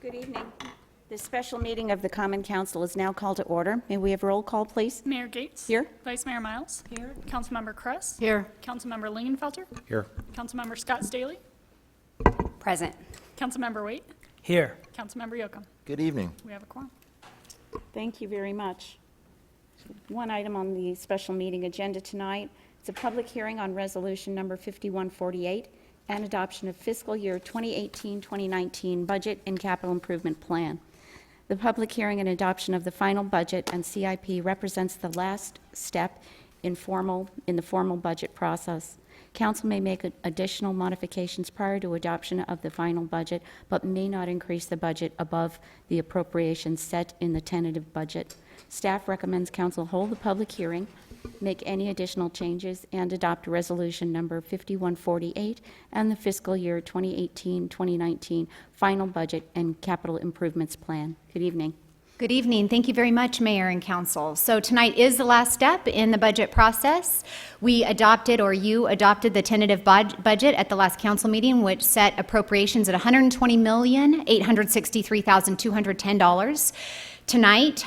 Good evening. The special meeting of the Common Council is now called to order. May we have roll call, please? Mayor Gates. Here. Vice Mayor Miles. Here. Councilmember Kress. Here. Councilmember Lingenfelter. Here. Councilmember Scott Staley. Present. Councilmember Waite. Here. Councilmember Yocum. Good evening. We have a quorum. Thank you very much. One item on the special meeting agenda tonight. It's a public hearing on resolution number 5148 and adoption of fiscal year 2018-2019 budget and capital improvement plan. The public hearing and adoption of the final budget and CIP represents the last step in the formal budget process. Council may make additional modifications prior to adoption of the final budget, but may not increase the budget above the appropriations set in the tentative budget. Staff recommends council hold the public hearing, make any additional changes, and adopt resolution number 5148 and the fiscal year 2018-2019 final budget and capital improvements plan. Good evening. Good evening. Thank you very much, Mayor and Council. So tonight is the last step in the budget process. We adopted, or you adopted, the tentative budget at the last council meeting, which set appropriations at $120,863,210. Tonight,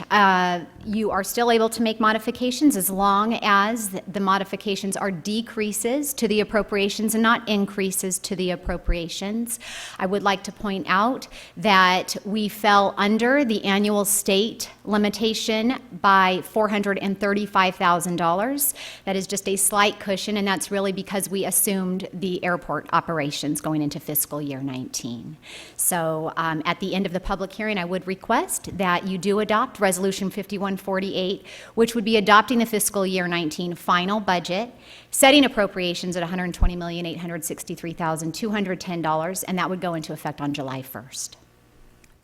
you are still able to make modifications as long as the modifications are decreases to the appropriations and not increases to the appropriations. I would like to point out that we fell under the annual state limitation by $435,000. That is just a slight cushion, and that's really because we assumed the airport operations going into fiscal year 19. So at the end of the public hearing, I would request that you do adopt Resolution 5148, which would be adopting the fiscal year 19 final budget, setting appropriations at $120,863,210, and that would go into effect on July 1st.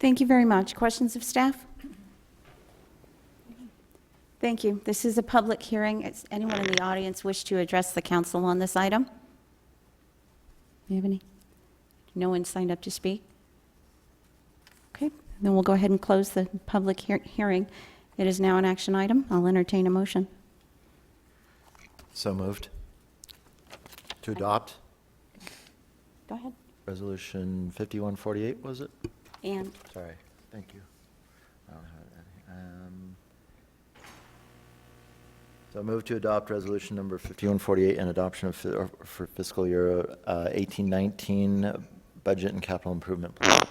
Thank you very much. Questions of staff? Thank you. This is a public hearing. Does anyone in the audience wish to address the council on this item? Do you have any? No one signed up to speak? Okay, then we'll go ahead and close the public hearing. It is now an action item. I'll entertain a motion. So moved. To adopt Go ahead. resolution 5148, was it? And Sorry. Thank you. I don't have it. So move to adopt resolution number 5148 and adoption of for fiscal year 1819 budget and capital improvement plan.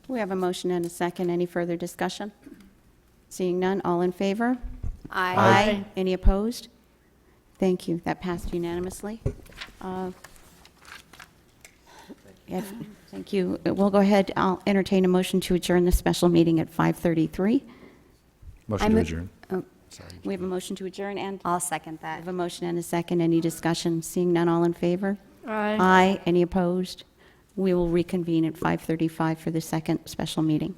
we have a motion and a second. Any further discussion? Seeing none, all in favor? Aye. Any opposed? Thank you. That passed unanimously. Thank you. We'll go ahead. I'll entertain a motion to adjourn the special meeting at 5:33. Motion to adjourn. We have a motion to adjourn, and I'll second I that. have a motion and a second. Any discussion? Seeing none, all in favor? Aye. Aye. Any opposed? We will reconvene at 5:35 for the second special meeting.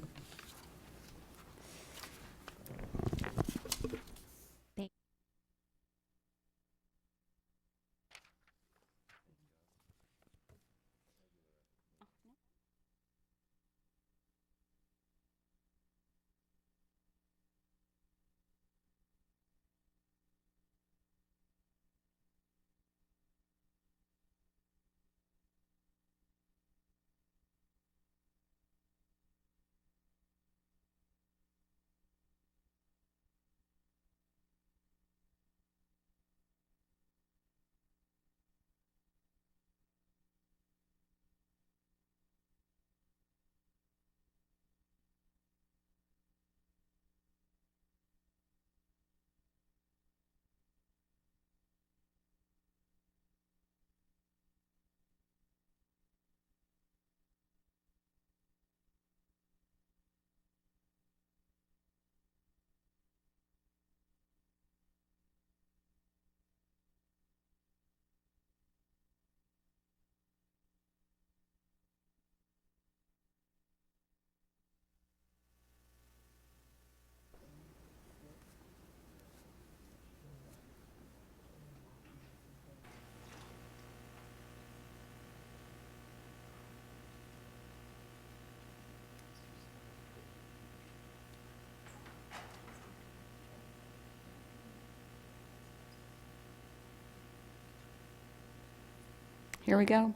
Here we go.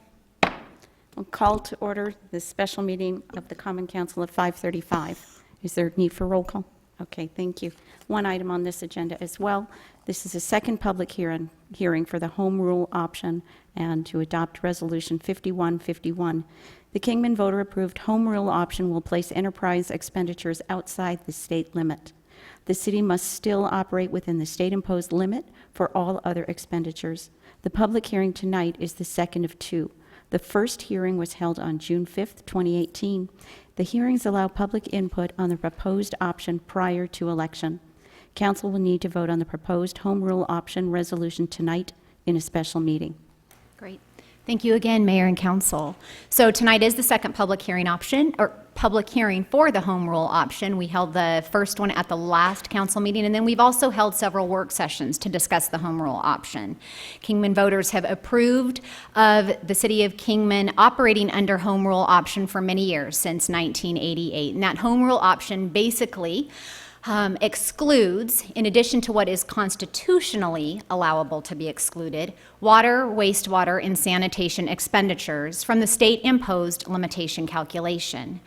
I'll call to order the special meeting of the Common Council at 5:35. Is there a need for roll call? Okay, thank you. One item on this agenda as well. This is a second public hearing for the home rule option and to adopt Resolution 5151. The Kingman voter-approved home rule option will place enterprise expenditures outside the state limit. The city must still operate within the state-imposed limit for all other expenditures. The public hearing tonight is the second of two. The first hearing was held on June 5th, 2018. The hearings allow public input on the proposed option prior to election. Council will need to vote on the proposed home rule option resolution tonight in a special meeting. Great. Thank you again, Mayor and Council. So tonight is the second public hearing public hearing for the home rule option. We held the first one at the last council meeting, and then we've also held several work sessions to discuss the home rule option. Kingman voters have approved of the city of Kingman operating under home rule option for many years, since 1988. And that home rule option basically excludes, in addition to what is constitutionally allowable to be excluded, water, wastewater, and sanitation expenditures from the state-imposed limitation calculation.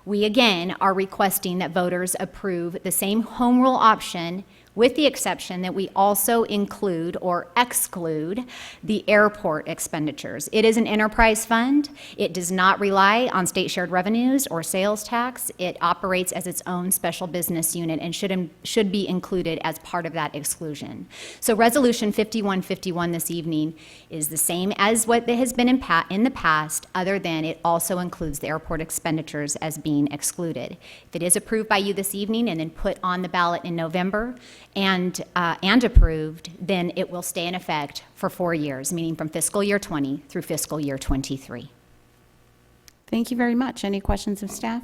We again are requesting that voters approve the same home rule option, with the exception that we also include or exclude the airport expenditures. It is an enterprise fund. It does not rely on state shared revenues or sales tax. It operates as its own special business unit and should be included as part of that exclusion. So Resolution 5151 this evening is the same as what has been in the past, other than it also includes the airport expenditures as being excluded. If it is approved by you this evening and then put on the ballot in November, and approved, then it will stay in effect for 4 years, meaning from fiscal year 20 through fiscal year 23. Thank you very much. Any questions of staff?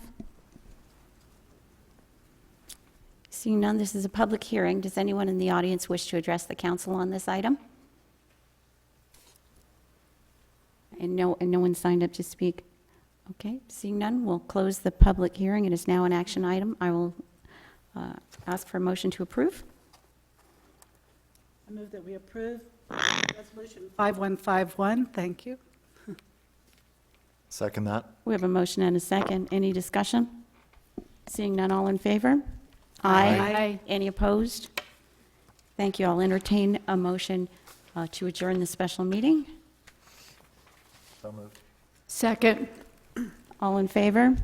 Seeing none, this is a public hearing. Does anyone in the audience wish to address the council on this item? And no one signed up to speak. Okay, seeing none, we'll close the public hearing. It is now an action item. I will ask for a motion to approve. I move that we approve Resolution 5151. Thank you. Second that? We have a motion and a second. Any discussion? Seeing none, all in favor? Aye. Any opposed? Thank you. I'll entertain a motion to adjourn the special meeting. So moved. Second. All in favor?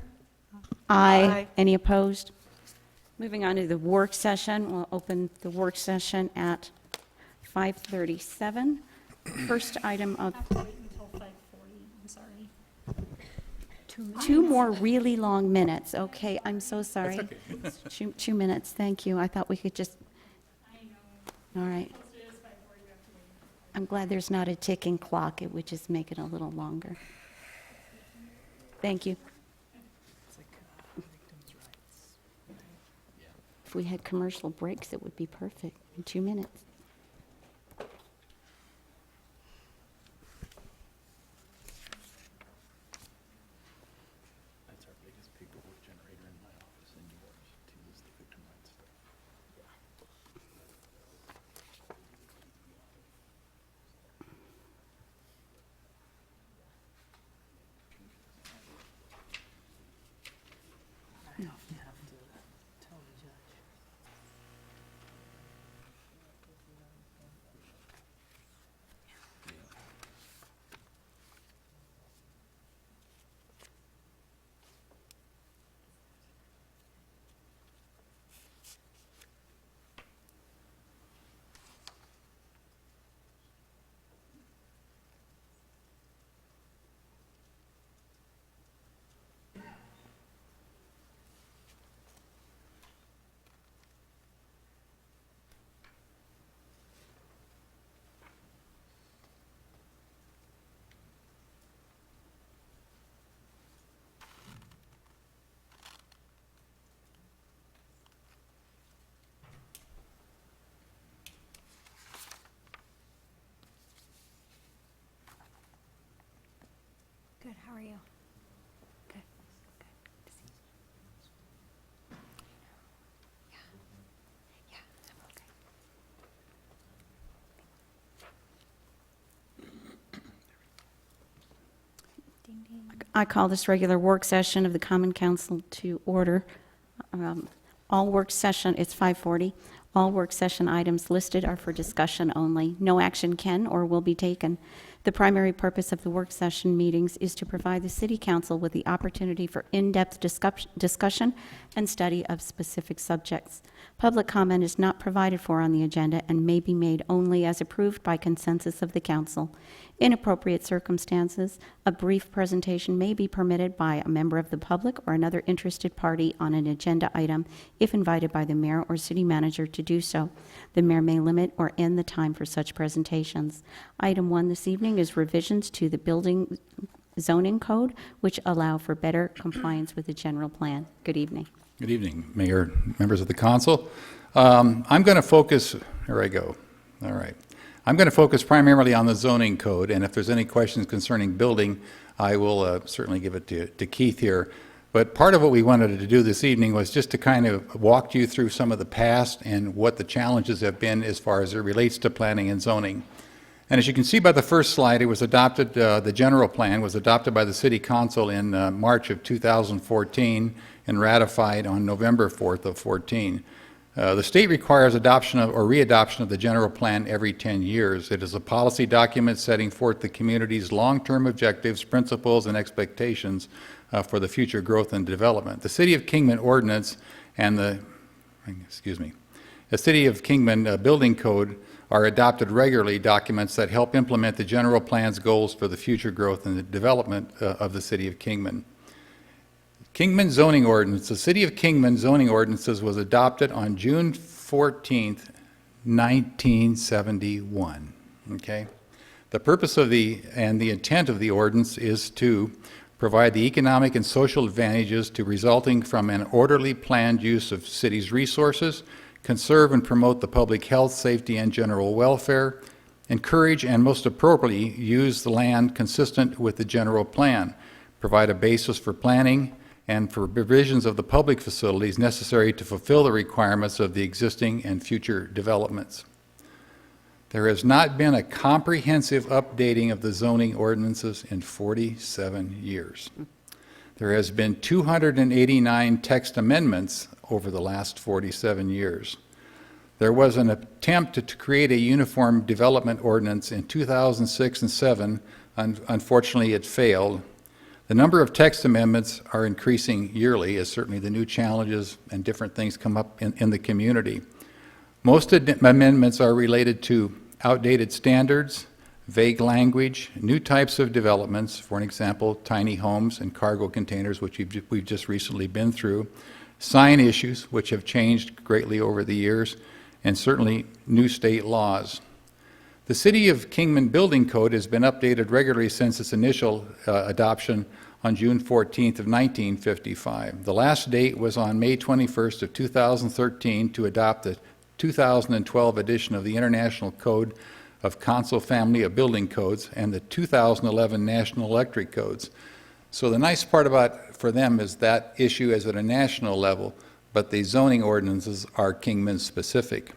Aye. Any opposed? Moving on to the work session. We'll open the work session at 5:37. First item of... Wait until 5:40, I'm sorry. 2 more really long minutes. Okay, I'm so sorry. It's 2 minutes, thank you. I thought we could just... All right. I'm glad there's not a ticking clock. It would just make it a little longer. Thank you. If we had commercial breaks, it would be perfect in 2 minutes. That's our biggest paperwork generator in my office and yours, to use the victim rights stuff. Good, how are you? Good. Yeah, I'm okay. Ding, ding. I call this regular work session of the Common Council to order. All work session, it's 5:40. All work session items listed are for discussion only. No action can or will be taken. The primary purpose of the work session meetings is to provide the City Council with the opportunity for in-depth discussion and study of specific subjects. Public comment is not provided for on the agenda and may be made only as approved by consensus of the Council. In appropriate circumstances, a brief presentation may be permitted by a member of the public or another interested party on an agenda item if invited by the mayor or city manager to do so. The mayor may limit or end the time for such presentations. Item 1 this evening is revisions to the building zoning code, which allow for better compliance with the general plan. Good evening. Good evening, Mayor, members of the council. I'm going to focus, here I go, all right. I'm going to focus primarily on the zoning code, and if there's any questions concerning building, I will certainly give it to Keith here. But part of what we wanted to do this evening was just to kind of walk you through some of the past and what the challenges have been as far as it relates to planning and zoning. And as you can see by the first slide, it was adopted, the general plan was adopted by the City Council in March of 2014 and ratified on November 4th of 14. The state requires adoption of, or readoption of the general plan every 10 years. It is a policy document setting forth the community's long-term objectives, principles, and expectations for the future growth and development. The City of Kingman ordinance and the City of Kingman building code are adopted regularly, documents that help implement the general plan's goals for the future growth and the development of the City of Kingman. Kingman zoning ordinance. The City of Kingman zoning ordinances was adopted on June 14th, 1971. Okay? The purpose of the intent of the ordinance is to provide the economic and social advantages resulting from an orderly planned use of city's resources, conserve and promote the public health, safety, and general welfare, encourage and most appropriately use the land consistent with the general plan, provide a basis for planning, and for provisions of the public facilities necessary to fulfill the requirements of the existing and future developments. There has not been a comprehensive updating of the zoning ordinances in 47 years. There has been 289 text amendments over the last 47 years. There was an attempt to create a uniform development ordinance in 2006 and 7. Unfortunately, it failed. The number of text amendments are increasing yearly as certainly the new challenges and different things come up in the community. Most amendments are related to outdated standards, vague language, new types of developments, for an example, tiny homes and cargo containers, which we've just recently been through, sign issues, which have changed greatly over the years, and certainly new state laws. The City of Kingman Building Code has been updated regularly since its initial adoption on June 14th of 1955. The last date was on May 21st of 2013 to adopt the 2012 edition of the International Code of Council Family of Building Codes and the 2011 National Electric Codes. So the nice part for them is that issue is at a national level, but the zoning ordinances are Kingman specific.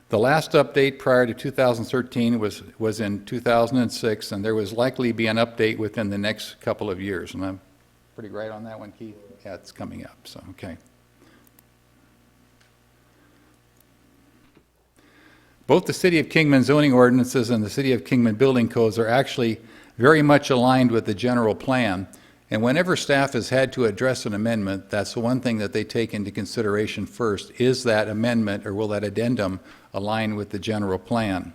The last update prior to 2013 was in 2006, and there was likely to be an update within the next couple of years. And I'm pretty right on that one, Keith? Yeah, it's coming up, so okay. Both the City of Kingman zoning ordinances and the City of Kingman building codes are actually very much aligned with the general plan. And whenever staff has had to address an amendment, that's the one thing that they take into consideration first. Is that amendment or will that addendum align with the general plan?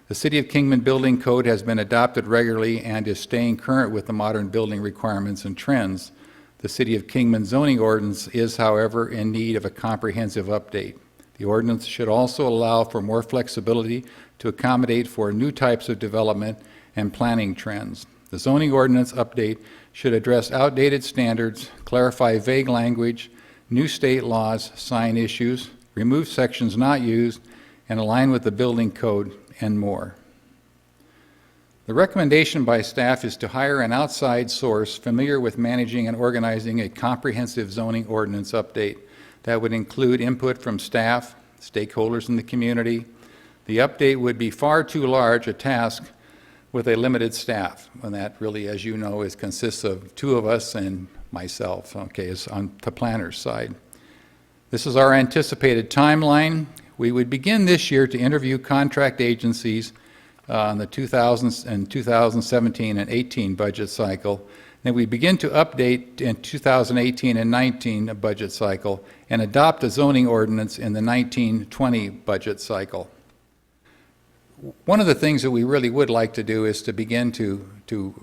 The City of Kingman Building Code has been adopted regularly and is staying current with the modern building requirements and trends. The City of Kingman zoning ordinance is, however, in need of a comprehensive update. The ordinance should also allow for more flexibility to accommodate for new types of development and planning trends. The zoning ordinance update should address outdated standards, clarify vague language, new state laws, sign issues, remove sections not used, and align with the building code, and more. The recommendation by staff is to hire an outside source familiar with managing and organizing a comprehensive zoning ordinance update that would include input from staff, stakeholders in the community. The update would be far too large a task with a limited staff. And that really, as you know, consists of 2 of us and myself, okay, is on the planner's side. This is our anticipated timeline. We would begin this year to interview contract agencies in the 2017 and 18 budget cycle. Then we begin to update in 2018 and 19 budget cycle and adopt a zoning ordinance in the 19-20 budget cycle. One of the things that we really would like to do is to begin to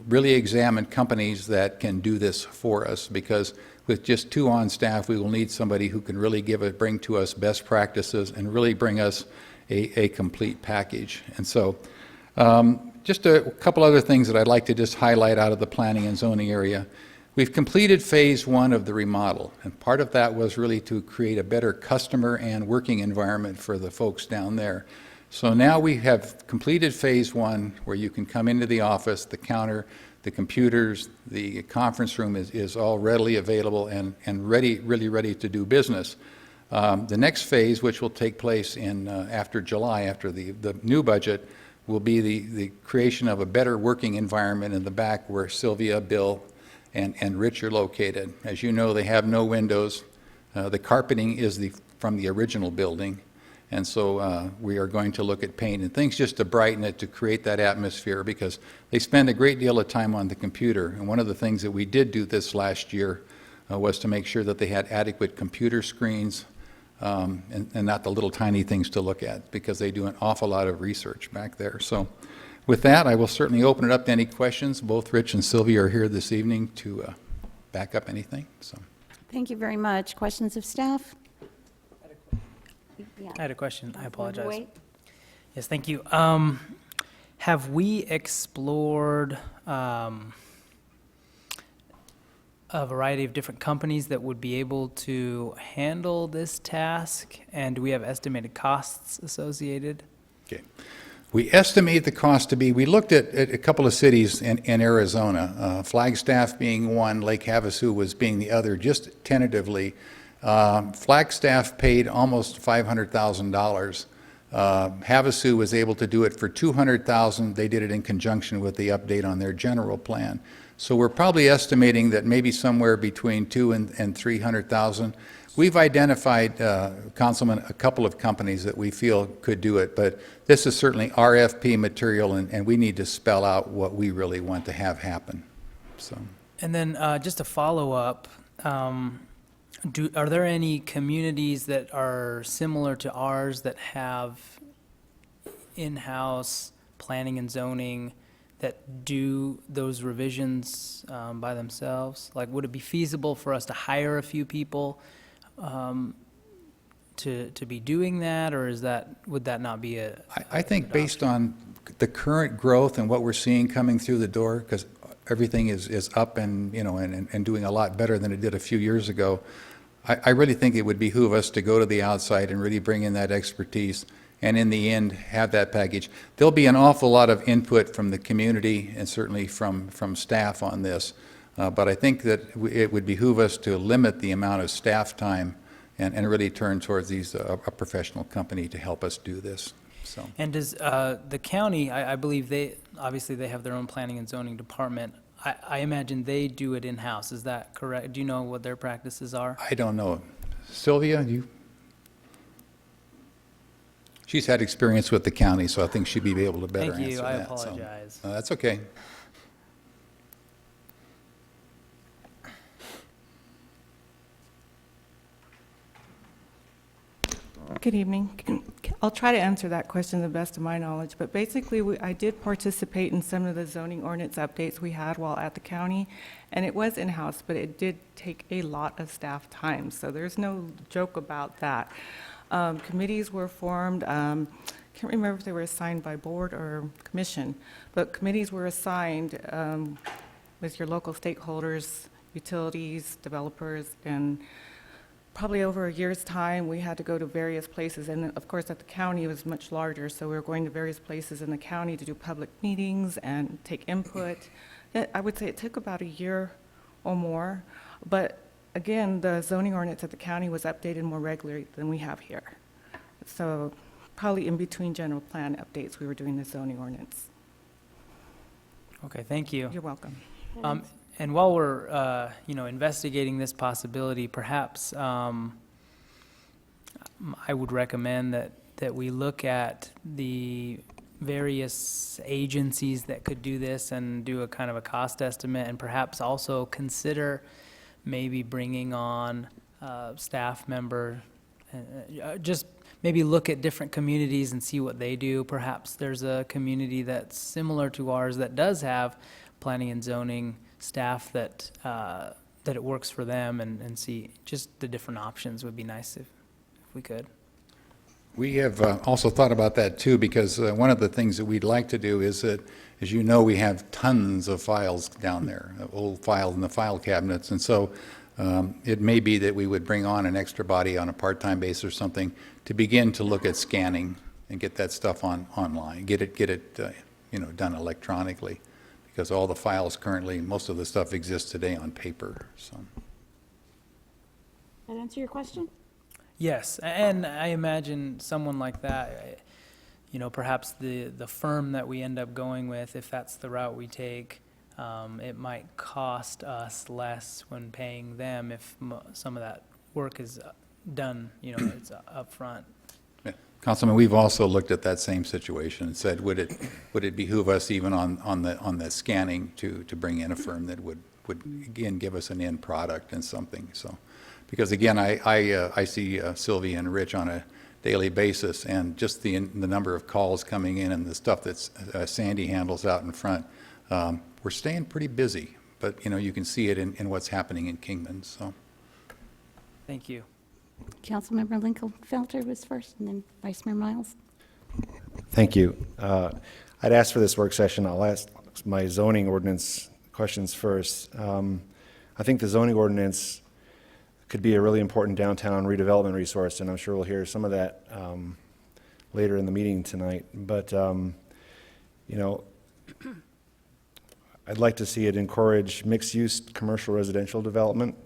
really examine companies that can do this for us, because with just 2 on staff, we will need somebody who can really bring to us best practices and really bring us a complete package. And so just a couple other things that I'd like to just highlight out of the planning and zoning area. We've completed phase 1 of the remodel, and part of that was really to create a better customer and working environment for the folks down there. So now we have completed phase 1, where you can come into the office, the counter, the computers, the conference room is all readily available and really ready to do business. The next phase, which will take place after July, after the new budget, will be the creation of a better working environment in the back where Sylvia, Bill, and Rich are located. As you know, they have no windows. The carpeting is from the original building. And so we are going to look at paint and things just to brighten it, to create that atmosphere, because they spend a great deal of time on the computer. And one of the things that we did do this last year was to make sure that they had adequate computer screens and not the little tiny things to look at, because they do an awful lot of research back there. So with that, I will certainly open it up to any questions. Both Rich and Sylvia are here this evening to back up anything. So. Thank you very much. Questions of staff? Yeah. I had a question. I apologize. Wait. Yes, thank you. Have we explored a variety of different companies that would be able to handle this task? And do we have estimated costs associated? Okay. We estimate the cost to be, we looked at a couple of cities in Arizona, Flagstaff being one, Lake Havasu was being the other, just tentatively. Flagstaff paid almost $500,000. Havasu was able to do it for $200,000. They did it in conjunction with the update on their general plan. So we're probably estimating that maybe somewhere between $200,000 and $300,000. We've identified, Councilman, a couple of companies that we feel could do it, but this is certainly RFP material, and we need to spell out what we really want to have happen. So. And then just a follow-up, are there any communities that are similar to ours that have in-house planning and zoning that do those revisions by themselves? Like, would it be feasible for us to hire a few people to be doing that, or would that not be a? I think based on the current growth and what we're seeing coming through the door, because everything is up and and doing a lot better than it did a few years ago, I really think it would behoove us to go to the outside and really bring in that expertise, and in the end have that package. There'll be an awful lot of input from the community and certainly from staff on this, but I think that it would behoove us to limit the amount of staff time and really turn towards a professional company to help us do this. So. And does the county, I believe they have their own planning and zoning department. I imagine they do it in-house. Is that correct? Do you know what their practices are? I don't know. Sylvia, she's had experience with the county, so I think she'd be able to better answer that. Thank you. I apologize. So, that's okay. Good evening. I'll try to answer that question to the best of my knowledge, but basically I did participate in some of the zoning ordinance updates we had while at the county, and it was in-house, but it did take a lot of staff time, so there's no joke about that. Committees were formed. Can't remember if they were assigned by board or commission, but committees were assigned with your local stakeholders, utilities, developers, and probably over a year's time, we had to go to various places, and of course at the county it was much larger, so we were going to various places in the county to do public meetings and take input. I would say it took about a year or more, but again, the zoning ordinance at the county was updated more regularly than we have here. So probably in between general plan updates, we were doing the zoning ordinance. Okay, thank you. You're welcome. And while we're, investigating this possibility, perhaps I would recommend that we look at the various agencies that could do this and do a kind of a cost estimate, and perhaps also consider maybe bringing on a staff member, just maybe look at different communities and see what they do. Perhaps there's a community that's similar to ours that does have planning and zoning staff that it works for them, and see just the different options would be nice if we could. We have also thought about that too, because one of the things that we'd like to do is that, as you know, we have tons of files down there, old files in the file cabinets, and so it may be that we would bring on an extra body on a part-time basis or something to begin to look at scanning and get that stuff online, get it done electronically, because all the files currently, most of the stuff exists today on paper. So. That answer your question? Yes, and I imagine someone like that, perhaps the firm that we end up going with, if that's the route we take, it might cost us less when paying them if some of that work is done, it's upfront. Yeah. Councilman, we've also looked at that same situation and said, would it behoove us even on the scanning to bring in a firm that would again give us an end product and something, so. Because again, I see Sylvie and Rich on a daily basis, and just the number of calls coming in and the stuff that Sandy handles out in front, we're staying pretty busy. But you can see it in what's happening in Kingman. So, Thank you. Councilmember Lincoln-Felter was first, and then Vice Mayor Miles. Thank you. I'd ask for this work session. I'll ask my zoning ordinance questions first. I think the zoning ordinance could be a really important downtown redevelopment resource, and I'm sure we'll hear some of that later in the meeting tonight. But, I'd like to see it encourage mixed-use commercial residential development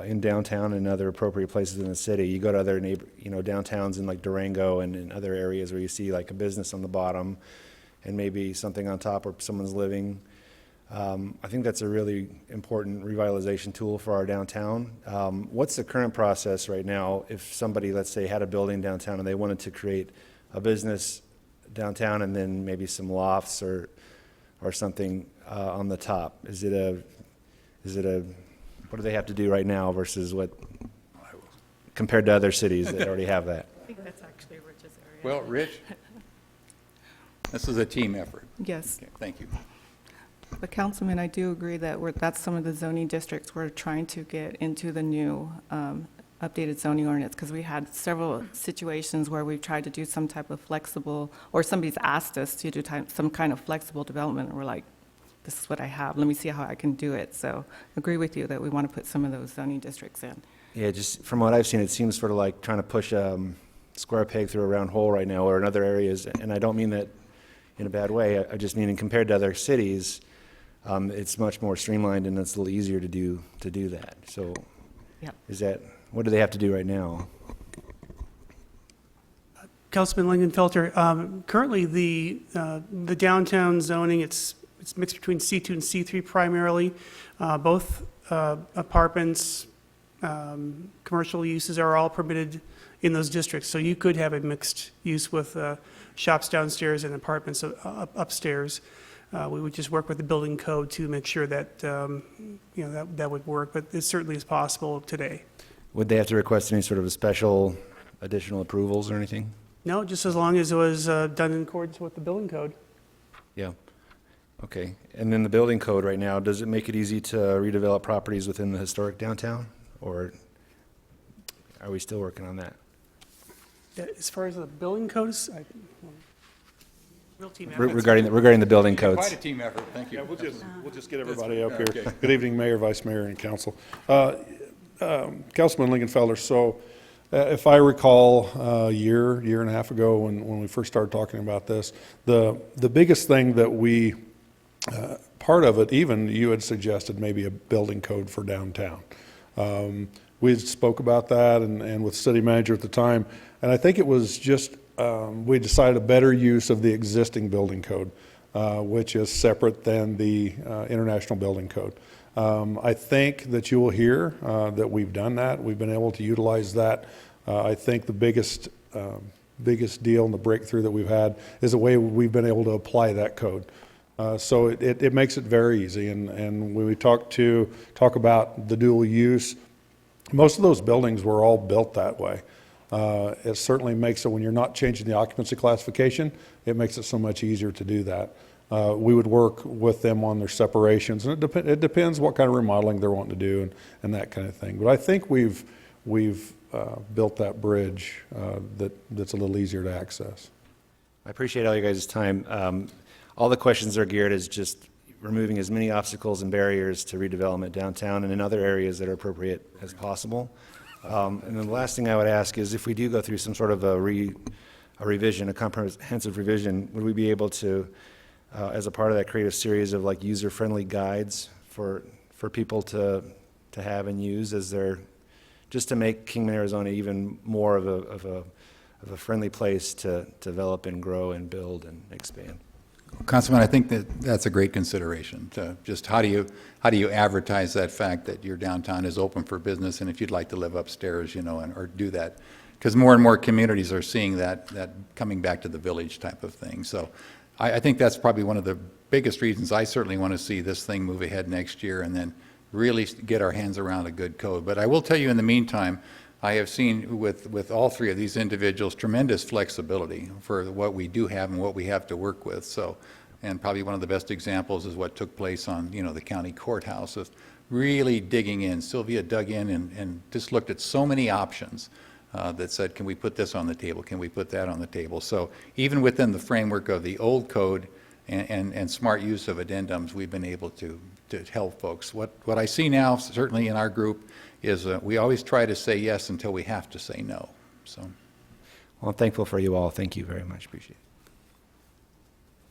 in downtown and other appropriate places in the city. You go to other downtowns in like Durango and in other areas where you see like a business on the bottom and maybe something on top where someone's living. I think that's a really important revitalization tool for our downtown. What's the current process right now if somebody, let's say, had a building downtown and they wanted to create a business downtown and then maybe some lofts or something on the top? Is it a what do they have to do right now versus what compared to other cities that already have that? I think that's actually Rich's area. well, Rich, this is a team effort. Yes. Okay, thank you. But Councilman, I do agree that that's some of the zoning districts we're trying to get into the new updated zoning ordinance, because we had several situations where we've tried to do some type of flexible, or somebody's asked us to do some kind of flexible development, and we're like, this is what I have, let me see how I can do it. So agree with you that we want to put some of those zoning districts in. Yeah, just from what I've seen, it seems sort of like trying to push a square peg through a round hole right now, or in other areas, and I don't mean that in a bad way. I just mean compared to other cities, it's much more streamlined and it's a little easier to do that. So, Yeah. What do they have to do right now? Councilman Lincoln-Felter, currently the downtown zoning, it's mixed between C2 and C3 primarily. Both apartments, commercial uses are all permitted in those districts. So you could have a mixed use with shops downstairs and apartments upstairs. We would just work with the building code to make sure that, that would work, but it certainly is possible today. Would they have to request any sort of a special additional approvals or anything? No, just as long as it was done in accordance with the building code. Yeah. Okay. And then the building code right now, does it make it easy to redevelop properties within the historic downtown? Or are we still working on that? As far as the building codes, real team effort. Regarding the building Quite a codes. team effort, thank you. Yeah, we'll just get everybody up here. Okay. Good evening, Mayor, Vice Mayor, and Council. Councilman Lincoln-Felter, so if I recall a year and a half ago when we first started talking about this, the biggest thing that we, part of it, even you had suggested maybe a building code for downtown. We had spoke about that and with city manager at the time, and I think it was just we decided a better use of the existing building code. which is separate than the International Building Code. I think that you will hear that we've done that. We've been able to utilize that. I think the biggest deal and the breakthrough that we've had is the way we've been able to apply that code. So it makes it very easy. And when we talk about the dual use, most of those buildings were all built that way. It certainly makes it, when you're not changing the occupancy classification, it makes it so much easier to do that. We would work with them on their separations, and it depends what kind of remodeling they're wanting to do and that kind of thing. But I think we've built that bridge that's a little easier to access. I appreciate all you guys' time. All the questions are geared as just removing as many obstacles and barriers to redevelopment downtown and in other areas that are appropriate as possible. And then the last thing I would ask is, if we do go through some sort of a revision, a comprehensive revision, would we be able to, as a part of that, create a series of like user-friendly guides for people to have and use as they're, just to make Kingman, Arizona even more of a friendly place to develop and grow and build and expand? Councilman, I think that's a great consideration. To just how do you advertise that fact that your downtown is open for business, and if you'd like to live upstairs, or do that, because more and more communities are seeing that coming back to the village type of thing. So I think that's probably one of the biggest reasons I certainly want to see this thing move ahead next year, and then really get our hands around a good code. But I will tell you, in the meantime, I have seen with all three of these individuals tremendous flexibility for what we do have and what we have to work with. So, and probably one of the best examples is what took place on the county courthouse, of really digging in. Sylvia dug in and just looked at so many options that said, can we put this on the table? Can we put that on the table? So even within the framework of the old code and smart use of addendums, we've been able to help folks. What I see now, certainly in our group, is we always try to say yes until we have to say no. So, Well, I'm thankful for you all. Thank you very much. Appreciate it.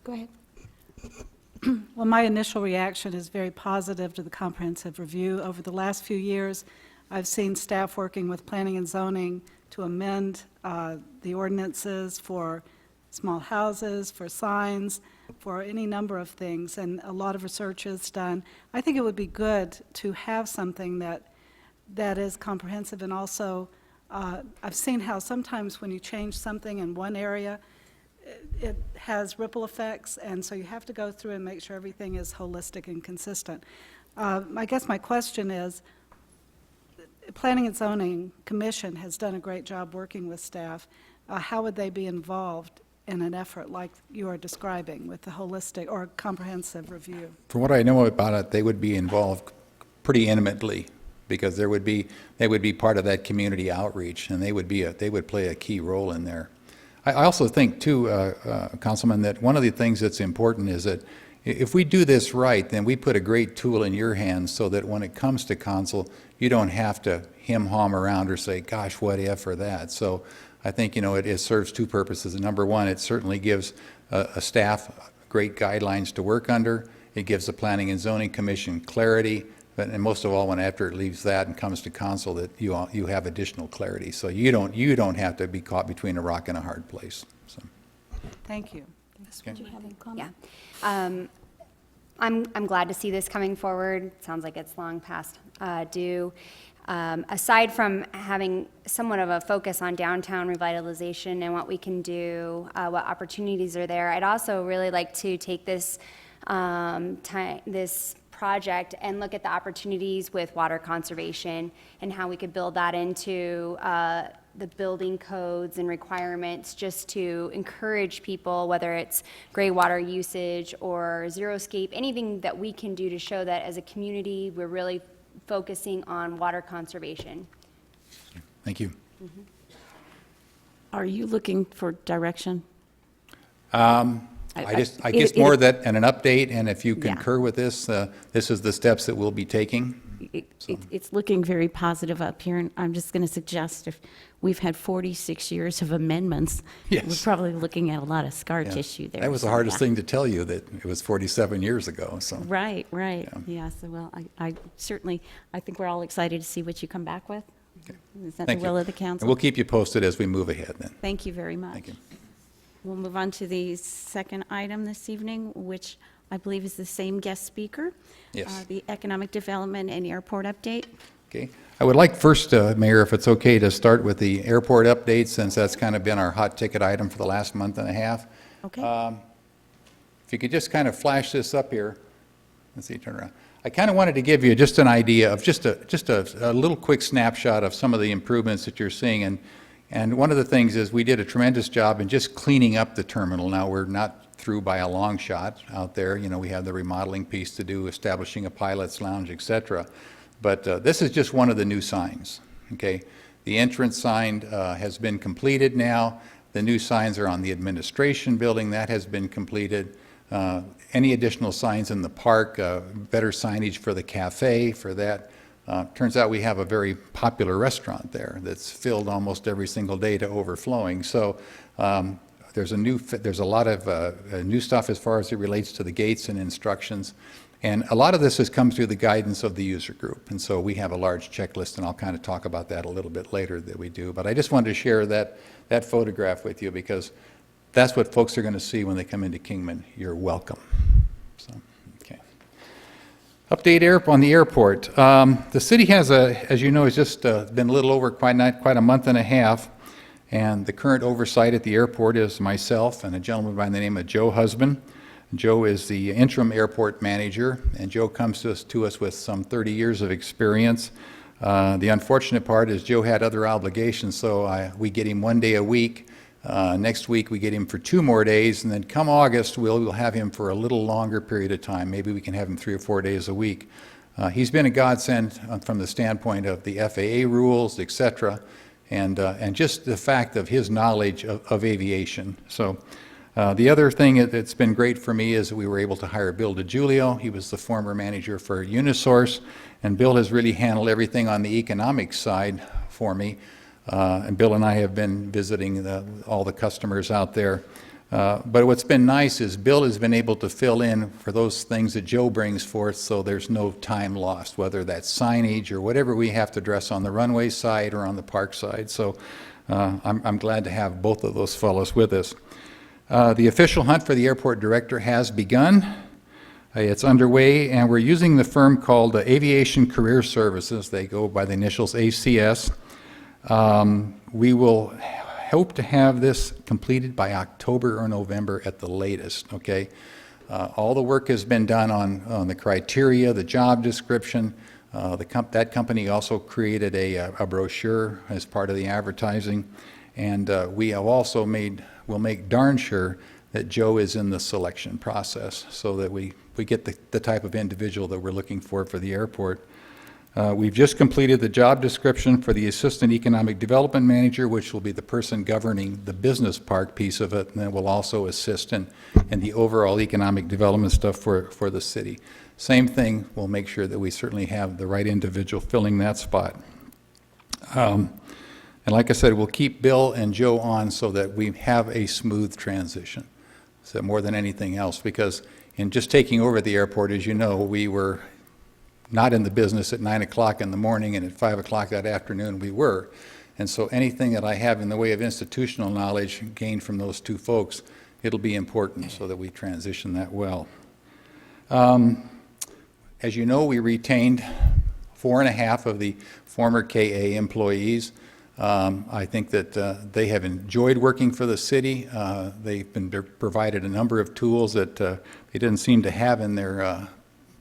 Go ahead. Well, my initial reaction is very positive to the comprehensive review. Over the last few years, I've seen staff working with planning and zoning to amend the ordinances for small houses, for signs, for any number of things, and a lot of research is done. I think it would be good to have something that is comprehensive, and also I've seen how sometimes when you change something in one area, it has ripple effects, and so you have to go through and make sure everything is holistic and consistent. I guess my question is, Planning and Zoning Commission has done a great job working with staff. How would they be involved in an effort like you are describing with the holistic or comprehensive review? from what I know about it, they would be involved pretty intimately, because they would be part of that community outreach, and they would play a key role in there. I also think too, Councilman, that one of the things that's important is that if we do this right, then we put a great tool in your hands, so that when it comes to council, you don't have to hem-ham around or say, gosh, what if or that. So I think, it serves two purposes. Number one, it certainly gives a staff great guidelines to work under. It gives the Planning and Zoning Commission clarity, and most of all, when after it leaves that and comes to council, that you have additional clarity. So you don't have to be caught between a rock and a hard place. So. Thank you. Did you have a comment? Yeah. I'm glad to see this coming forward. Sounds like it's long past due. Aside from having somewhat of a focus on downtown revitalization and what we can do, what opportunities are there, I'd also really like to take this this project and look at the opportunities with water conservation and how we could build that into the building codes and requirements, just to encourage people, whether it's gray water usage or xeriscape, anything that we can do to show that as a community we're really focusing on water conservation. Thank you. Mm-hmm. Are you looking for direction? I guess more that and an update, and if you concur with this, this is the steps that we'll be taking. It's looking very positive up here, and I'm just going to suggest, if we've had 46 years of amendments, Yes. we're probably looking at a lot of scar Yeah. tissue there. That was the So, hardest yeah. thing to tell you, that it was 47 years ago. So. Right. Yeah. Yeah, so, well, I certainly, I think we're all excited to see what you come back with. Okay. Is that Thank the you. will of the And council? we'll keep you posted as we move ahead then. Thank you very much. Thank you. We'll move on to the second item this evening, which I believe is the same guest speaker. Yes. The Economic Development and Airport Update. Okay. I would like first, Mayor, if it's okay, to start with the airport update, since that's kind of been our hot ticket item for the last month and a half. Okay? If you could just kind of flash this up here. Let's see, turn around. I kind of wanted to give you just an idea of just a little quick snapshot of some of the improvements that you're seeing. And one of the things is we did a tremendous job in just cleaning up the terminal. Now, we're not through by a long shot out there. You know, we have the remodeling piece to do, establishing a pilot's lounge, et cetera. But this is just one of the new signs, okay? The entrance sign has been completed now. The new signs are on the administration building. That has been completed. Any additional signs in the park, better signage for the cafe, for that. Turns out we have a very popular restaurant there that's filled almost every single day to overflowing. So there's a lot of new stuff as far as it relates to the gates and instructions. And a lot of this has come through the guidance of the user group. And so we have a large checklist, and I'll kind of talk about that a little bit later that we do. But I just wanted to share that photograph with you, because that's what folks are going to see when they come into Kingman. You're welcome. So, okay. Update on the airport. The city has as you know, has just been a little over quite a month and a half. And the current oversight at the airport is myself and a gentleman by the name of Joe Husband. Joe is the interim airport manager, and Joe comes to us with some 30 years of experience. The unfortunate part is Joe had other obligations, so we get him 1 day a week. Next week we get him for 2 more days, and then come August we'll have him for a little longer period of time. Maybe we can have him 3 or 4 days a week. He's been a godsend from the standpoint of the FAA rules, et cetera, and just the fact of his knowledge of aviation. So. The other thing that's been great for me is we were able to hire Bill DiGiulio. He was the former manager for Unisource, and Bill has really handled everything on the economic side for me. And Bill and I have been visiting all the customers out there. But what's been nice is Bill has been able to fill in for those things that Joe brings forth, so there's no time lost, whether that's signage or whatever we have to address on the runway side or on the park side. So I'm glad to have both of those fellows with us. The official hunt for the airport director has begun. It's underway, and we're using the firm called Aviation Career Services. They go by the initials ACS. We will hope to have this completed by October or November at the latest, okay? All the work has been done on the criteria, the job description. That company also created a brochure as part of the advertising. And we have also we'll make darn sure that Joe is in the selection process so that we get the type of individual that we're looking for the airport. We've just completed the job description for the Assistant Economic Development Manager, which will be the person governing the business park piece of it, and then will also assist in the overall economic development stuff for the city. Same thing, we'll make sure that we certainly have the right individual filling that spot. And like I said, we'll keep Bill and Joe on so that we have a smooth transition. So more than anything else, because in just taking over the airport, as you know, we were not in the business at 9 o'clock in the morning, and at 5 o'clock that afternoon we were. And so anything that I have in the way of institutional knowledge gained from those two folks, it'll be important so that we transition that well. As you know, we retained 4.5 of the former KA employees. I think that they have enjoyed working for the city. They've been provided a number of tools that they didn't seem to have in their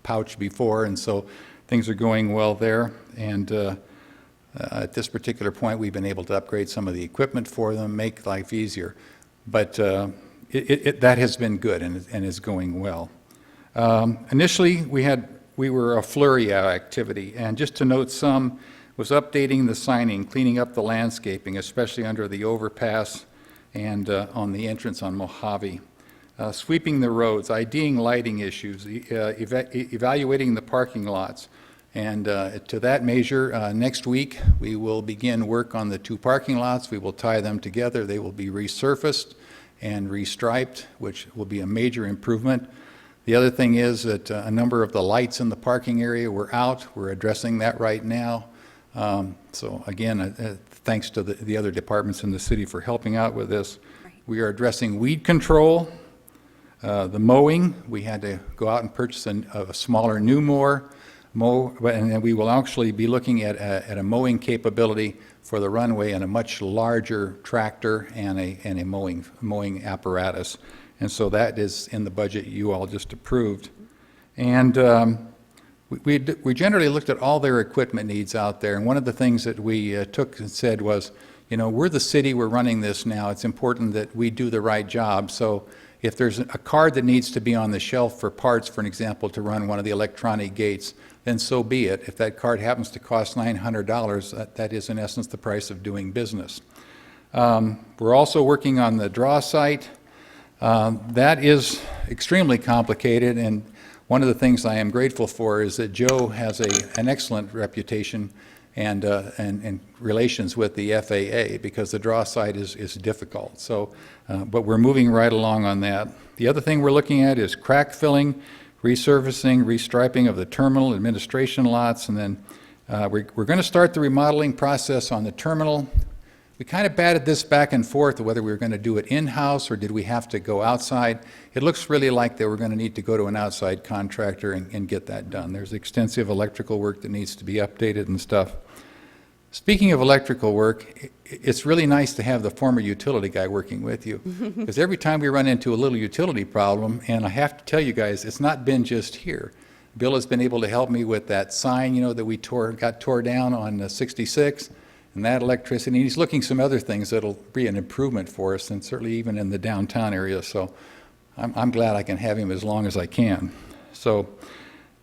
pouch before, and so things are going well there. And at this particular point, we've been able to upgrade some of the equipment for them, make life easier. But that has been good and is going well. Initially, we were a flurry of activity, and just to note some, was updating the signing, cleaning up the landscaping, especially under the overpass and on the entrance on Mojave. Sweeping the roads, IDing lighting issues, evaluating the parking lots. And to that measure, next week, we will begin work on the 2 parking lots. We will tie them together. They will be resurfaced and restriped, which will be a major improvement. The other thing is that a number of the lights in the parking area were out. We're addressing that right now. So again, thanks to the other departments in the city for helping out with this. We are addressing weed control, the mowing. We had to go out and purchase a smaller new mower, and then we will actually be looking at a mowing capability for the runway and a much larger tractor and a mowing apparatus. And so that is in the budget you all just approved. And we generally looked at all their equipment needs out there, and one of the things that we took and said was, you know, we're the city, we're running this now, it's important that we do the right job. So if there's a card that needs to be on the shelf for parts, for an example, to run one of the electronic gates, then so be it. If that card happens to cost $900, that is in essence the price of doing business. We're also working on the draw site. That is extremely complicated, and one of the things I am grateful for is that Joe has an excellent reputation and relations with the FAA, because the draw site is difficult. So, but we're moving right along on that. The other thing we're looking at is crack filling, resurfacing, restriping of the terminal, administration lots, and then we're going to start the remodeling process on the terminal. We kind of batted this back and forth whether we were going to do it in-house or did we have to go outside. It looks really like they were going to need to go to an outside contractor and get that done. There's extensive electrical work that needs to be updated and stuff. Speaking of electrical work, it's really nice to have the former utility guy working with you, because every time we run into a little utility problem, and I have to tell you guys, it's not been just here. Bill has been able to help me with that sign, you know, that we got tore down on 66, and that electricity. And he's looking some other things that'll be an improvement for us, and certainly even in the downtown area. So I'm glad I can have him as long as I can. So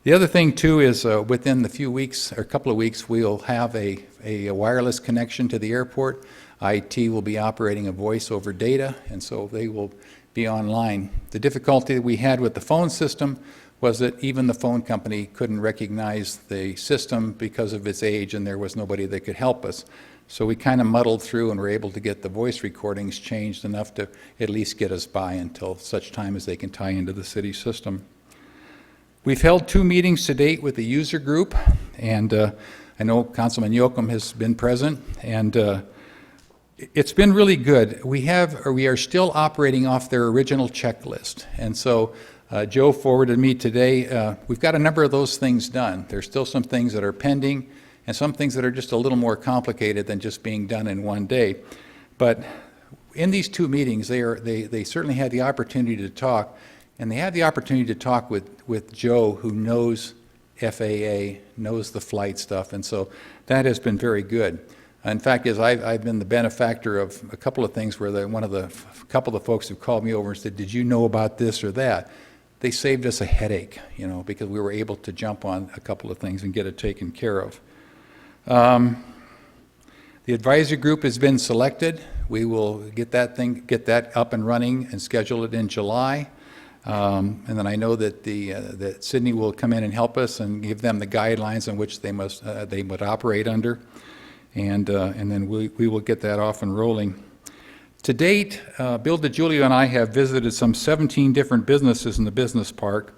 the other thing too is within the few weeks or a couple of weeks, we'll have a wireless connection to the airport. IT will be operating a voice over data, and so they will be online. The difficulty that we had with the phone system was that even the phone company couldn't recognize the system because of its age, and there was nobody that could help us. So we kind of muddled through and were able to get the voice recordings changed enough to at least get us by until such time as they can tie into the city system. We've held 2 meetings to date with the user group, and I know Councilman Yoakum has been present, and it's been really good. We are still operating off their original checklist, and so Joe forwarded me today. We've got a number of those things done. There's still some things that are pending and some things that are just a little more complicated than just being done in one day. But in these 2 meetings, they certainly had the opportunity to talk, and they had the opportunity to talk with Joe, who knows FAA, knows the flight stuff, and so that has been very good. In fact, I've been the benefactor of a couple of things where a couple of the folks who called me over and said, "Did you know about this or that?" They saved us a headache, you know, because we were able to jump on a couple of things and get it taken care of. The advisory group has been selected. We will get that up and running and schedule it in July. And then I know that that Sydney will come in and help us and give them the guidelines on which they would operate under, and then we will get that off and rolling. To date, Bill DiGiulio and I have visited some 17 different businesses in the business park.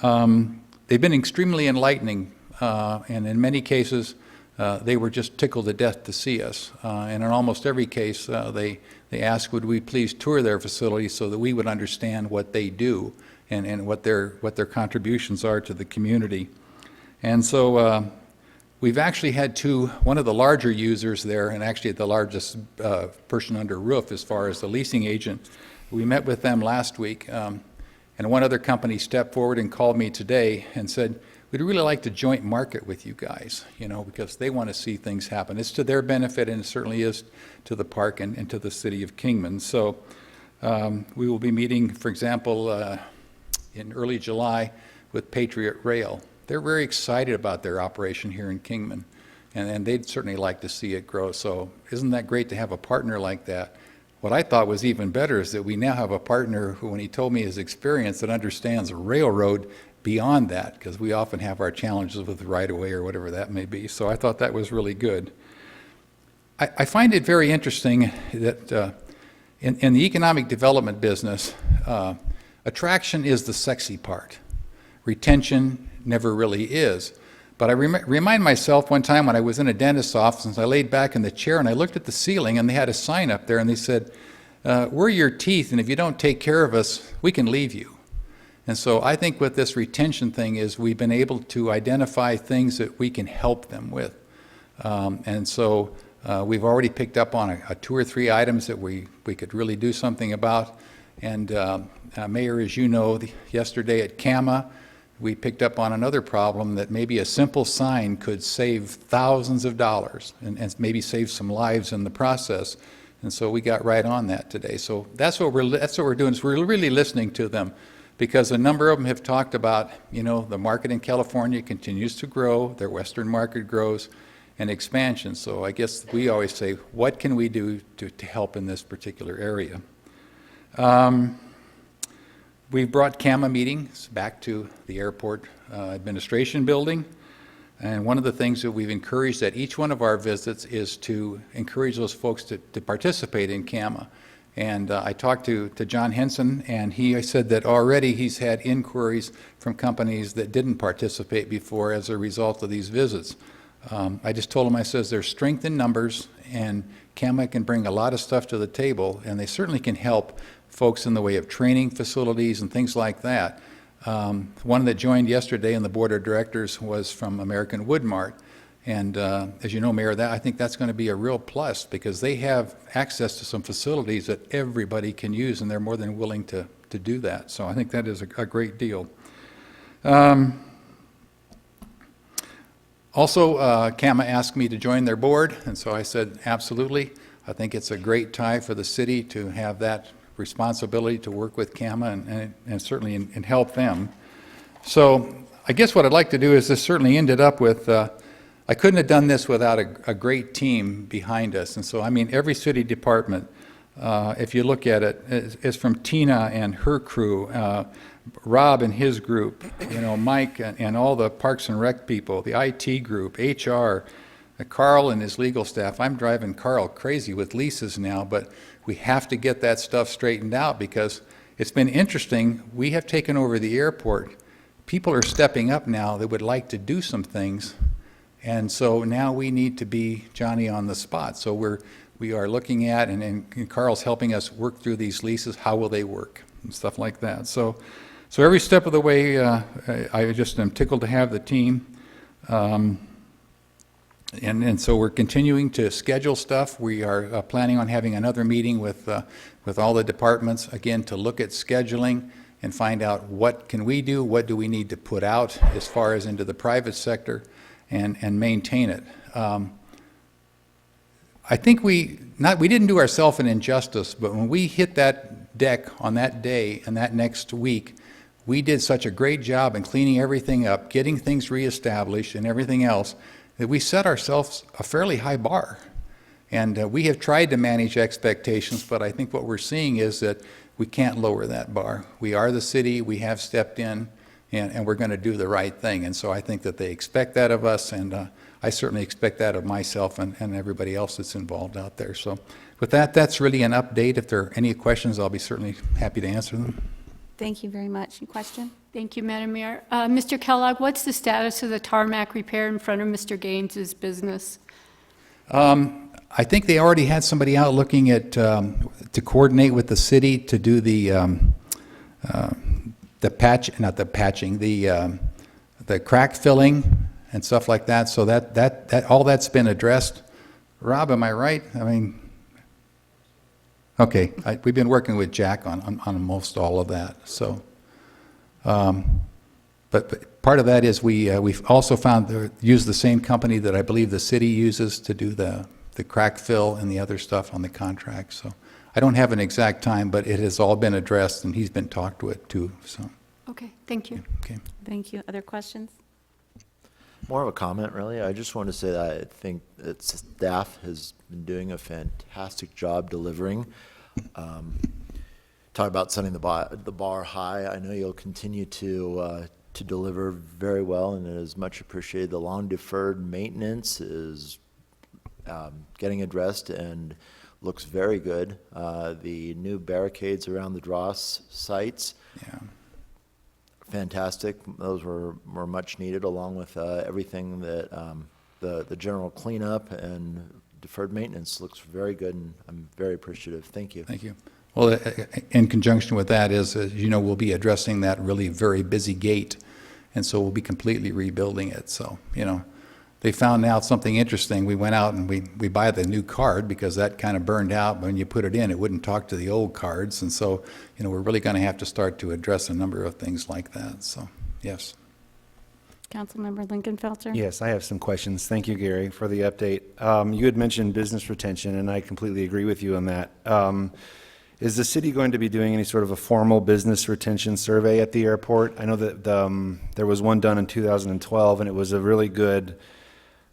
They've been extremely enlightening, and in many cases, they were just tickled to death to see us. And in almost every case, they asked, would we please tour their facility so that we would understand what they do and what their contributions are to the community. And so we've actually had one of the larger users there, and actually the largest person under roof as far as the leasing agent. We met with them last week, and one other company stepped forward and called me today and said, we'd really like to joint market with you guys, you know, because they want to see things happen. It's to their benefit, and it certainly is to the park and to the city of Kingman. So we will be meeting, for example, in early July with Patriot Rail. They're very excited about their operation here in Kingman, and they'd certainly like to see it grow. So isn't that great to have a partner like that? What I thought was even better is that we now have a partner who, when he told me his experience, that understands railroad beyond that, because we often have our challenges with right-of-way or whatever that may be. So I thought that was really good. I find it very interesting that in the economic development business, attraction is the sexy part. Retention never really is. But I remind myself one time when I was in a dentist's office, and I laid back in the chair and I looked at the ceiling, and they had a sign up there, and they said, we're your teeth, and if you don't take care of us, we can leave you. And so I think what this retention thing is, we've been able to identify things that we can help them with. And so we've already picked up on a 2 or 3 items that we could really do something about. And Mayor, as you know, yesterday at CAMA, we picked up on another problem that maybe a simple sign could save thousands of dollars and maybe save some lives in the process. And so we got right on that today. So that's what we're doing, is we're really listening to them, because a number of them have talked about, the market in California continues to grow, their western market grows, and expansion. So I guess we always say, what can we do to help in this particular area? We've brought CAMA meetings back to the airport administration building. And one of the things that we've encouraged at each one of our visits is to encourage those folks to participate in CAMA. And I talked to John Henson, and he said that already he's had inquiries from companies that didn't participate before as a result of these visits. I just told him, I says, there's strength in numbers, and CAMA can bring a lot of stuff to the table, and they certainly can help folks in the way of training facilities and things like that. One that joined yesterday in the board of directors was from American Woodmart. And as you know, Mayor, I think that's going to be a real plus, because they have access to some facilities that everybody can use, and they're more than willing to do that. So I think that is a great deal. Also, CAMA asked me to join their board, and so I said, absolutely. I think it's a great tie for the city to have that responsibility to work with CAMA and certainly and help them. So I guess what I'd like to do is, this certainly ended up with, I couldn't have done this without a great team behind us. And so, I mean, every city department, if you look at it, is from Tina and her crew, Rob and his group, Mike and all the Parks and Rec people, the IT group, HR, Carl and his legal staff. I'm driving Carl crazy with leases now, but we have to get that stuff straightened out, because it's been interesting. We have taken over the airport. People are stepping up now that would like to do some things, and so now we need to be Johnny on the spot. So we are looking at, and Carl's helping us work through these leases. How will they work and stuff like that. So every step of the way, I just am tickled to have the team. And so we're continuing to schedule stuff. We are planning on having another meeting with all the departments, again, to look at scheduling and find out what can we do, what do we need to put out as far as into the private sector, and maintain it. I think we didn't do ourselves an injustice, but when we hit that deck on that day and that next week, we did such a great job in cleaning everything up, getting things reestablished and everything else, that we set ourselves a fairly high bar. And we have tried to manage expectations, but I think what we're seeing is that we can't lower that bar. We are the city, we have stepped in, and we're going to do the right thing. And so I think that they expect that of us, and I certainly expect that of myself and everybody else that's involved out there. So with that, that's really an update. If there are any questions, I'll be certainly happy to answer them. Thank you very much. Any question? Thank you, Madam Mayor. Mr. Kellogg, what's the status of the tarmac repair in front of Mr. Gaines's business? I think they already had somebody out looking at, to coordinate with the city to do the crack filling and stuff like that. So that all that's been addressed. Rob, am I right? I mean, okay, we've been working with Jack on most all of that. So, but part of that is we've also used the same company that I believe the city uses to do the crack fill and the other stuff on the contract. So I don't have an exact time, but it has all been addressed, and he's been talked with too. So. Okay, thank you. Okay. Thank you. Other questions? More of a comment, really. I just want to say that I think that staff has been doing a fantastic job delivering. Talk about setting the bar high. I know you'll continue to deliver very well, and it is much appreciated. The long deferred maintenance is getting addressed and looks very good. The new barricades around the Dross sites. Yeah. Fantastic. Those were much needed, along with everything that the general cleanup and deferred maintenance looks very good, and I'm very appreciative. Thank you. Thank you. Well, in conjunction with that is, as you know, we'll be addressing that really very busy gate, and so we'll be completely rebuilding it. So, you know, they found out something interesting. We went out and we buy the new card because that kind of burned out. When you put it in, it wouldn't talk to the old cards, and so, you know, we're really going to have to start to address a number of things like that. So, yes. Councilmember Lincolnfelter? Yes, I have some questions. Thank you, Gary, for the update. You had mentioned business retention, and I completely agree with you on that. Is the city going to be doing any sort of a formal business retention survey at the airport? I know that there was one done in 2012, and it was a really good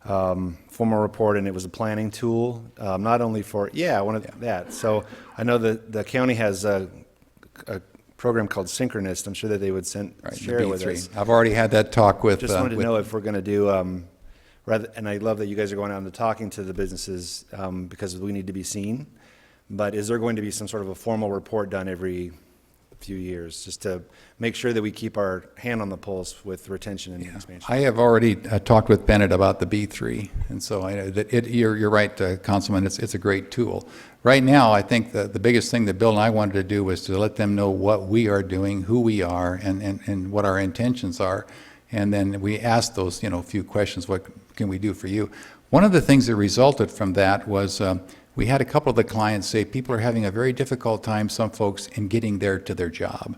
formal report, and it was a planning tool, not only for, one of that. So I know that the county has a program called Synchronist. I'm sure that they would share it with us. I've already had that talk with. Just wanted to know if we're going to do, and I love that you guys are going out and talking to the businesses because we need to be seen. But is there going to be some sort of a formal report done every few years, just to make sure that we keep our hand on the pulse with retention and expansion? I have already talked with Bennett about the B3, and so I know that you're right, Councilman, it's a great tool. Right now, I think the biggest thing that Bill and I wanted to do was to let them know what we are doing, who we are, and what our intentions are. And then we asked those, few questions, what can we do for you? One of the things that resulted from that was we had a couple of the clients say people are having a very difficult time, some folks, in getting there to their job.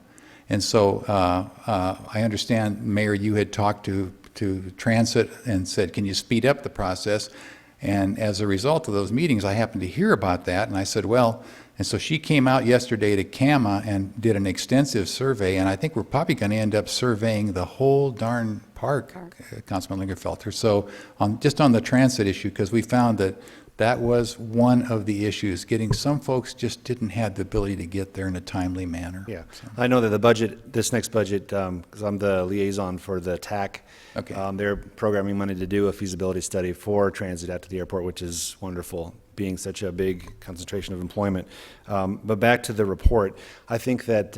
And so I understand, Mayor, you had talked to Transit and said, can you speed up the process? And as a result of those meetings, I happened to hear about that, and I said, well, and so she came out yesterday to CAMA and did an extensive survey, and I think we're probably going to end up surveying the whole darn park. Councilman Lingerfelter. So just on the transit issue, because we found that was one of the issues. Getting some folks just didn't have the ability to get there in a timely manner. Yeah, so. I know that the budget, this next budget, because I'm the liaison for the TAC, they're programming money to do a feasibility study for transit out to the airport, which is wonderful, being such a big concentration of employment. But back to the report, I think that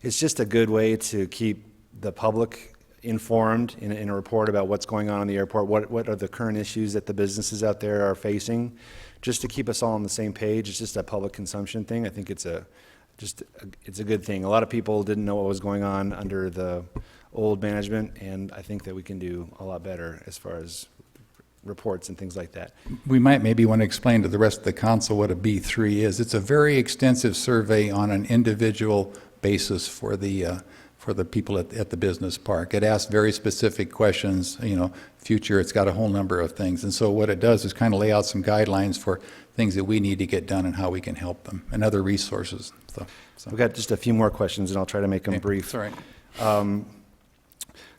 it's just a good way to keep the public informed in a report about what's going on in the airport, what are the current issues that the businesses out there are facing, just to keep us all on the same page. It's just a public consumption thing. I think it's a good thing. A lot of people didn't know what was going on under the old management, and I think that we can do a lot better as far as reports and things like that. We might maybe want to explain to the rest of the council what a B3 is. It's a very extensive survey on an individual basis for the people at the business park. It asks very specific questions, future, it's got a whole number of things. And so what it does is kind of lay out some guidelines for things that we need to get done and how we can help them, and other resources. So. We've got just a few more questions, and I'll try to make them brief. That's all right.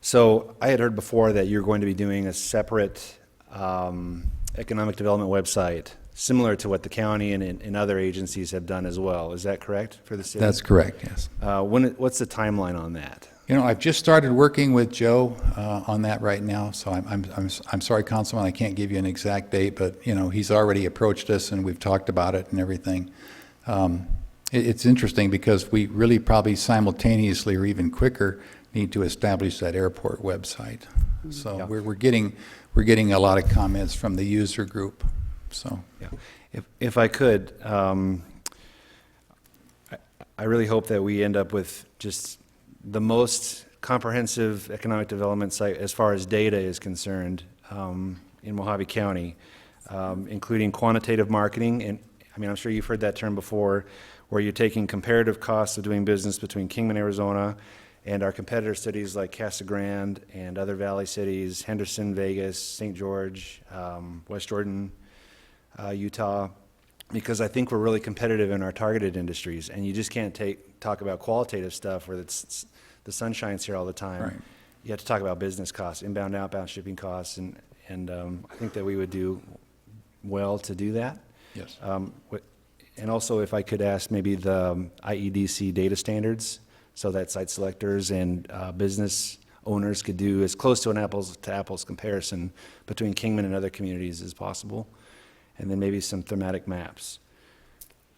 So I had heard before that you're going to be doing a separate economic development website, similar to what the county and other agencies have done as well. Is that correct for the city? That's correct, yes. What's the timeline on that? I've just started working with Joe on that right now, so I'm sorry, Councilman, I can't give you an exact date, but, he's already approached us and we've talked about it and everything. It's interesting because we really probably simultaneously or even quicker need to establish that airport website. So yeah. we're getting a lot of comments from the user group. So yeah. If I could, I really hope that we end up with just the most comprehensive economic development site as far as data is concerned in Mojave County, including quantitative marketing. And I'm sure you've heard that term before, where you're taking comparative costs of doing business between Kingman, Arizona, and our competitor cities like Casa Grande and other valley cities, Henderson, Vegas, St. George, West Jordan, Utah, because I think we're really competitive in our targeted industries, and you just can't talk about qualitative stuff where the sun shines here all the time. Right. You have to talk about business costs, inbound, outbound shipping costs, and I think that we would do well to do that. Yes. And also, if I could ask maybe the IEDC data standards, so that site selectors and business owners could do as close to an apples-to-apples comparison between Kingman and other communities as possible. And then maybe some thematic maps.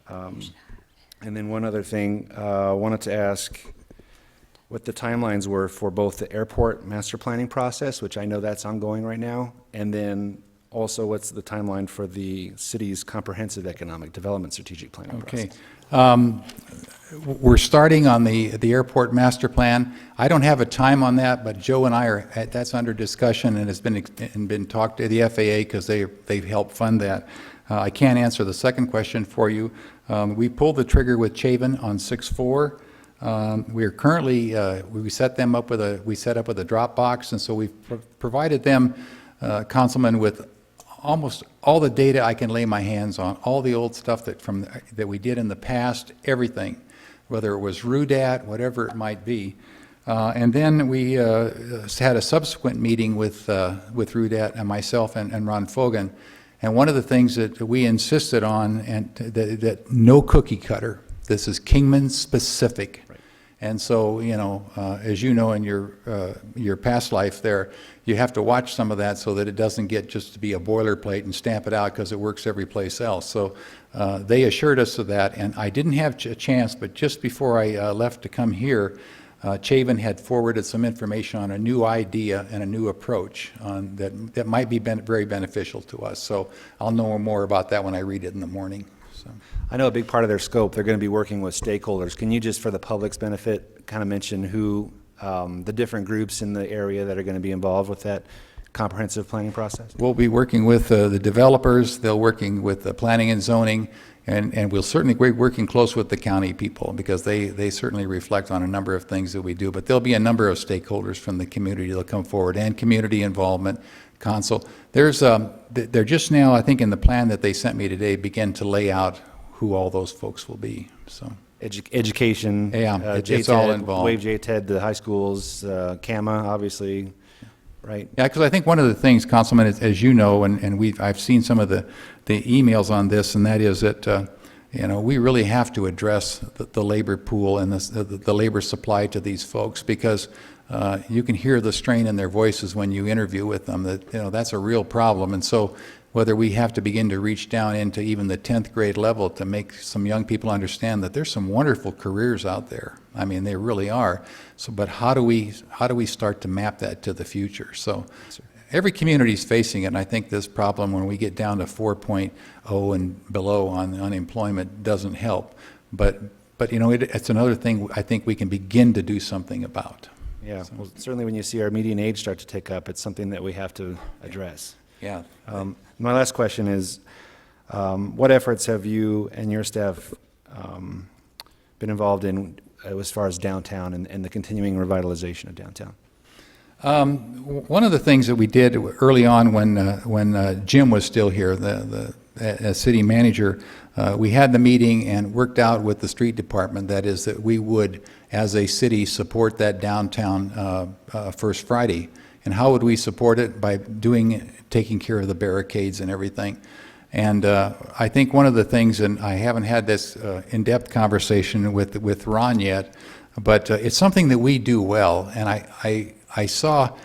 And then one other thing, I wanted to ask what the timelines were for both the airport master planning process, which I know that's ongoing right now, and then Also, what's the timeline for the city's comprehensive economic development strategic planning Okay. process? We're starting on the airport master plan. I don't have a time on that, but Joe and I are, that's under discussion and has been talked to the FAA because they've helped fund that. I can't answer the second question for you. We pulled the trigger with Chaven on 6-4. We are currently, we set up with a Dropbox, and so we've provided them, Councilman, with almost all the data I can lay my hands on, all the old stuff that we did in the past, everything, whether it was RUDAT, whatever it might be. And then we had a subsequent meeting with RUDAT and myself and Ron Fogan. And one of the things that we insisted on, and that no cookie cutter, this is Kingman specific. Right. And so, you know, as you know in your past life there, you have to watch some of that so that it doesn't get just to be a boilerplate and stamp it out because it works every place else. So they assured us of that, and I didn't have a chance, but just before I left to come here, Chaven had forwarded some information on a new idea and a new approach that might be very beneficial to us. So I'll know more about that when I read it in the morning. So. I know a big part of their scope, they're going to be working with stakeholders. Can you just, for the public's benefit, kind of mention who the different groups in the area that are going to be involved with that comprehensive planning process? We'll be working with the developers, they'll working with the planning and zoning, and we'll certainly be working close with the county people because they certainly reflect on a number of things that we do. But there'll be a number of stakeholders from the community that'll come forward, and community involvement, council. They're just now, I think in the plan that they sent me today, begin to lay out who all those folks will be. So Education, yeah, it's all involved. Wave JTED, the high schools, CAMA, obviously, right? Yeah, because I think one of the things, Councilman, as you know, and I've seen some of the emails on this, and that is that you know, we really have to address the labor pool and the labor supply to these folks, because you can hear the strain in their voices when you interview with them. That, you know, that's a real problem, and so whether we have to begin to reach down into even the 10th grade level to make some young people understand that there's some wonderful careers out there. I mean, they really are. So, but how do we start to map that to the future? So every community is facing it, and I think this problem, when we get down to 4.0 and below on unemployment, doesn't help. But you know, it's another thing I think we can begin to do something about. Yeah, so. Well, certainly when you see our median age start to tick up, it's something that we have to address. Yeah. My last question is, what efforts have you and your staff been involved in as far as downtown and the continuing revitalization of downtown? One of the things that we did early on when Jim was still here, as city manager, we had the meeting and worked out with the street department, that is, that we would, as a city, support that downtown First Friday. And how would we support it? By taking care of the barricades and everything. And I think one of the things, and I haven't had this in-depth conversation with Ron yet, but it's something that we do well. And I saw,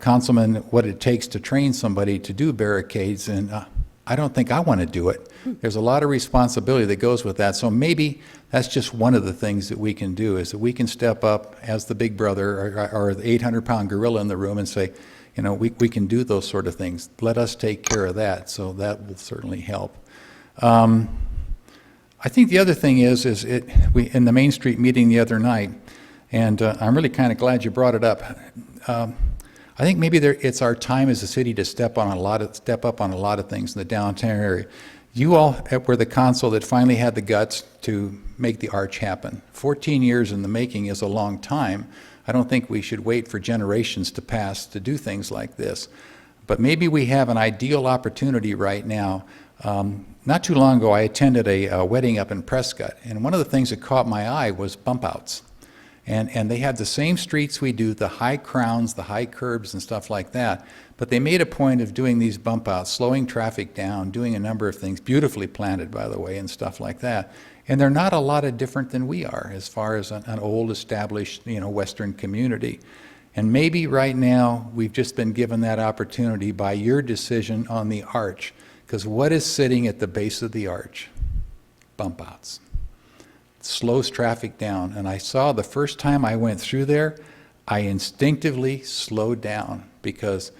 Councilman, what it takes to train somebody to do barricades, and I don't think I want to do it. There's a lot of responsibility that goes with that. So maybe that's just one of the things that we can do, is that we can step up as the big brother or the 800-pound gorilla in the room and say, you know, we can do those sort of things. Let us take care of that. So that will certainly help. I think the other thing is we in the Main Street meeting the other night, and I'm really kind of glad you brought it up. I think maybe it's our time as a city to step up on a lot of things in the downtown area. You all were the council that finally had the guts to make the arch happen. 14 years in the making is a long time. I don't think we should wait for generations to pass to do things like this. But maybe we have an ideal opportunity right now. Not too long ago, I attended a wedding up in Prescott, and one of the things that caught my eye was bump outs. And they had the same streets we do, the high crowns, the high curbs and stuff like that, but they made a point of doing these bump outs, slowing traffic down, doing a number of things, beautifully planted, by the way, and stuff like that. And they're not a lot of different than we are as far as an old established, you know, Western community. And maybe right now we've just been given that opportunity by your decision on the arch, because what is sitting at the base of the arch? Bump outs. Slows traffic down. And I saw the first time I went through there, I instinctively slowed down, because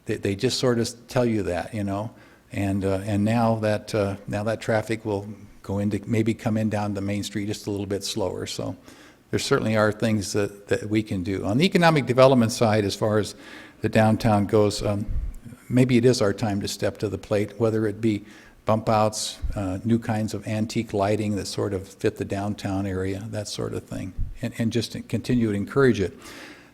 They just sort of tell you that, you know, and now that traffic will go into, maybe come in down the main street just a little bit slower. So there certainly are things that we can do. On the economic development side, as far as the downtown goes, maybe it is our time to step to the plate, whether it be bump outs, new kinds of antique lighting that sort of fit the downtown area, that sort of thing, and just continue to encourage it.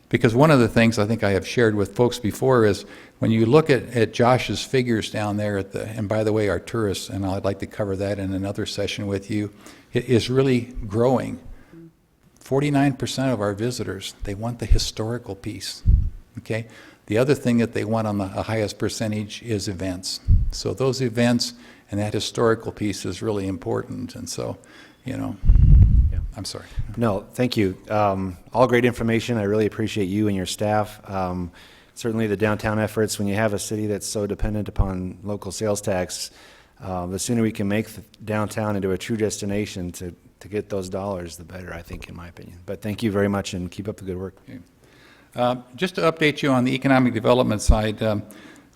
Because one of the things I think I have shared with folks before is when you look at Josh's figures down there and by the way, our tourists, and I'd like to cover that in another session with you, it is really growing. 49% of our visitors, they want the historical piece, okay? The other thing that they want on the highest percentage is events. So those events and that historical piece is really important, and so, you know, I'm sorry. No, thank you. All great information. I really appreciate you and your staff. Certainly the downtown efforts, when you have a city that's so dependent upon local sales tax, the sooner we can make the downtown into a true destination to get those dollars, the better, I think, in my opinion. But thank you very much, and keep up the good work. Okay. Just to update you on the economic development side,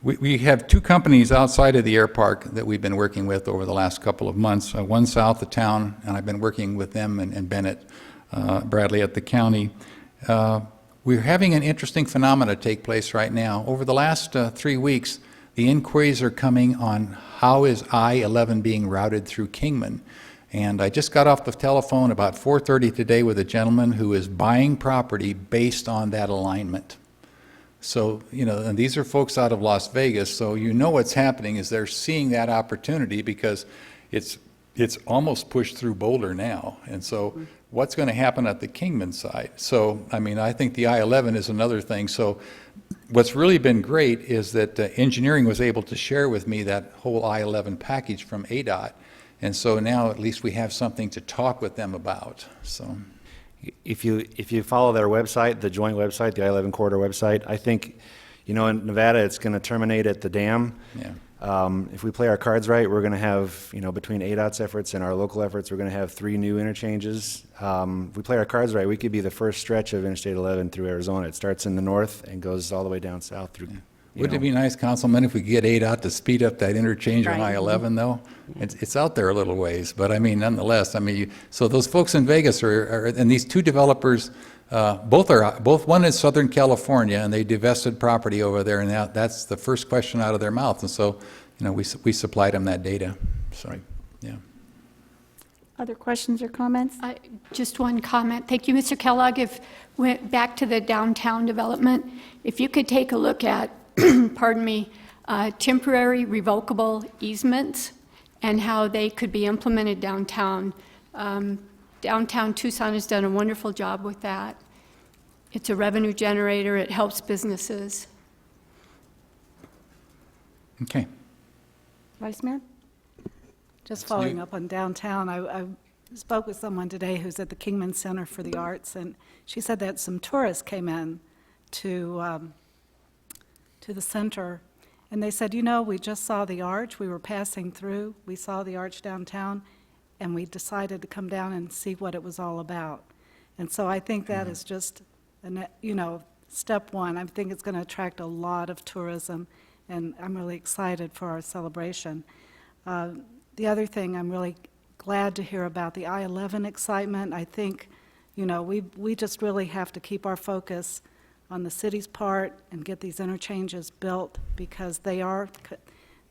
we have two companies outside of the air park that we've been working with over the last couple of months. One south of town, and I've been working with them and Bennett Bradley at the county. We're having an interesting phenomena take place right now. Over the last 3 weeks, the inquiries are coming on how is I-11 being routed through Kingman. And I just got off the telephone about 4:30 today with a gentleman who is buying property based on that alignment. So, you know, and these are folks out of Las Vegas, so you know what's happening is they're seeing that opportunity because it's almost pushed through Boulder now. And so what's going to happen at the Kingman side? So, I mean, I think the I-11 is another thing. So what's really been great is that engineering was able to share with me that whole I-11 package from ADOT. And so now at least we have something to talk with them about. So If you follow their website, the joint website, the I-11 corridor website, I think, you know, in Nevada, it's going to terminate at the dam. yeah. If we play our cards right, we're going to have, you know, between ADOT's efforts and our local efforts, we're going to have 3 new interchanges. If we play our cards right, we could be the first stretch of Interstate 11 through Arizona. It starts in the north and goes all the way down south through. Wouldn't it be nice, Councilman, if we could get ADOT to speed up that interchange on Right. I-11, though? It's out there a little ways, but I mean, nonetheless, I mean, so those folks in Vegas and these two developers, both one is Southern California, and they divested property over there, and that's the first question out of their mouth, and so, you know, we supplied them that data, so, yeah. Other questions or comments? Just one comment. Thank you, Mr. Kellogg. If went back to the downtown development, if you could take a look at, pardon me, temporary revocable easements and how they could be implemented downtown. Downtown Tucson has done a wonderful job with that. It's a revenue generator. It helps businesses. Okay. Vice Mayor? Just following up on downtown, I spoke with someone today who's at the Kingman Center for the Arts, and she said that some tourists came in to the center, and they said, you know, we just saw the arch, we were passing through, we saw the arch downtown, and we decided to come down and see what it was all about. And so I think that is just, you know, step one. I think it's going to attract a lot of tourism, and I'm really excited for our celebration. The other thing, I'm really glad to hear about the I-11 excitement. I think, you know, we just really have to keep our focus on the city's part and get these interchanges built, because they are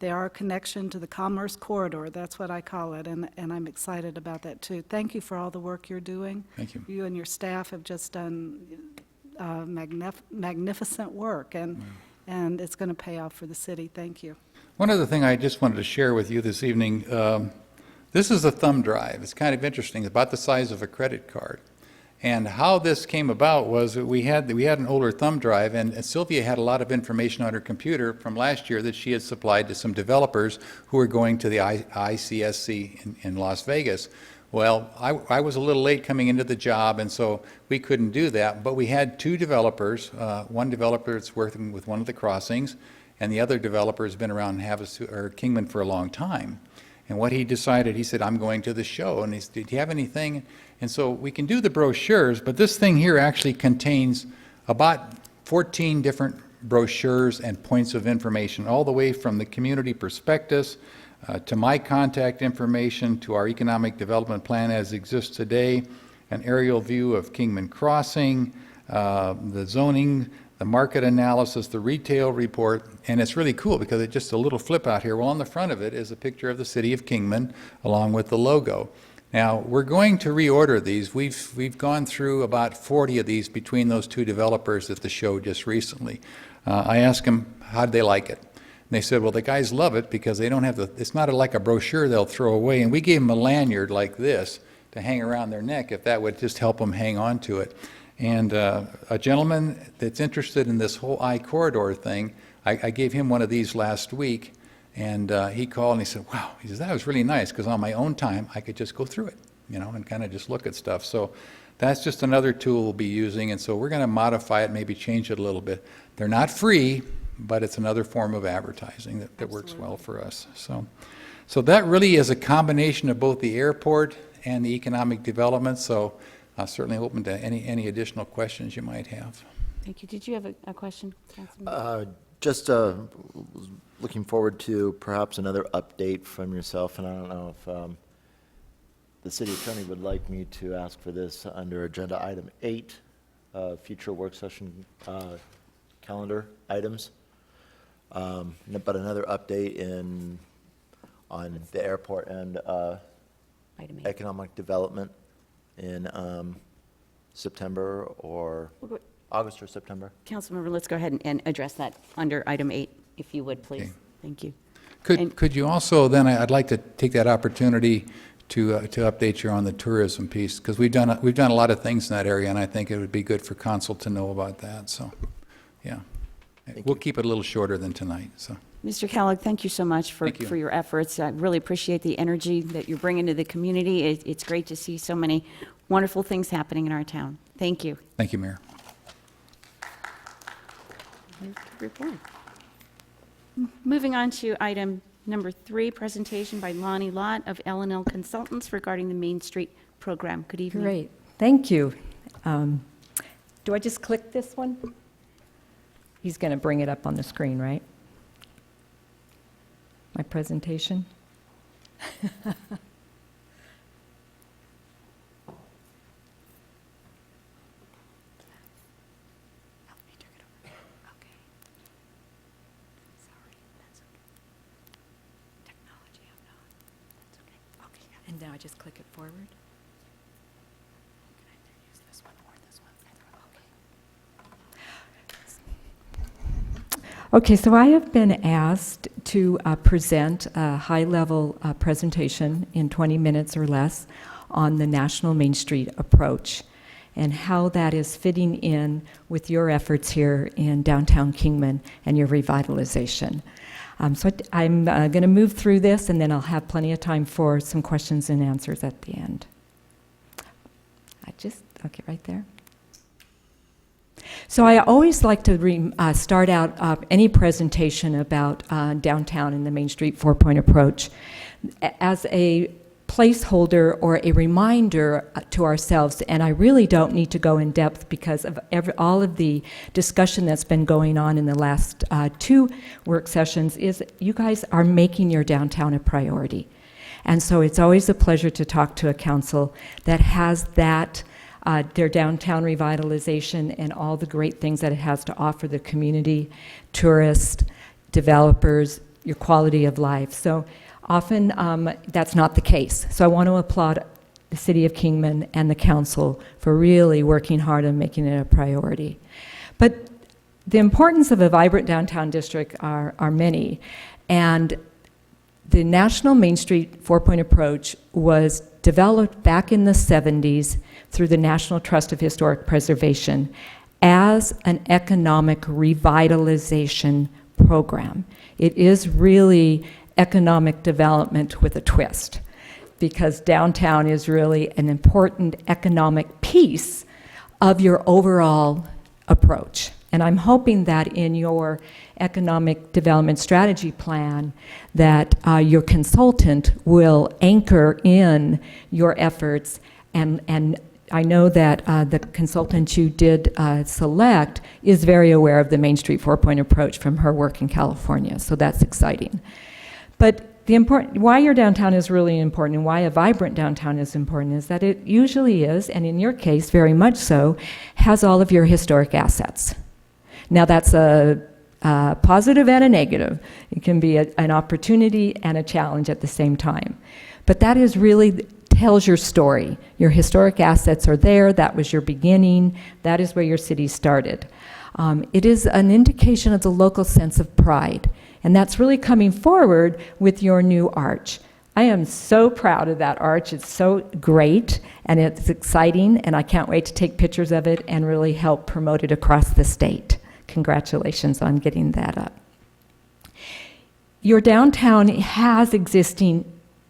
a connection to the commerce corridor. That's what I call it, and I'm excited about that too. Thank you for all the work you're doing. Thank you. You and your staff have just done magnificent work, and it's going to pay off for the city. Thank you. One other thing I just wanted to share with you this evening, this is a thumb drive. It's kind of interesting, about the size of a credit card. And how this came about was that we had an older thumb drive, and Sylvia had a lot of information on her computer from last year that she had supplied to some developers who were going to the ICSC in Las Vegas. Well, I was a little late coming into the job, and so we couldn't do that, but we had 2 developers. One developer that's working with one of the crossings, and the other developer has been around Kingman for a long time. And what he decided, he said, I'm going to the show. And he said, did you have anything? And so we can do the brochures, but this thing here actually contains about 14 different brochures and points of information, all the way from the community prospectus to my contact information, to our economic development plan as it exists today, an aerial view of Kingman Crossing, the zoning, the market analysis, the retail report, and it's really cool because it's just a little flip out here. Well, on the front of it is a picture of the city of Kingman along with the logo. Now, we're going to reorder these. We've gone through about 40 of these between those two developers at the show just recently. I asked them, how'd they like it? And they said, well, the guys love it because they don't have it's not like a brochure they'll throw away. And we gave them a lanyard like this to hang around their neck if that would just help them hang on to it. And a gentleman that's interested in this whole I-corridor thing, I gave him one of these last week, and he called and he said, wow, he says, that was really nice because on my own time, I could just go through it, you know, and kind of just look at stuff. So that's just another tool we'll be using, and so we're going to modify it, maybe change it a little bit. They're not free, but it's another form of advertising that works well for us. So that really is a combination of both the airport and the economic development, so certainly open to any additional questions you might have. Thank you. Did you have a question, Councilman? Just looking forward to perhaps another update from yourself, and I don't know if the city attorney would like me to ask for this under agenda item 8, future work session calendar items. But another update on the airport and Item 8. economic development in September or August or September. Councilmember, let's go ahead and address that under item 8, if you would, please. Okay. Thank you. Could you also, then, I'd like to take that opportunity to update you on the tourism piece, because we've done a lot of things in that area, and I think it would be good for council to know about that, so, yeah. We'll keep it a little shorter than tonight, so. Mr. Kellogg, thank you so much for Thank you. your efforts. I really appreciate the energy that you're bringing to the community. It's great to see so many wonderful things happening in our town. Thank you. Thank you, Mayor. Report. Moving on to item number 3, presentation by Lonnie Lott of L&L Consultants regarding the Main Street program. Good evening. Great, thank you. Do I just click this one? He's going to bring it up on the screen, right? My presentation? And now I just click it forward? Okay, so I have been asked to present a high-level presentation in 20 minutes or less on the National Main Street approach and how that is fitting in with your efforts here in downtown Kingman and your revitalization. So I'm going to move through this, and then I'll have plenty of time for some questions and answers at the end. Okay, right there. So I always like to start out any presentation about downtown and the Main Street 4-point approach as a placeholder or a reminder to ourselves, and I really don't need to go in depth because of all of the discussion that's been going on in the last 2 work sessions is you guys are making your downtown a priority. And so it's always a pleasure to talk to a council that has that their downtown revitalization and all the great things that it has to offer the community, tourists, developers, your quality of life. So often that's not the case. So I want to applaud the City of Kingman and the council for really working hard on making it a priority. But the importance of a vibrant downtown district are many. And the National Main Street 4-point approach was developed back in the 70s through the National Trust of Historic Preservation as an economic revitalization program. It is really economic development with a twist, because downtown is really an important economic piece of your overall approach. And I'm hoping that in your economic development strategy plan that your consultant will anchor in your efforts and I know that the consultant you did select is very aware of the Main Street 4-point approach from her work in California, so that's exciting. But why your downtown is really important and why a vibrant downtown is important is that it usually is, and in your case very much so, has all of your historic assets. Now that's a positive and a negative. It can be an opportunity and a challenge at the same time. But that is really tells your story. Your historic assets are there, that was your beginning, that is where your city started. It is an indication of the local sense of pride. And that's really coming forward with your new arch. I am so proud of that arch. It's so great and it's exciting, and I can't wait to take pictures of it and really help promote it across the state. Congratulations on getting that up. Your downtown has existing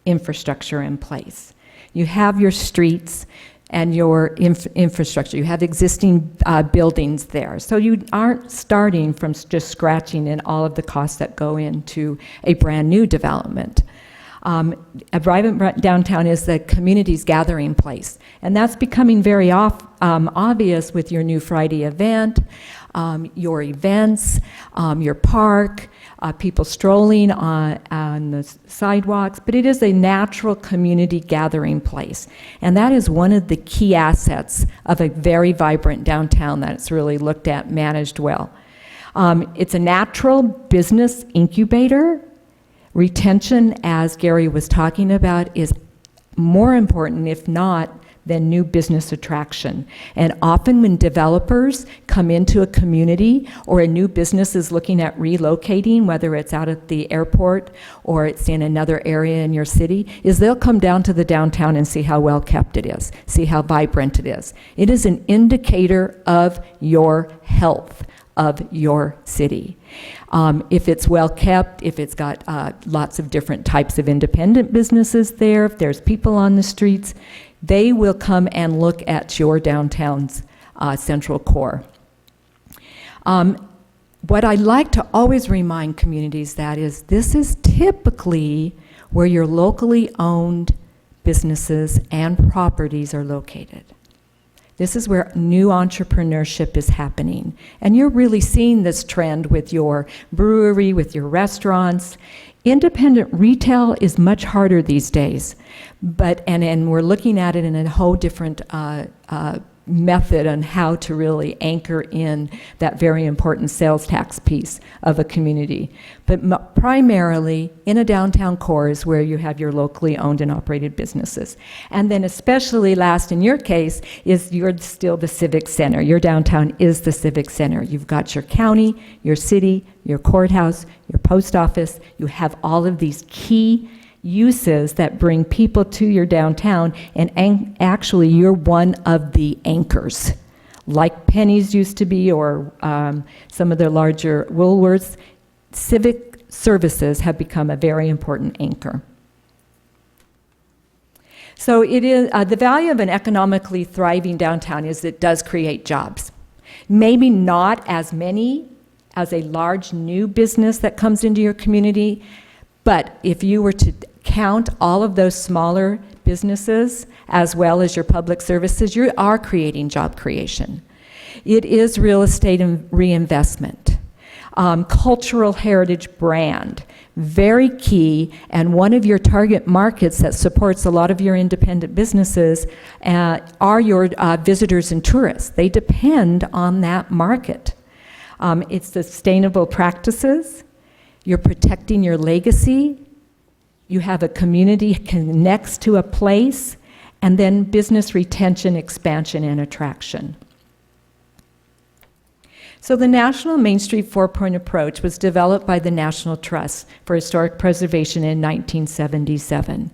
infrastructure in place. You have your streets and your infrastructure. You have existing buildings there. So you aren't starting from just scratching in all of the costs that go into a brand new development. A vibrant downtown is the community's gathering place, and that's becoming very obvious with your new Friday event, your events, your park, people strolling on the sidewalks, but it is a natural community gathering place. And that is one of the key assets of a very vibrant downtown that's really looked at, managed well. It's a natural business incubator. Retention, as Gary was talking about, is more important, if not, than new business attraction. And often when developers come into a community or a new business is looking at relocating, whether it's out at the airport or it's in another area in your city, is they'll come down to the downtown and see how well kept it is, see how vibrant it is. It is an indicator of your health of your city. If it's well kept, if it's got lots of different types of independent businesses there, if there's people on the streets, they will come and look at your downtown's central core. What I like to always remind communities that is, this is typically where your locally owned businesses and properties are located. This is where new entrepreneurship is happening. And you're really seeing this trend with your brewery, with your restaurants. Independent retail is much harder these days, and we're looking at it in a whole different method on how to really anchor in that very important sales tax piece of a community. But primarily in a downtown core is where you have your locally owned and operated businesses. And then especially last in your case is you're still the civic center. Your downtown is the civic center. You've got your county, your city, your courthouse, your post office. You have all of these key uses that bring people to your downtown, and actually you're one of the anchors. Like Penny's used to be, or some of the larger Woolworths, civic services have become a very important anchor. So it is the value of an economically thriving downtown is it does create jobs. Maybe not as many as a large new business that comes into your community, but if you were to count all of those smaller businesses as well as your public services, you are creating job creation. It is real estate and reinvestment. Cultural heritage brand, very key, and one of your target markets that supports a lot of your independent businesses are your visitors and tourists. They depend on that market. It's sustainable practices. You're protecting your legacy. You have a community connects to a place, and then business retention, expansion, and attraction. So the National Main Street 4-point approach was developed by the National Trust for Historic Preservation in 1977.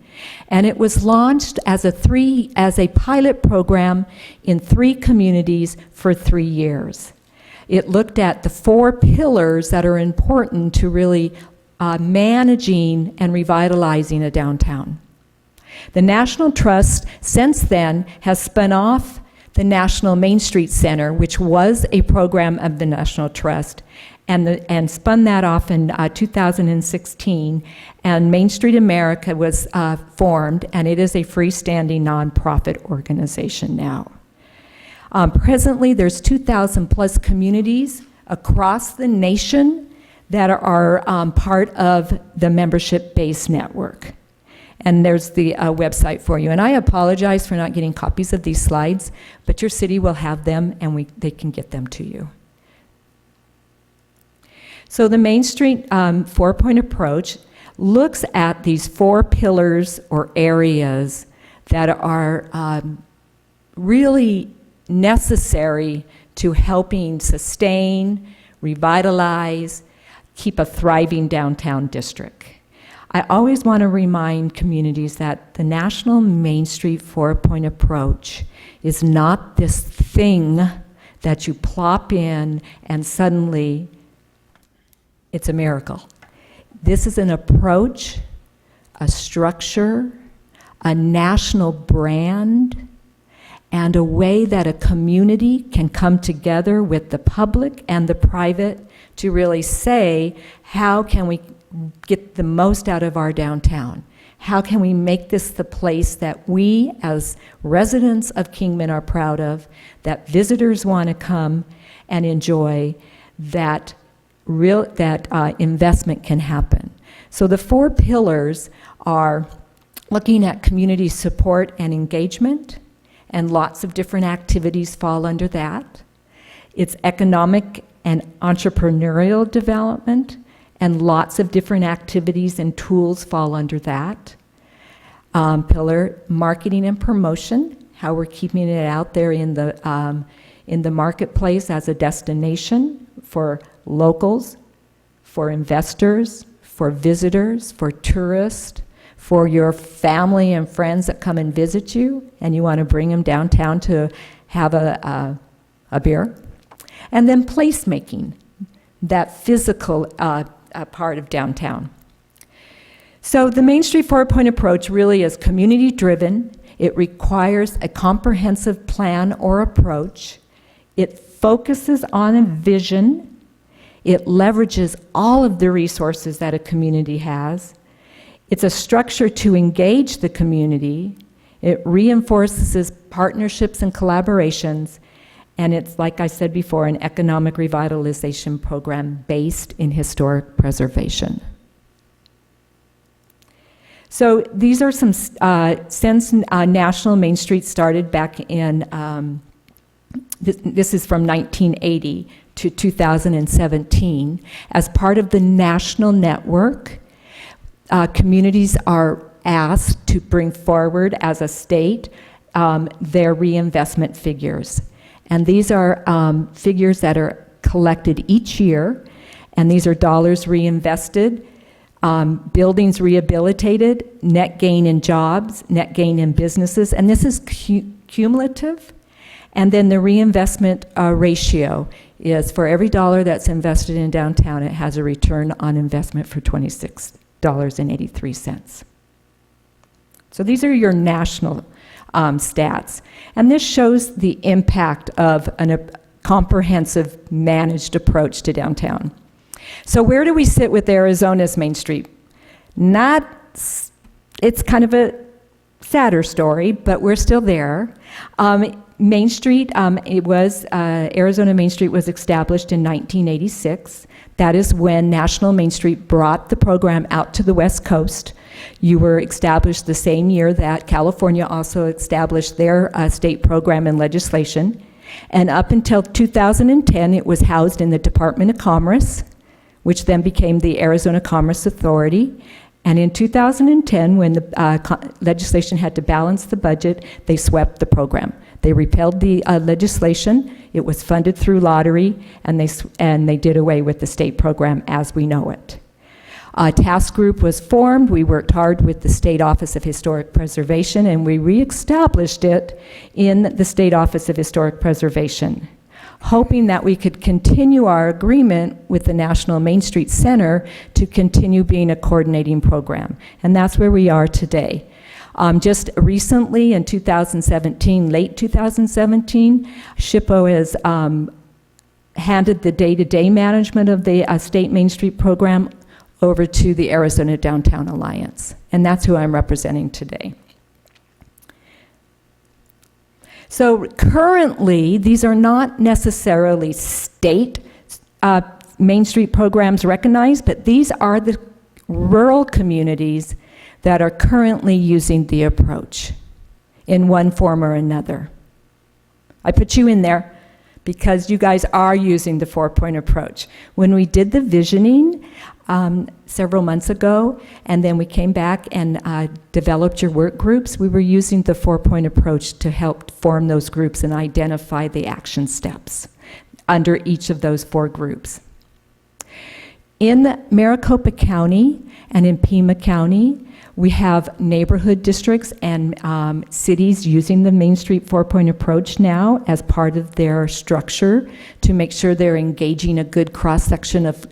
And it was launched as a pilot program in 3 communities for 3 years. It looked at the 4 pillars that are important to really managing and revitalizing a downtown. The National Trust, since then, has spun off the National Main Street Center, which was a program of the National Trust, and spun that off in 2016, and Main Street America was formed, and it is a freestanding nonprofit organization now. Presently, there's 2,000 plus communities across the nation that are part of the membership-based network. And there's the website for you. And I apologize for not getting copies of these slides, but your city will have them, and they can get them to you. So the Main Street four-point approach looks at these 4 pillars or areas that are really necessary to helping sustain, revitalize, keep a thriving downtown district. I always want to remind communities that the National Main Street four-point approach is not this thing that you plop in and suddenly it's a miracle. This is an approach, a structure, a national brand, and a way that a community can come together with the public and the private to really say, how can we get the most out of our downtown? How can we make this the place that we as residents of Kingman are proud of, that visitors want to come and enjoy, that investment can happen? So the 4 pillars are looking at community support and engagement, and lots of different activities fall under that. It's economic and entrepreneurial development, and lots of different activities and tools fall under that. Pillar, marketing and promotion, how we're keeping it out there in the marketplace as a destination for locals, for investors, for visitors, for tourists, for your family and friends that come and visit you, and you want to bring them downtown to have a beer. And then placemaking, that physical part of downtown. So the Main Street four-point approach really is community-driven. It requires a comprehensive plan or approach. It focuses on a vision. It leverages all of the resources that a community has. It's a structure to engage the community. It reinforces partnerships and collaborations. And it's, like I said before, an economic revitalization program based in historic preservation. So these are some, since National Main Street started back in, this is from 1980 to 2017, as part of the national network, communities are asked to bring forward as a state their reinvestment figures. And these are figures that are collected each year, and these are dollars reinvested, buildings rehabilitated, net gain in jobs, net gain in businesses, and this is cumulative. And then the reinvestment ratio is for every dollar that's invested in downtown, it has a return on investment for $26.83. So these are your national stats. And this shows the impact of a comprehensive managed approach to downtown. So where do we sit with Arizona's Main Street? It's kind of a sadder story, but we're still there. Main Street, Arizona Main Street was established in 1986. That is when National Main Street brought the program out to the West Coast. You were established the same year that California also established their state program and legislation. And up until 2010, it was housed in the Department of Commerce, which then became the Arizona Commerce Authority. And in 2010, when the legislation had to balance the budget, they swept the program. They repealed the legislation. It was funded through lottery, and they did away with the state program as we know it. A task group was formed. We worked hard with the State Office of Historic Preservation, and we reestablished it in the State Office of Historic Preservation, hoping that we could continue our agreement with the National Main Street Center to continue being a coordinating program. And that's where we are today. Just recently in 2017, late 2017, SHPO has handed the day-to-day management of the State Main Street program over to the Arizona Downtown Alliance, and that's who I'm representing today. So currently, these are not necessarily state Main Street programs recognized, but these are the rural communities that are currently using the approach in one form or another. I put you in there because you guys are using the 4-point approach. When we did the visioning several months ago, and then we came back and developed your work groups, we were using the 4-point approach to help form those groups and identify the action steps under each of those 4 groups. In Maricopa County and in Pima County, we have neighborhood districts and cities using the Main Street 4-point approach now as part of their structure to make sure they're engaging a good cross-section of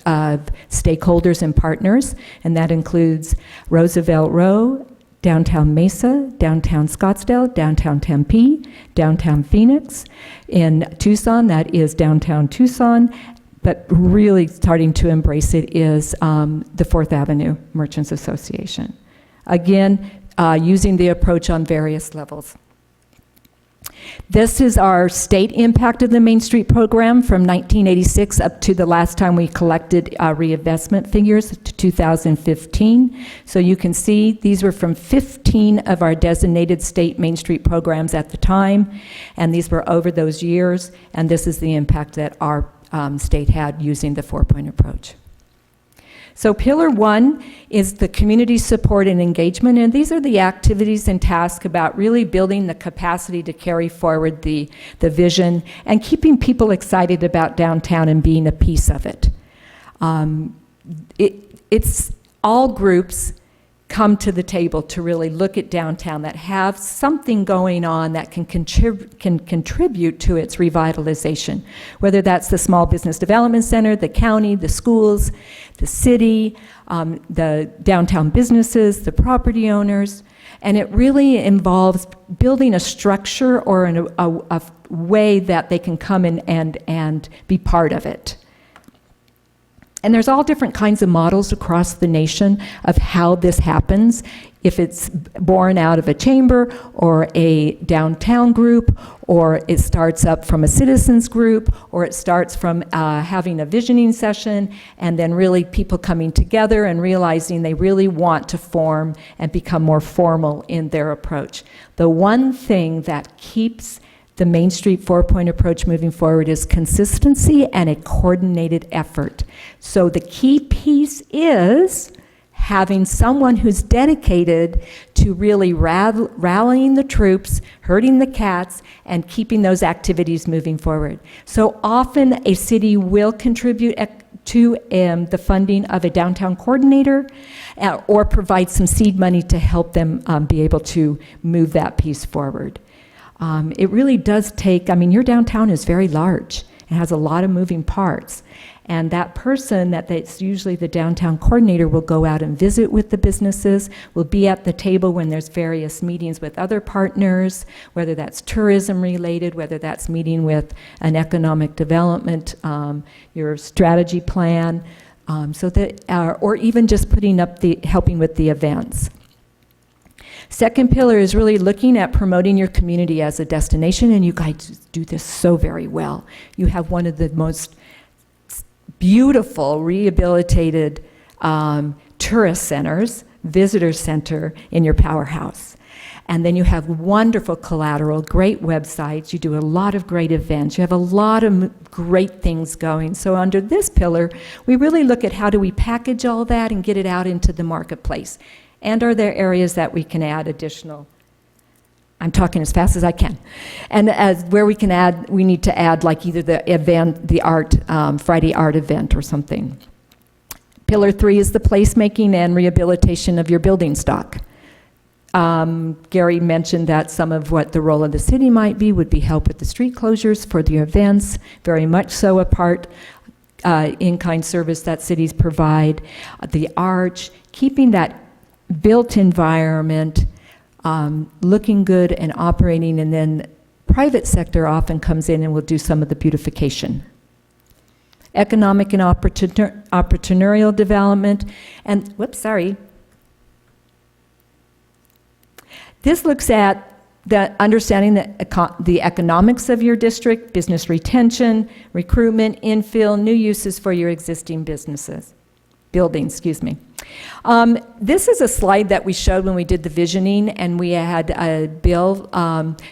stakeholders and partners, and that includes Roosevelt Row, downtown Mesa, downtown Scottsdale, downtown Tempe, downtown Phoenix. In Tucson, that is downtown Tucson, but really starting to embrace it is the 4th Avenue Merchants Association. Again, using the approach on various levels. This is our state impact of the Main Street program from 1986 up to the last time we collected reinvestment figures to 2015. So you can see these were from 15 of our designated state Main Street programs at the time, and these were over those years, and this is the impact that our state had using the 4-point approach. So Pillar 1 is the community support and engagement, and these are the activities and tasks about really building the capacity to carry forward the vision and keeping people excited about downtown and being a piece of it. It's all groups come to the table to really look at downtown that have something going on that can contribute to its revitalization, whether that's the Small Business Development Center, the county, the schools, the city, the downtown businesses, the property owners, and it really involves building a structure or a way that they can come in and be part of it. And there's all different kinds of models across the nation of how this happens, if it's born out of a chamber or a downtown group, or it starts up from a citizens group, or it starts from having a visioning session, and then really people coming together and realizing they really want to form and become more formal in their approach. The one thing that keeps the Main Street 4-point approach moving forward is consistency and a coordinated effort. So the key piece is having someone who's dedicated to really rallying the troops, herding the cats, and keeping those activities moving forward. So often a city will contribute to the funding of a downtown coordinator or provide some seed money to help them be able to move that piece forward. It really does take, your downtown is very large. It has a lot of moving parts. And that person that's usually the downtown coordinator will go out and visit with the businesses, will be at the table when there's various meetings with other partners, whether that's tourism related, whether that's meeting with an economic development, your strategy plan, or even just putting up helping with the events. Second pillar is really looking at promoting your community as a destination, and you guys do this so very well. You have one of the most beautiful rehabilitated tourist centers, visitor center in your powerhouse. And then you have wonderful collateral, great websites, you do a lot of great events, you have a lot of great things going. So under this pillar, we really look at how do we package all that and get it out into the marketplace. And are there areas that we can add additional? I'm talking as fast as I can. And where we can add, we need to add like either the event, the art, Friday art event or something. Pillar 3 is the placemaking and rehabilitation of your building stock. Gary mentioned that some of what the role of the city might be would be help with the street closures for the events, very much so a part in-kind service that cities provide, the arch, keeping that built environment looking good and operating, and then private sector often comes in and will do some of the beautification economic and entrepreneurial development, and, This looks at the understanding the economics of your district, business retention, recruitment, infill, new uses for your existing buildings, excuse me. This is a slide that we showed when we did the visioning, and we had Bill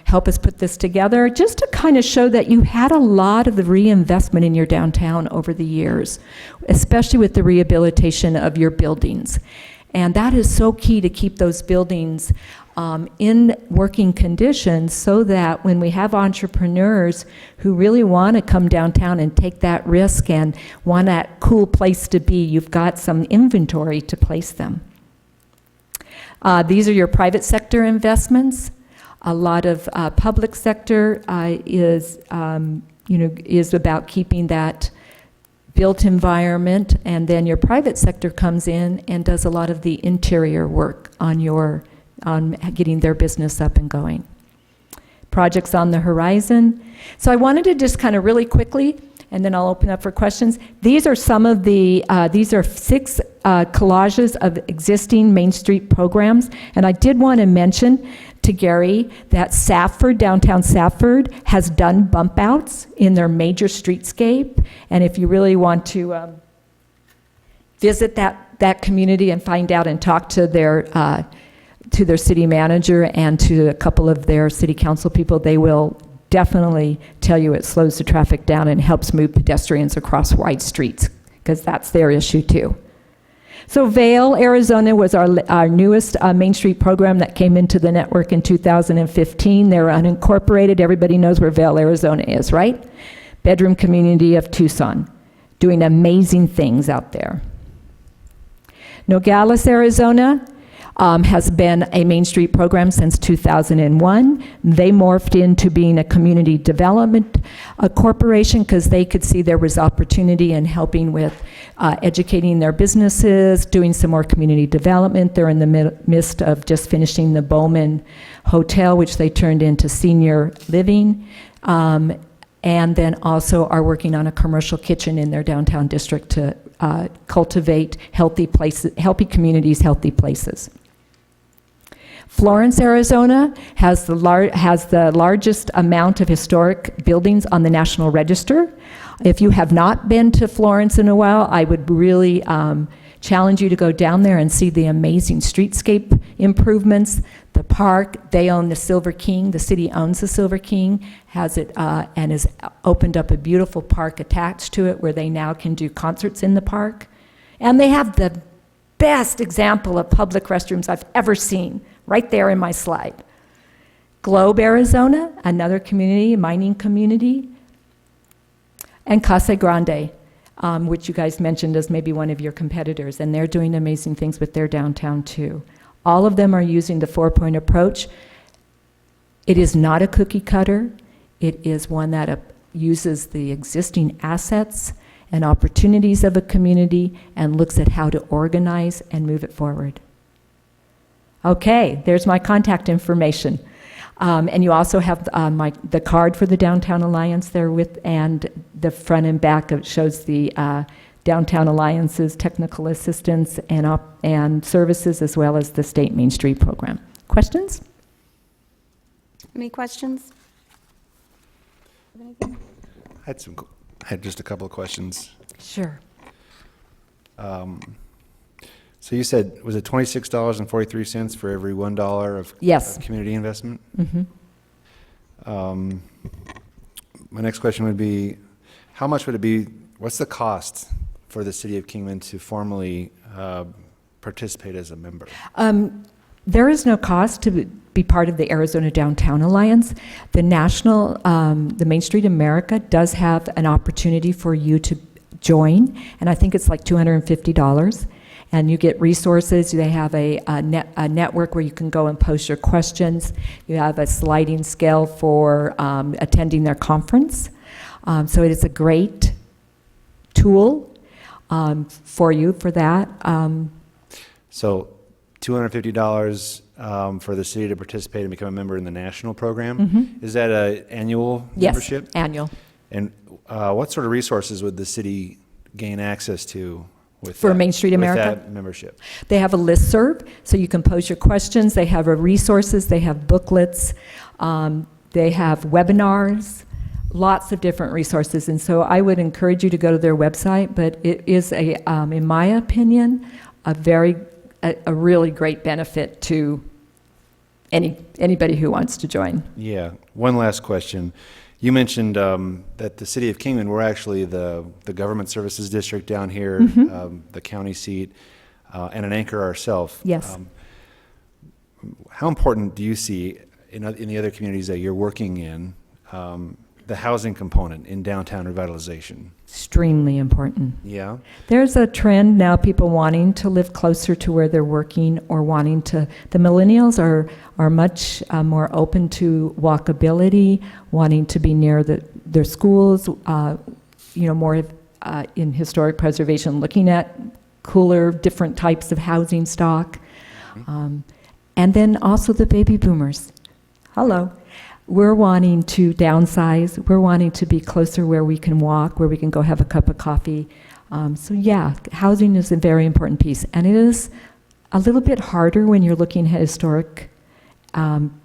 help us put this together, just to kind of show that you had a lot of the reinvestment in your downtown over the years, especially with the rehabilitation of your buildings. And that is so key to keep those buildings in working conditions, so that when we have entrepreneurs who really want to come downtown and take that risk and want that cool place to be, you've got some inventory to place them. These are your private sector investments. A lot of public sector is about keeping that built environment, and then your private sector comes in and does a lot of the interior work on getting their business up and going. Projects on the horizon. So I wanted to just kind of really quickly, and then I'll open up for questions. These are some of the, these are 6 collages of existing Main Street programs, and I did want to mention to Gary that Safford, downtown Safford, has done bump outs in their major streetscape, and if you really want to visit that community and find out and talk to their city manager and to a couple of their city council people, they will definitely tell you it slows the traffic down and helps move pedestrians across wide streets, because that's their issue too. So Vail, Arizona was our newest Main Street program that came into the network in 2015. They're unincorporated. Everybody knows where Vail, Arizona is, right? Bedroom community of Tucson, doing amazing things out there. Nogales, Arizona, has been a Main Street program since 2001. They morphed into being a community development corporation because they could see there was opportunity in helping with educating their businesses, doing some more community development. They're in the midst of just finishing the Bowman Hotel, which they turned into senior living, and then also are working on a commercial kitchen in their downtown district to cultivate healthy places, healthy communities, healthy places. Florence, Arizona has the largest amount of historic buildings on the National Register. If you have not been to Florence in a while, I would really challenge you to go down there and see the amazing streetscape improvements. The park, they own the Silver King, the city owns the Silver King, has it and has opened up a beautiful park attached to it where they now can do concerts in the park. And they have the best example of public restrooms I've ever seen, right there in my slide. Globe, Arizona, another community, mining community. And Casa Grande, which you guys mentioned as maybe one of your competitors, and they're doing amazing things with their downtown too. All of them are using the 4-point approach. It is not a cookie cutter. It is one that uses the existing assets and opportunities of a community and looks at how to organize and move it forward. Okay, there's my contact information. And you also have the card for the Downtown Alliance there with, and the front and back shows the Downtown Alliance's technical assistance and services, as well as the State Main Street program. Questions? Any questions? I had just a couple of questions. Sure. So you said, was it $26.43 for every $1 of Yes. of community investment? Mm-hmm. My next question would be, how much would it be, what's the cost for the city of Kingman to formally participate as a member? There is no cost to be part of the Arizona Downtown Alliance. The national, the Main Street America does have an opportunity for you to join, and I think it's like $250. And you get resources. They have a network where you can go and post your questions. You have a sliding scale for attending their conference. So it is a great tool for you for that. So $250 for the city to participate and become a member in the national program? Mm-hmm. Is that an annual Yes, membership? annual. And what sort of resources would the city gain access to with For that, Main Street America? with that membership? They have a listserv, so you can pose your questions. They have resources, they have booklets, they have webinars, lots of different resources. And so I would encourage you to go to their website, but it is in my opinion, a really great benefit to anybody who wants to join. Yeah. One last question. You mentioned that the city of Kingman, we're actually the government services district down here, the county seat, and an anchor ourselves. Yes. How important do you see in the other communities that you're working in, the housing component in downtown revitalization? Extremely important. Yeah. There's a trend now, people wanting to live closer to where they're working or wanting to, the millennials are much more open to walkability, wanting to be near their schools, more in historic preservation, looking at cooler, different types of housing stock. And then also the baby boomers. Hello. We're wanting to downsize. We're wanting to be closer where we can walk, where we can go have a cup of coffee. So yeah, housing is a very important piece. And it is a little bit harder when you're looking at historic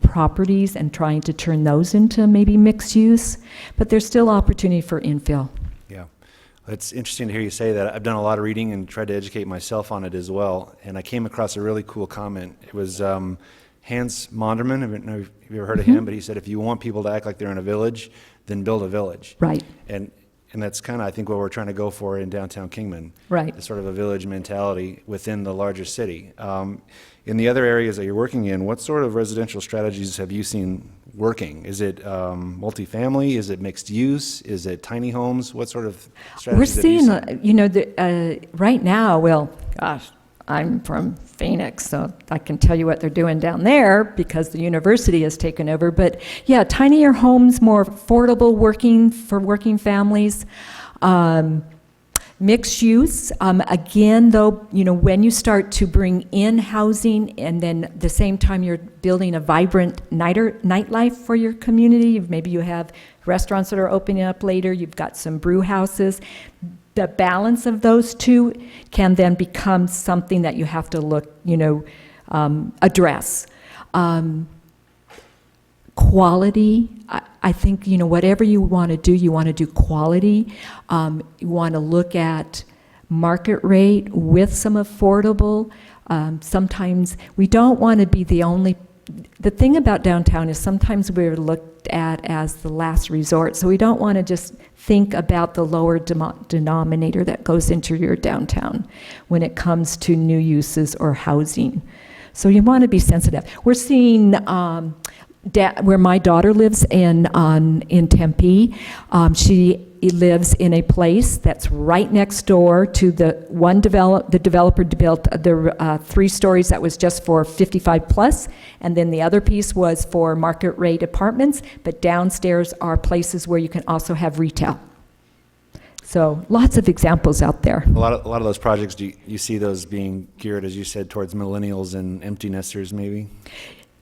properties and trying to turn those into maybe mixed use, but there's still opportunity for infill. Yeah. It's interesting to hear you say that. I've done a lot of reading and tried to educate myself on it as well. And I came across a really cool comment. It was Hans Monderman. I don't know if you've ever heard of him, but he said, if you want people to act like they're in a village, then build a village. Right. And that's kind of, I think, what we're trying to go for in downtown Kingman. Right. It's sort of a village mentality within the larger city. In the other areas that you're working in, what sort of residential strategies have you seen working? Is it multifamily? Is it mixed use? Is it tiny homes? What sort of strategies We're have you seeing, right now, well, gosh, I'm from Phoenix, so I can tell you what they're doing down there because the university has taken over. But yeah, tinier homes, more affordable for working families. Mixed use, again, though, when you start to bring in housing and then at the same time you're building a vibrant nightlife for your community, maybe you have restaurants that are opening up later, you've got some brew houses, the balance of those two can then become something that you have to look, address. Quality, I think, whatever you want to do quality. You want to look at market rate with some affordable. Sometimes we don't want to be the thing about downtown is sometimes we're looked at as the last resort. So we don't want to just think about the lower denominator that goes into your downtown when it comes to new uses or housing. So you want to be sensitive. We're seeing where my daughter lives in Tempe, she lives in a place that's right next door to the developer built the 3 stories that was just for 55 plus, and then the other piece was for market rate apartments, but downstairs are places where you can also have retail. So lots of examples out there. A lot of those projects, do you see those being geared, as you said, towards millennials and empty nesters maybe?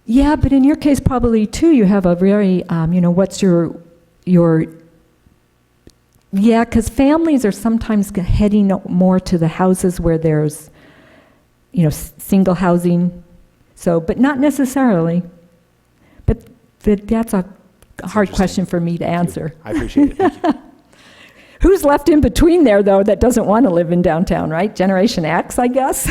Yeah, but in your case probably too, you have a very, what's your yeah, because families are sometimes heading more to the houses where there's, single housing. So, but not necessarily. But that's a hard question for me to answer. I appreciate it. Thank you. Who's left in between there, though, that doesn't want to live in downtown, right? Generation X, I guess?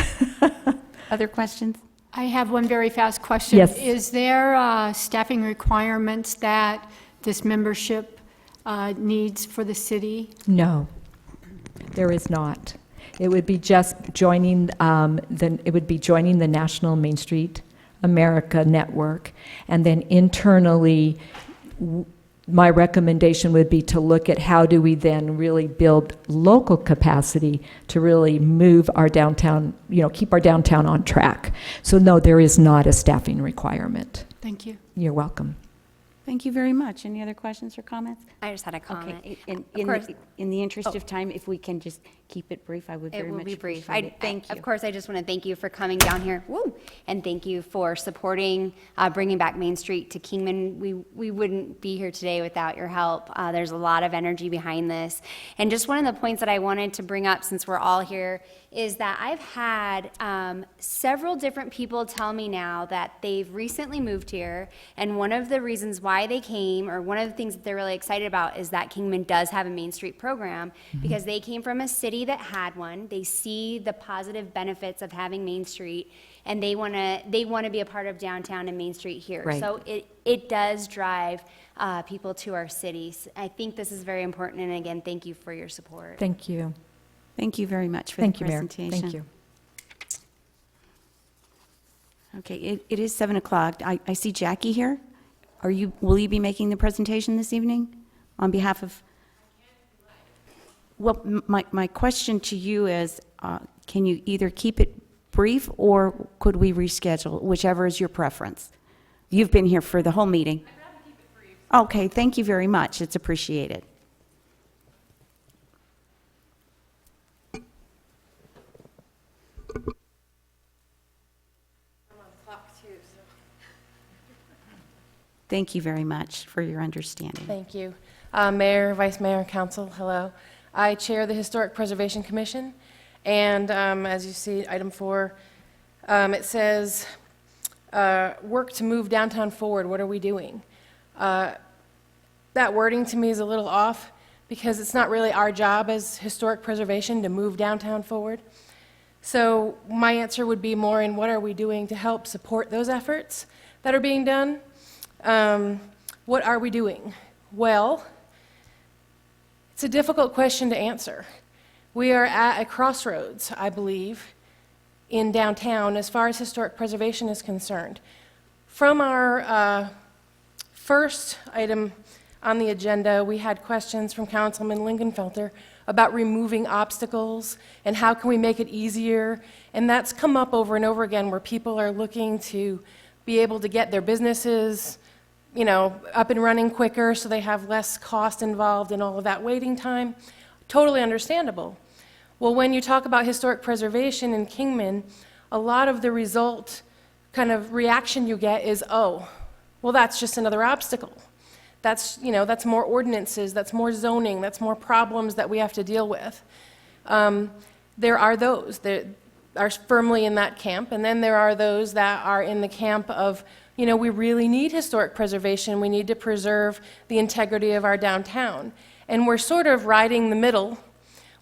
Other questions? I have one very fast question. Yes. Is there staffing requirements that this membership needs for the city? No, there is not. It would be just joining the National Main Street America network, and then internally, my recommendation would be to look at how do we then really build local capacity to really move our downtown, keep our downtown on track. So no, there is not a staffing requirement. Thank you. You're welcome. Thank you very much. Any other questions or comments? I just had a comment. Okay, Of course. in the interest of time, if we can just keep it brief, I would It very will much be brief. appreciate it. Thank you. Of course, I just want to thank you for coming down here. Woo! And thank you for supporting bringing back Main Street to Kingman. We wouldn't be here today without your help. There's a lot of energy behind this. And just one of the points that I wanted to bring up since we're all here is that I've had several different people tell me now that they've recently moved here, and one of the reasons why they came, or one of the things that they're really excited about, is that Kingman does have a Main Street program, because they came from a city that had one. They see the positive benefits of having Main Street, and they want to be a part of downtown and Main Street here. Right. So it does drive people to our cities. I think this is very important, and again, thank you for your support. Thank you. Thank you very much for Thank the you, Mayor. presentation. Thank you. Okay, it is 7 o'clock. I see Jackie here. Will you be making the presentation this evening on behalf of? Well, my question to you is, can you either keep it brief or could we reschedule, whichever is your preference? You've been here for the whole meeting. I'd rather keep it brief. Okay, thank you very much. It's appreciated. Thank you very much for your understanding. Thank you. Mayor, Vice Mayor, Council, hello. I chair the Historic Preservation Commission, and as you see, item 4, it says, work to move downtown forward. What are we doing? That wording to me is a little off, because it's not really our job as historic preservation to move downtown forward. So my answer would be more in what are we doing to help support those efforts that are being done? What are we doing? Well, it's a difficult question to answer. We are at a crossroads, I believe, in downtown as far as historic preservation is concerned. From our first item on the agenda, we had questions from Councilman Lingenfelter about removing obstacles and how can we make it easier. And that's come up over and over again, where people are looking to be able to get their businesses, you know, up and running quicker so they have less cost involved in all of that waiting time. Totally understandable. Well, when you talk about historic preservation in Kingman, a lot of the result kind of reaction you get is, oh, well, that's just another obstacle. That's, you know, that's more ordinances, that's more zoning, that's more problems that we have to deal with. There are those that are firmly in that camp, and then there are those that are in the camp of, you know, we really need historic preservation. We need to preserve the integrity of our downtown. And we're sort of riding the middle.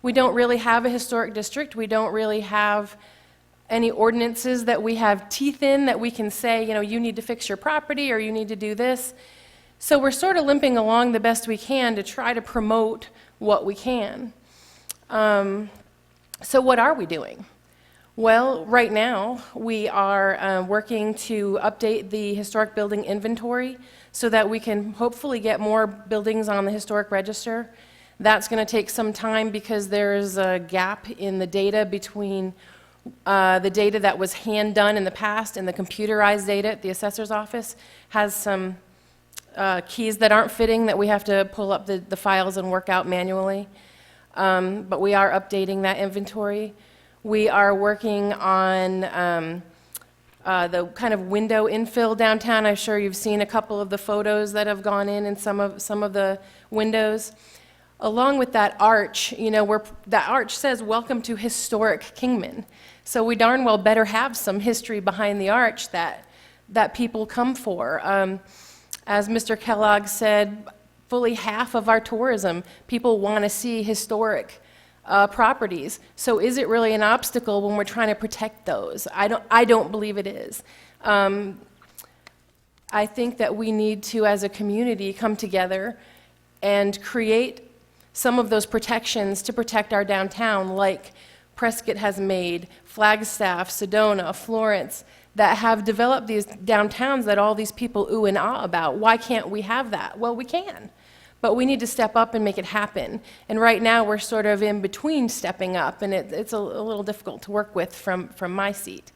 We don't really have a historic district. We don't really have any ordinances that we have teeth in that we can say, you know, you need to fix your property or you need to do this. So we're sort of limping along the best we can to try to promote what we can. So what are we doing? Well, right now, we are working to update the historic building inventory so that we can hopefully get more buildings on the historic register. That's going to take some time because there's a gap in the data between the data that was hand done in the past and the computerized data at the assessor's office has some keys that aren't fitting that we have to pull up the files and work out manually. But we are updating that inventory. We are working on the kind of window infill downtown. I'm sure you've seen a couple of the photos that have gone in some of the windows. Along with that arch, you know, that arch says, "Welcome to historic Kingman." So we darn well better have some history behind the arch that people come for. As Mr. Kellogg said, fully half of our tourism, people want to see historic properties. So is it really an obstacle when we're trying to protect those? I don't believe it is. I think that we need to, as a community, come together and create some of those protections to protect our downtown, like Prescott has made, Flagstaff, Sedona, Florence, that have developed these downtowns that all these people ooh and ah about. Why can't we have that? Well, we can. But we need to step up and make it happen. And right now, we're sort of in between stepping up, and it's a little difficult to work with from my seat.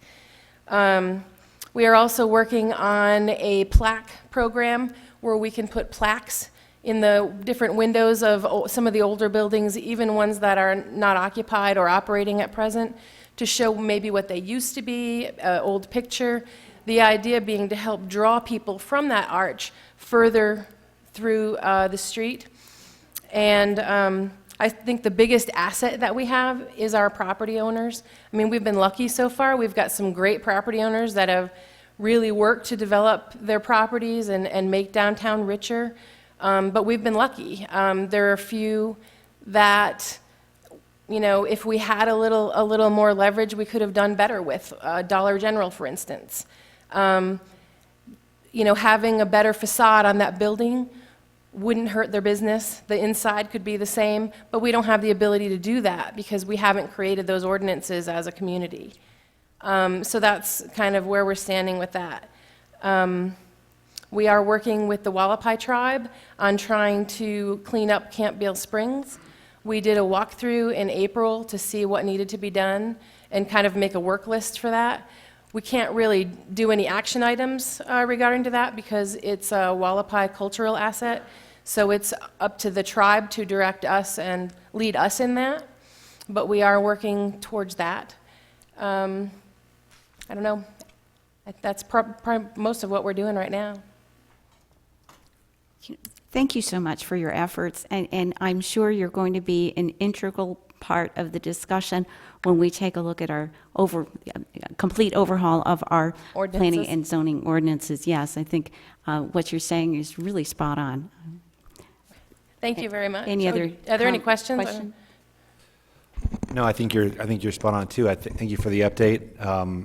We are also working on a plaque program where we can put plaques in the different windows of some of the older buildings, even ones that are not occupied or operating at present, to show maybe what they used to be, an old picture. The idea being to help draw people from that arch further through the street. And I think the biggest asset that we have is our property owners. I mean, we've been lucky so far. We've got some great property owners that have really worked to develop their properties and make downtown richer. But we've been lucky. There are a few that, you know, if we had a little more leverage, we could have done better with. Dollar General, for instance. You know, having a better facade on that building wouldn't hurt their business. The inside could be the same, but we don't have the ability to do that because we haven't created those ordinances as a community. So that's kind of where we're standing with that. We are working with the Wallapai tribe on trying to clean up Camp Beale Springs. We did a walkthrough in April to see what needed to be done and kind of make a work list for that. We can't really do any action items regarding to that because it's a Wallapai cultural asset. So it's up to the tribe to direct us and lead us in that. But we are working towards that. I don't know. That's probably most of what we're doing right now. Thank you so much for your efforts, and I'm sure you're going to be an integral part of the discussion when we take a look at our complete overhaul of our planning Ordinances. and zoning ordinances. Yes, I think what you're saying is really spot on. Thank you very much. Any other Are there any questions? No, I think you're spot on too. Thank you for the update.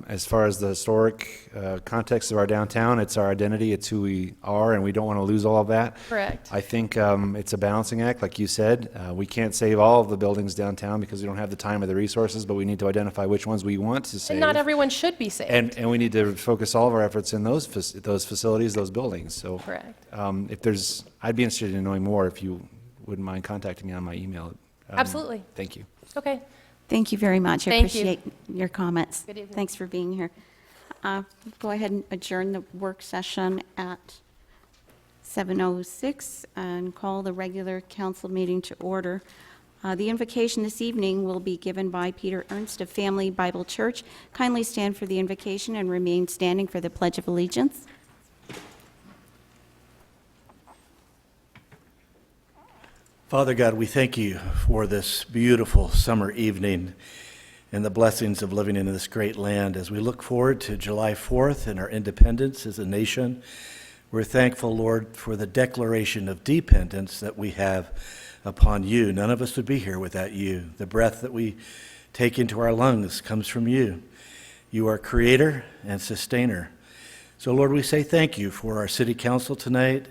As far as the historic context of our downtown, it's our identity, it's who we are, and we don't want to lose all of that. Correct. I think it's a balancing act, like you said. We can't save all of the buildings downtown because we don't have the time or the resources, but we need to identify which ones we want to save. And not everyone should be saved. And we need to focus all of our efforts in those facilities, those buildings. So, Correct. I'd be interested in knowing more if you wouldn't mind contacting me on my email. Absolutely. Thank you. Okay. Thank you very much. I Thank you. appreciate your comments. Good evening. Thanks for being here. Go ahead and adjourn the work session at 7:06 and call the regular council meeting to order. The invocation this evening will be given by Peter Ernst of Family Bible Church. Kindly stand for the invocation and remain standing for the Pledge of Allegiance. Father God, we thank you for this beautiful summer evening and the blessings of living in this great land. As we look forward to July 4th and our independence as a nation, we're thankful, Lord, for the declaration of dependence that we have upon you. None of us would be here without you. The breath that we take into our lungs comes from you. You are creator and sustainer. So, Lord, we say thank you for our city council tonight,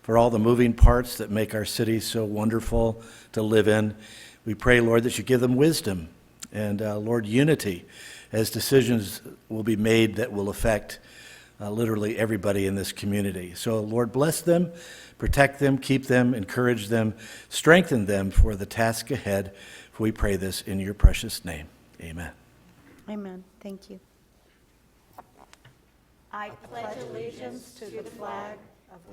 for all the moving parts that make our city so wonderful to live in. We pray, Lord, that you give them wisdom and, Lord, unity as decisions will be made that will affect literally everybody in this community. So, Lord, bless them, protect them, keep them, encourage them, strengthen them for the task ahead. For we pray this in your precious name. Amen. Amen. Thank you. I pledge allegiance to the flag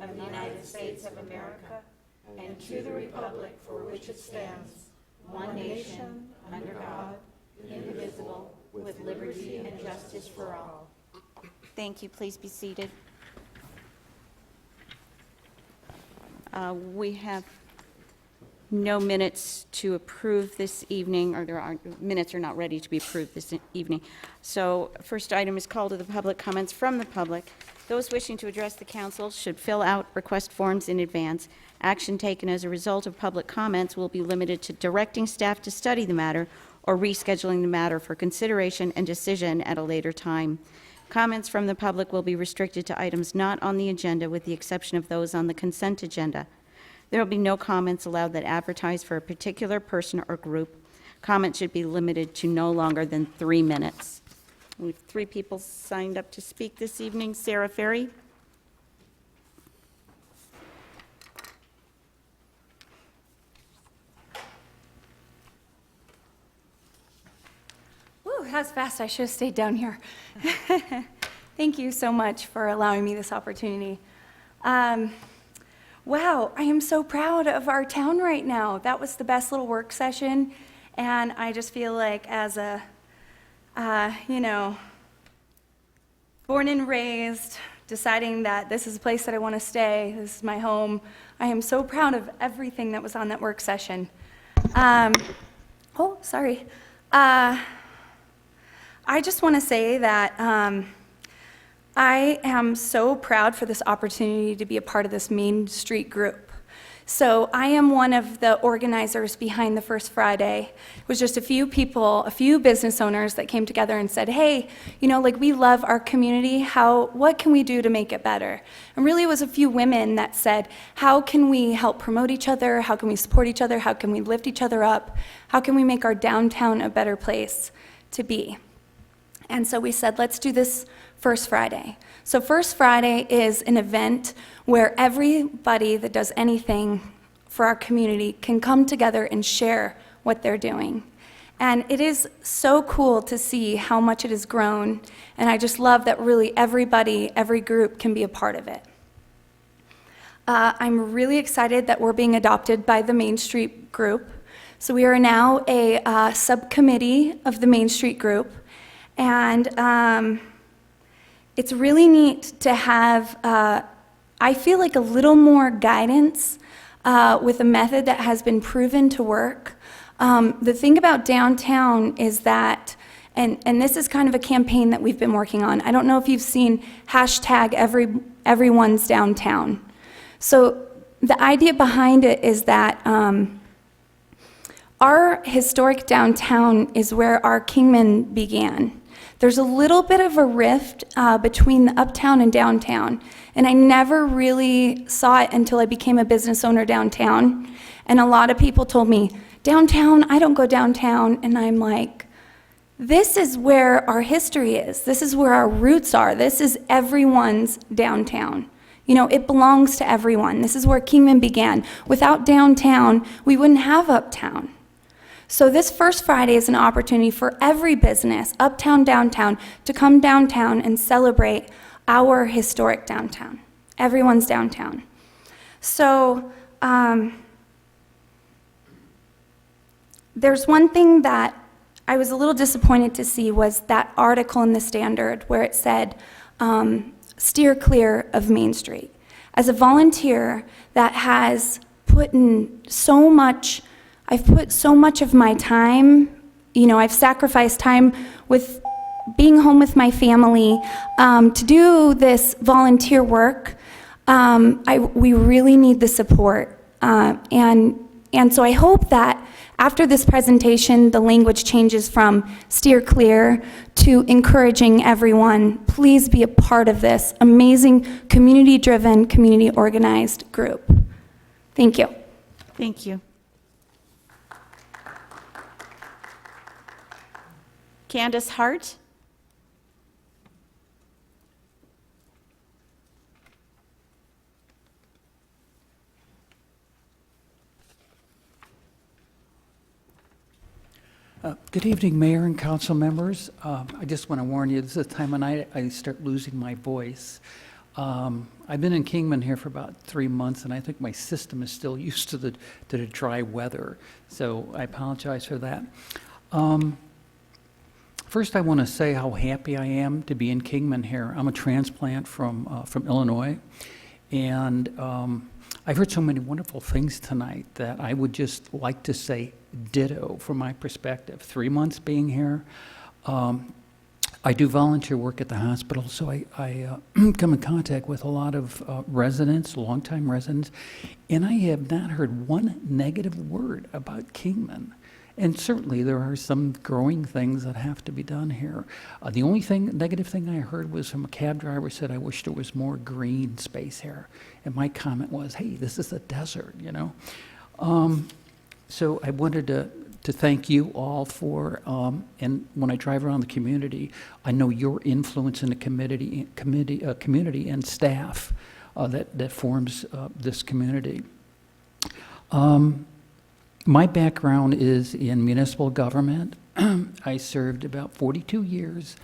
of the United States of America and to the republic for which it stands, one nation, under God, indivisible, with liberty and justice for all. Thank you. Please be seated. We have no minutes to approve this evening, or minutes are not ready to be approved this evening. So first item is call to the public comments from the public. Those wishing to address the council should fill out request forms in advance. Action taken as a result of public comments will be limited to directing staff to study the matter or rescheduling the matter for consideration and decision at a later time. Comments from the public will be restricted to items not on the agenda with the exception of those on the consent agenda. There will be no comments allowed that advertise for a particular person or group. Comments should be limited to no longer than 3 minutes. We have 3 people signed up to speak this evening. Sarah Ferry. Woo, that was fast. I should have stayed down here. Thank you so much for allowing me this opportunity. Wow, I am so proud of our town right now. That was the best little work session, and I just feel like as a, born and raised, deciding that this is a place that I want to stay, this is my home, I am so proud of everything that was on that work session. Oh, sorry. I just want to say that I am so proud for this opportunity to be a part of this Main Street group. So I am one of the organizers behind the First Friday. It was just a few people, a few business owners that came together and said, hey, we love our community. What can we do to make it better? And really it was a few women that said, how can we help promote each other? How can we support each other? How can we lift each other up? How can we make our downtown a better place to be? And so we said, let's do this First Friday. So First Friday is an event where everybody that does anything for our community can come together and share what they're doing. And it is so cool to see how much it has grown, and I just love that really everybody, every group can be a part of it. I'm really excited that we're being adopted by the Main Street group. So we are now a subcommittee of the Main Street group, and it's really neat to have, I feel like, a little more guidance with a method that has been proven to work. The thing about downtown is that, and this is kind of a campaign that we've been working on. I don't know if you've seen hashtag everyone's downtown. So the idea behind it is that our historic downtown is where our Kingman began. There's a little bit of a rift between the uptown and downtown, and I never really saw it until I became a business owner downtown. And a lot of people told me, downtown, I don't go downtown, and I'm like, this is where our history is. This is where our roots are. This is everyone's downtown. It belongs to everyone. This is where Kingman began. Without downtown, we wouldn't have uptown. So this First Friday is an opportunity for every business, uptown, downtown, to come downtown and celebrate our historic downtown, everyone's downtown. So there's one thing that I was a little disappointed to see was that article in the Standard where it said, steer clear of Main Street. As a volunteer that has put in so much, I've put so much of my time, I've sacrificed time with being home with my family to do this volunteer work. We really need the support. And so I hope that after this presentation, the language changes from steer clear to encouraging everyone. Please be a part of this amazing community-driven, community-organized group. Thank you. Thank you. Candace Hart. Good evening, Mayor and council members. I just want to warn you, this is the time of night I start losing my voice. I've been in Kingman here for about 3 months, and I think my system is still used to the dry weather, so I apologize for that. First, I want to say how happy I am to be in Kingman here. I'm a transplant from Illinois, and I've heard so many wonderful things tonight that I would just like to say ditto from my perspective. 3 months being here, I do volunteer work at the hospital, so I come in contact with a lot of residents, longtime residents, and I have not heard one negative word about Kingman. And certainly there are some growing things that have to be done here. The only negative thing I heard was from a cab driver who said, I wish there was more green space here. And my comment was, hey, this is a desert, So I wanted to thank you all for, and when I drive around the community, I know your influence in the community and staff that forms this community. My background is in municipal government. I served about 42 years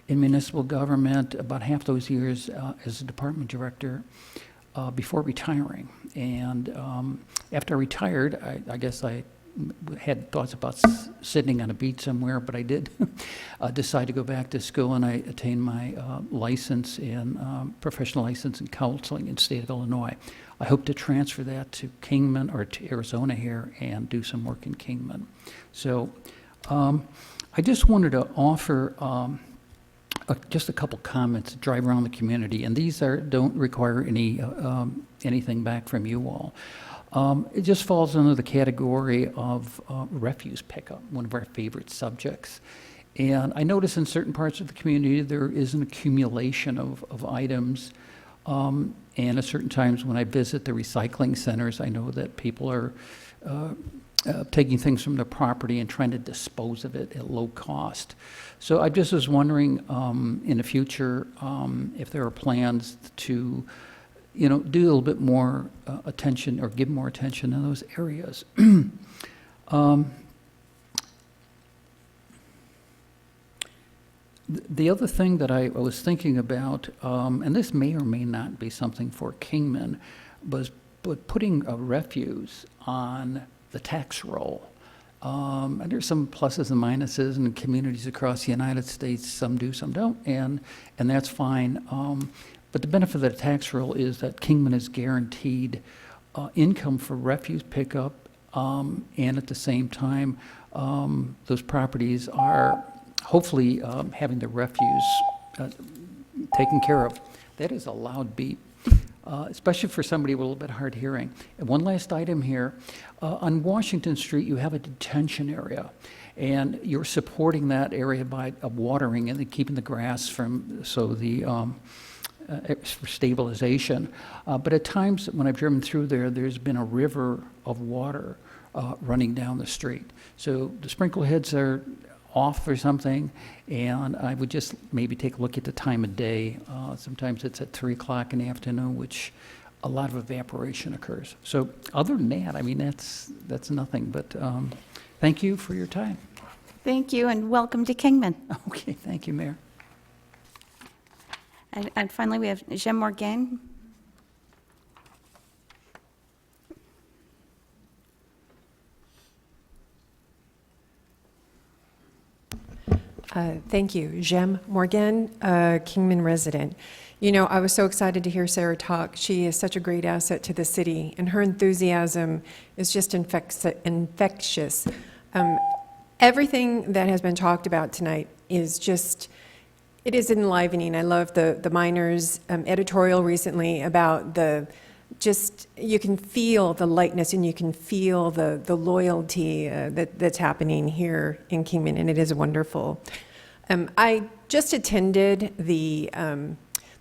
in municipal government, about half those years as a department director before retiring. And after I retired, I guess I had thoughts about sitting on a beach somewhere, but I did decide to go back to school, and I attained my license in professional license in counseling in the state of Illinois. I hope to transfer that to Kingman or to Arizona here and do some work in Kingman. So I just wanted to offer just a couple comments to drive around the community, and these don't require anything back from you all. It just falls under the category of refuse pickup, one of our favorite subjects. And I notice in certain parts of the community there is an accumulation of items. And at certain times when I visit the recycling centers, I know that people are taking things from their property and trying to dispose of it at low cost. So I just was wondering in the future if there are plans to do a little bit more attention or give more attention in those areas. The other thing that I was thinking about, and this may or may not be something for Kingman, was putting refuse on the tax roll. And there's some pluses and minuses in communities across the United States. Some do, some don't, and that's fine. But the benefit of the tax roll is that Kingman is guaranteed income for refuse pickup, and at the same time, those properties are hopefully having the refuse taken care of. That is a loud beep, especially for somebody with a little bit hard hearing. And one last item here. On Washington Street, you have a detention area, and you're supporting that area by watering and keeping the grass for stabilization. But at times when I've driven through there, there's been a river of water running down the street. So the sprinkler heads are off or something, and I would just maybe take a look at the time of day. Sometimes it's at 3 o'clock in the afternoon, which a lot of evaporation occurs. So other than that, I mean, that's nothing, but thank you for your time. Thank you, and welcome to Kingman. Okay, thank you, Mayor. And finally, we have Jem Morgan. Thank you. Jem Morgan, Kingman resident. You know, I was so excited to hear Sarah talk. She is such a great asset to the city, and her enthusiasm is just infectious. Everything that has been talked about tonight is just, it is enlivening. I love the Miners editorial recently about you can feel the lightness and you can feel the loyalty that's happening here in Kingman, and it is wonderful. I just attended the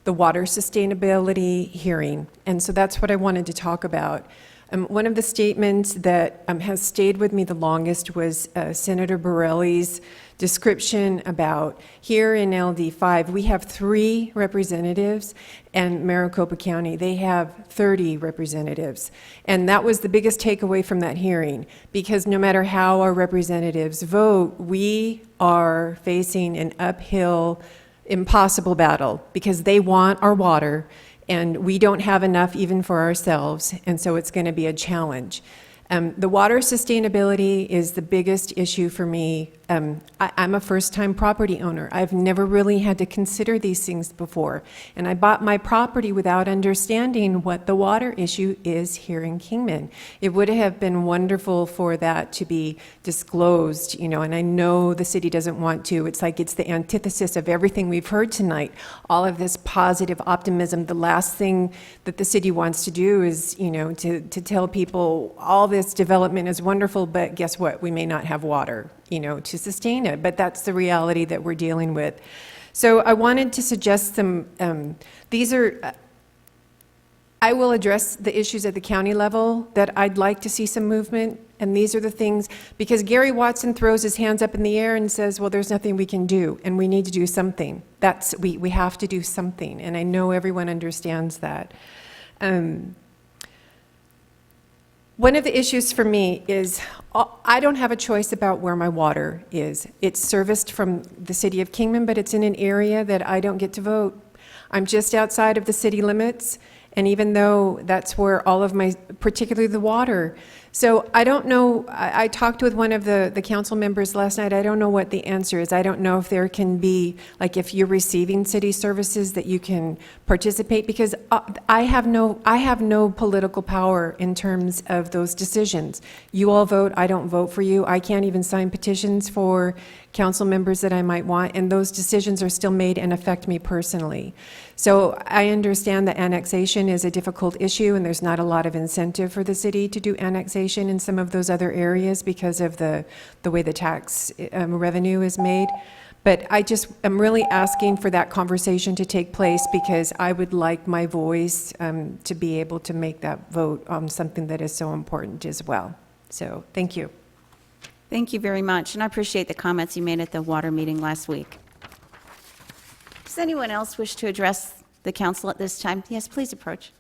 water sustainability hearing, and so that's what I wanted to talk about. One of the statements that has stayed with me the longest was Senator Borelli's description about here in LD5, we have 3 representatives, and Maricopa County, they have 30 representatives. And that was the biggest takeaway from that hearing, because no matter how our representatives vote, we are facing an uphill, impossible battle, because they want our water, and we don't have enough even for ourselves, and so it's going to be a challenge. The water sustainability is the biggest issue for me. I'm a first-time property owner. I've never really had to consider these things before, and I bought my property without understanding what the water issue is here in Kingman. It would have been wonderful for that to be disclosed, you know, and I know the city doesn't want to. It's like it's the antithesis of everything we've heard tonight, all of this positive optimism. The last thing that the city wants to do is, you know, to tell people all this development is wonderful, but guess what? We may not have water, you know, to sustain it, but that's the reality that we're dealing with. So I wanted to suggest some, I will address the issues at the county level that I'd like to see some movement, and these are the things, because Gary Watson throws his hands up in the air and says, well, there's nothing we can do, and we need to do something. We have to do something, and I know everyone understands that. One of the issues for me is I don't have a choice about where my water is. It's serviced from the city of Kingman, but it's in an area that I don't get to vote. I'm just outside of the city limits, and even though that's where all of my, particularly the water. So I don't know, I talked with one of the council members last night. I don't know what the answer is. I don't know if there can be, like if you're receiving city services that you can participate, because I have no political power in terms of those decisions. You all vote, I don't vote for you. I can't even sign petitions for council members that I might want, and those decisions are still made and affect me personally. So I understand that annexation is a difficult issue, and there's not a lot of incentive for the city to do annexation in some of those other areas because of the way the tax revenue is made. But I just am really asking for that conversation to take place because I would like my voice to be able to make that vote on something that is so important as well. So thank you. Thank you very much, and I appreciate the comments you made at the water meeting last week. Does anyone else wish to address the council at this time? Yes, please approach.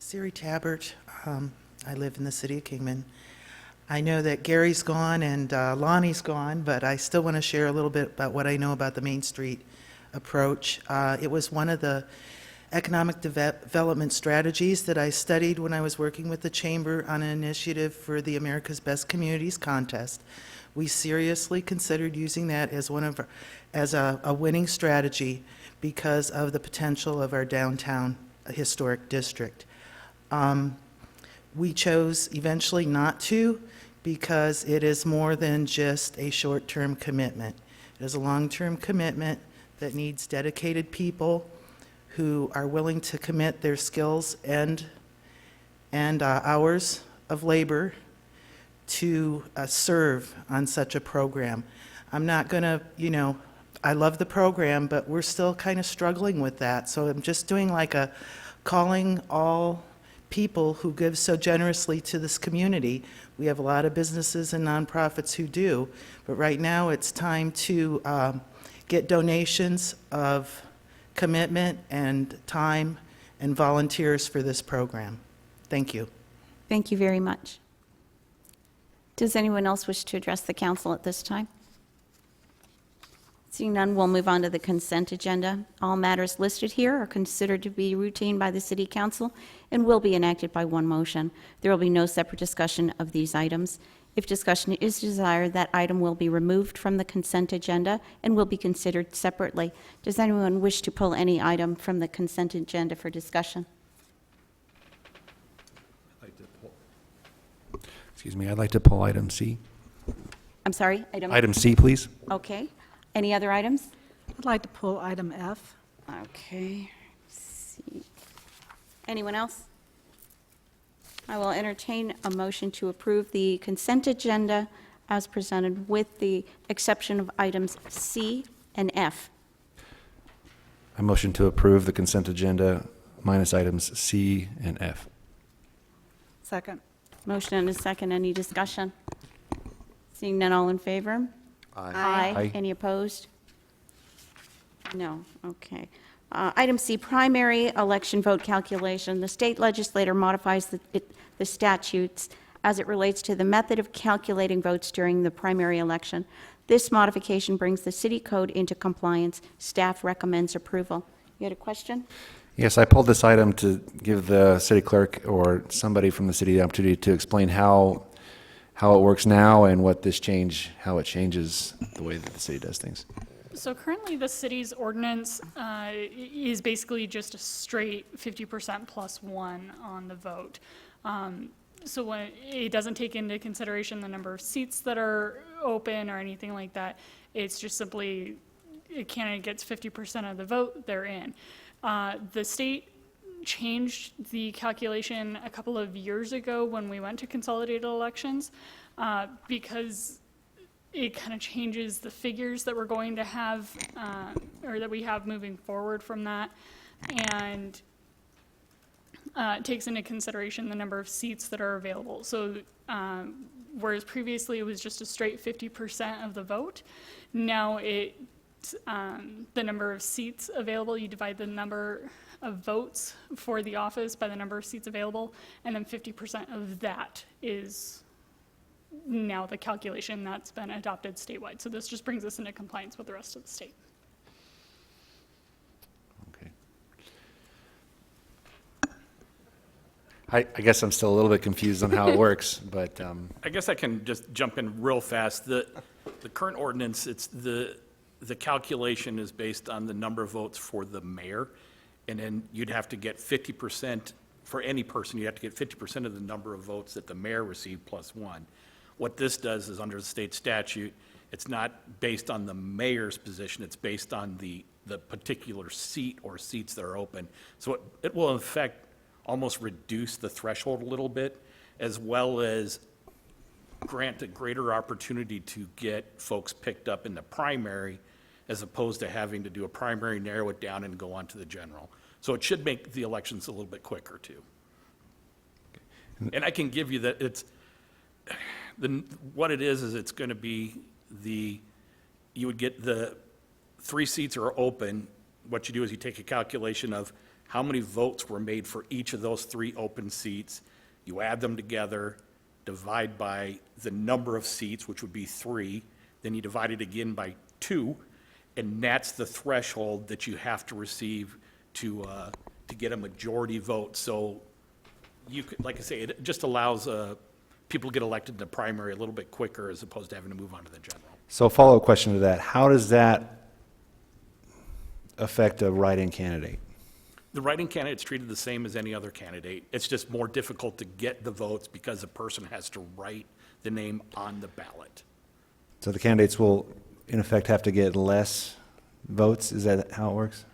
Siri Tabbert. I live in the city of Kingman. I know that Gary's gone and Lonnie's gone, but I still want to share a little bit about what I know about the Main Street approach. It was one of the economic development strategies that I studied when I was working with the Chamber on an initiative for the America's Best Communities contest. We seriously considered using that as a winning strategy because of the potential of our downtown historic district. We chose eventually not to because it is more than just a short-term commitment. It is a long-term commitment that needs dedicated people who are willing to commit their skills and hours of labor to serve on such a program. I'm not going to, I love the program, but we're still kind of struggling with that. So I'm just doing like a calling all people who give so generously to this community. We have a lot of businesses and nonprofits who do, but right now it's time to get donations of commitment and time and volunteers for this program. Thank you. Thank you very much. Does anyone else wish to address the council at this time? Seeing none, we'll move on to the consent agenda. All matters listed here are considered to be routine by the City Council and will be enacted by one motion. There will be no separate discussion of these items. If discussion is desired, that item will be removed from the consent agenda and will be considered separately. Does anyone wish to pull any item from the consent agenda for discussion? Excuse me, I'd like to pull item C. I'm sorry, Item C, please. Okay. Any other items? I'd like to pull item F. Okay. See. Anyone else? I will entertain a motion to approve the consent agenda as presented with the exception of items C and F. I motion to approve the consent agenda minus items C and F. Second. Motion and a second. Any discussion? Seeing none, all in favor? Aye. Aye. Any opposed? No. Okay. Item C, primary election vote calculation. The state legislature modifies the statutes as it relates to the method of calculating votes during the primary election. This modification brings the city code into compliance. Staff recommends approval. You had a question? Yes, I pulled this item to give the city clerk or somebody from the city the opportunity to explain how it works now and what this change, how it changes the way that the city does things. So currently, the city's ordinance is basically just a straight 50% plus one on the vote. So when it doesn't take into consideration the number of seats that are open or anything like that. It's just simply a candidate gets 50% of the vote, they're in. The state changed the calculation a couple of years ago when we went to consolidated elections because it kind of changes the figures that we're going to have or that we have moving forward from that, and takes into consideration the number of seats that are available. So whereas previously it was just a straight 50% of the vote, now it the number of seats available. You divide the number of votes for the office by the number of seats available, and then 50% of that is now the calculation that's been adopted statewide. So this just brings us into compliance with the rest of the state. Okay. I guess I'm still a little bit confused on how it works, but I guess I can just jump in real fast. The current ordinance, the calculation is based on the number of votes for the mayor, and then you'd have to get 50%, for any person, you have to get 50% of the number of votes that the mayor received plus one. What this does is, under the state statute, it's not based on the mayor's position, it's based on the particular seat or seats that are open. So it will, in effect, almost reduce the threshold a little bit, as well as grant a greater opportunity to get folks picked up in the primary, as opposed to having to do a primary, narrow it down, and go on to the general. So it should make the elections a little bit quicker, too. And I can give you that what it is it's going to be you would get the 3 seats are open. What you do is you take a calculation of how many votes were made for each of those 3 open seats. You add them together, divide by the number of seats, which would be 3. Then you divide it again by 2, and that's the threshold that you have to receive to get a majority vote. So you could, like I say, it just allows people to get elected in the primary a little bit quicker, as opposed to having to move on to the general. so a follow-up question to that. How does that affect a write-in candidate? The write-in candidate's treated the same as any other candidate. It's just more difficult to get the votes because the person has to write the name on the ballot. So the candidates will, in effect, have to get less votes? Is that how it works?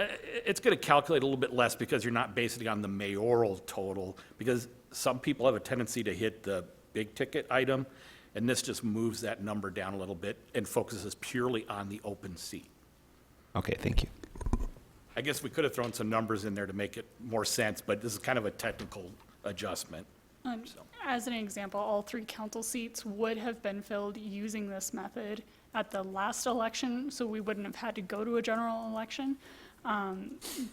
It's going to calculate a little bit less because you're not basing it on the mayoral total, because some people have a tendency to hit the big ticket item, and this just moves that number down a little bit and focuses purely on the open seat. Okay, thank you. I guess we could have thrown some numbers in there to make it more sense, but this is kind of a technical adjustment. As an example, all 3 council seats would have been filled using this method at the last election, so we wouldn't have had to go to a general election.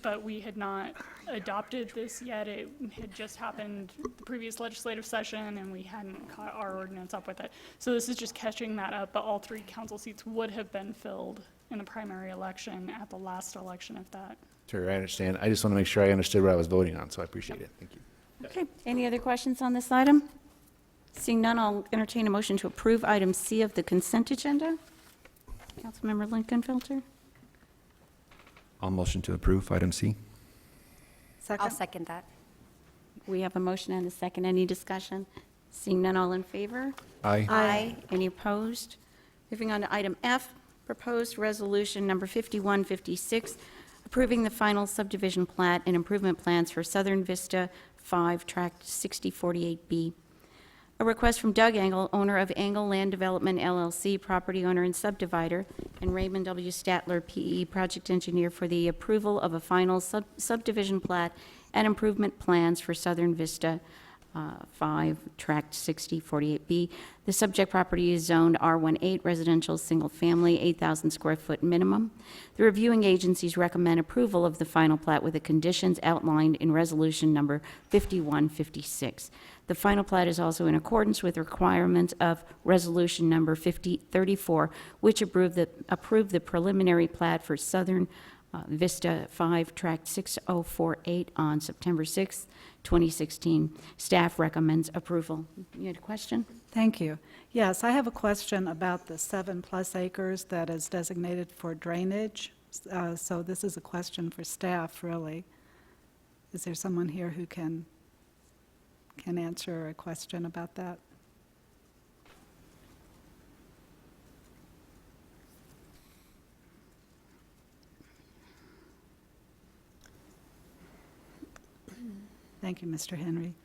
But we had not adopted this yet. It had just happened the previous legislative session, and we hadn't caught our ordinance up with it. So this is just catching that up, but all 3 council seats would have been filled in the primary election at the last election of that. Sure, I understand. I just want to make sure I understood what I was voting on, so I appreciate it. Thank you. Okay, any other questions on this item? Seeing none, I'll entertain a motion to approve item C of the consent agenda. Councilmember Lincolnfelter? I'll motion to approve item C. I'll second that. We have a motion and a second. Any discussion? Seeing none, all in favor? Aye. Aye. Any opposed? Moving on to item F, proposed resolution number 5156, approving the final subdivision plat and improvement plans for Southern Vista 5, Tract 6048B. A request from Doug Engel, owner of Engel Land Development LLC, property owner and subdivider, and Raymond W. Statler, PE, project engineer, for the approval of a final subdivision plat and improvement plans for Southern Vista 5, Tract 6048B. The subject property is zoned R18 residential single family, 8,000 square foot minimum. The reviewing agencies recommend approval of the final plat with the conditions outlined in resolution number 5156. The final plat is also in accordance with requirements of resolution number 5034, which approved the preliminary plat for Southern Vista 5, Tract 6048 on September 6, 2016. Staff recommends approval. You had a question? Thank you. Yes, I have a question about the 7+ acres that is designated for drainage. So this is a question for staff, really. Is there someone here who can answer a question about that? Thank you, Mr. Henry.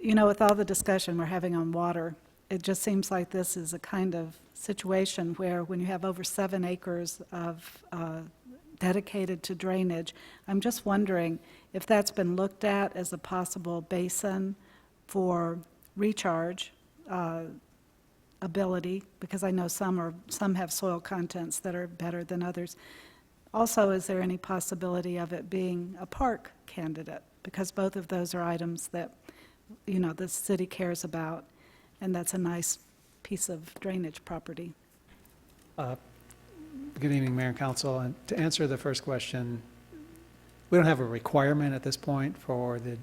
You know, with all the discussion we're having on water, it just seems like this is a kind of situation where when you have over 7 acres of dedicated to drainage, I'm just wondering if that's been looked at as a possible basin for recharge ability, because I know some have soil contents that are better than others. Also, is there any possibility of it being a park candidate? Because both of those are items that, the city cares about, and that's a nice piece of drainage property. Good evening, Mayor and Council. And to answer the first question, we don't have a requirement at this point for the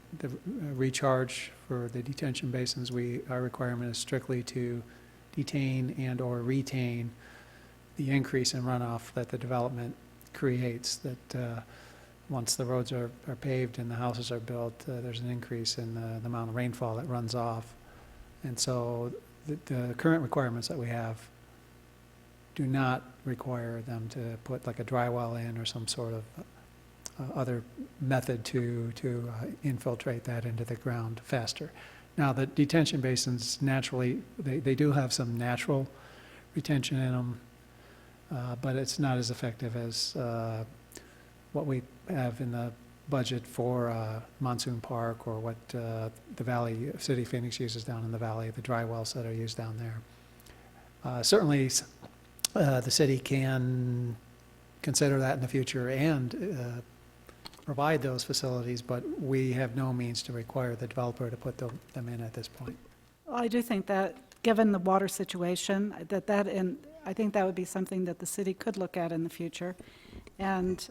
recharge for the detention basins. Our requirement is strictly to detain and/or retain the increase in runoff that the development creates, that once the roads are paved and the houses are built, there's an increase in the amount of rainfall that runs off. And so the current requirements that we have do not require them to put like a dry well in or some sort of other method to infiltrate that into the ground faster. Now, the detention basins naturally, they do have some natural retention in them, but it's not as effective as what we have in the budget for Monsoon Park, or what the City of Phoenix uses down in the valley, the dry wells that are used down there. Certainly, the city can consider that in the future and provide those facilities, but we have no means to require the developer to put them in at this point. Well, I do think that, given the water situation, I think that would be something that the city could look at in the future. And,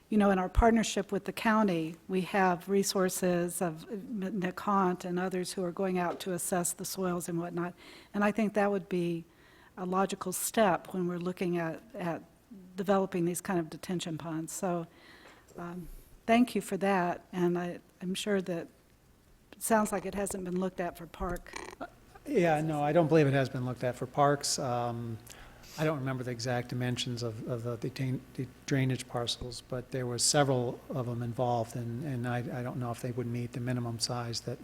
in our partnership with the county, we have resources of Nick Hunt and others who are going out to assess the soils and whatnot. And I think that would be a logical step when we're looking at developing these kind of detention ponds. So thank you for that, and I'm sure that it sounds like it hasn't been looked at for park. Yeah, no, I don't believe it has been looked at for parks. I don't remember the exact dimensions of the drainage parcels, but there were several of them involved, and I don't know if they would meet the minimum size that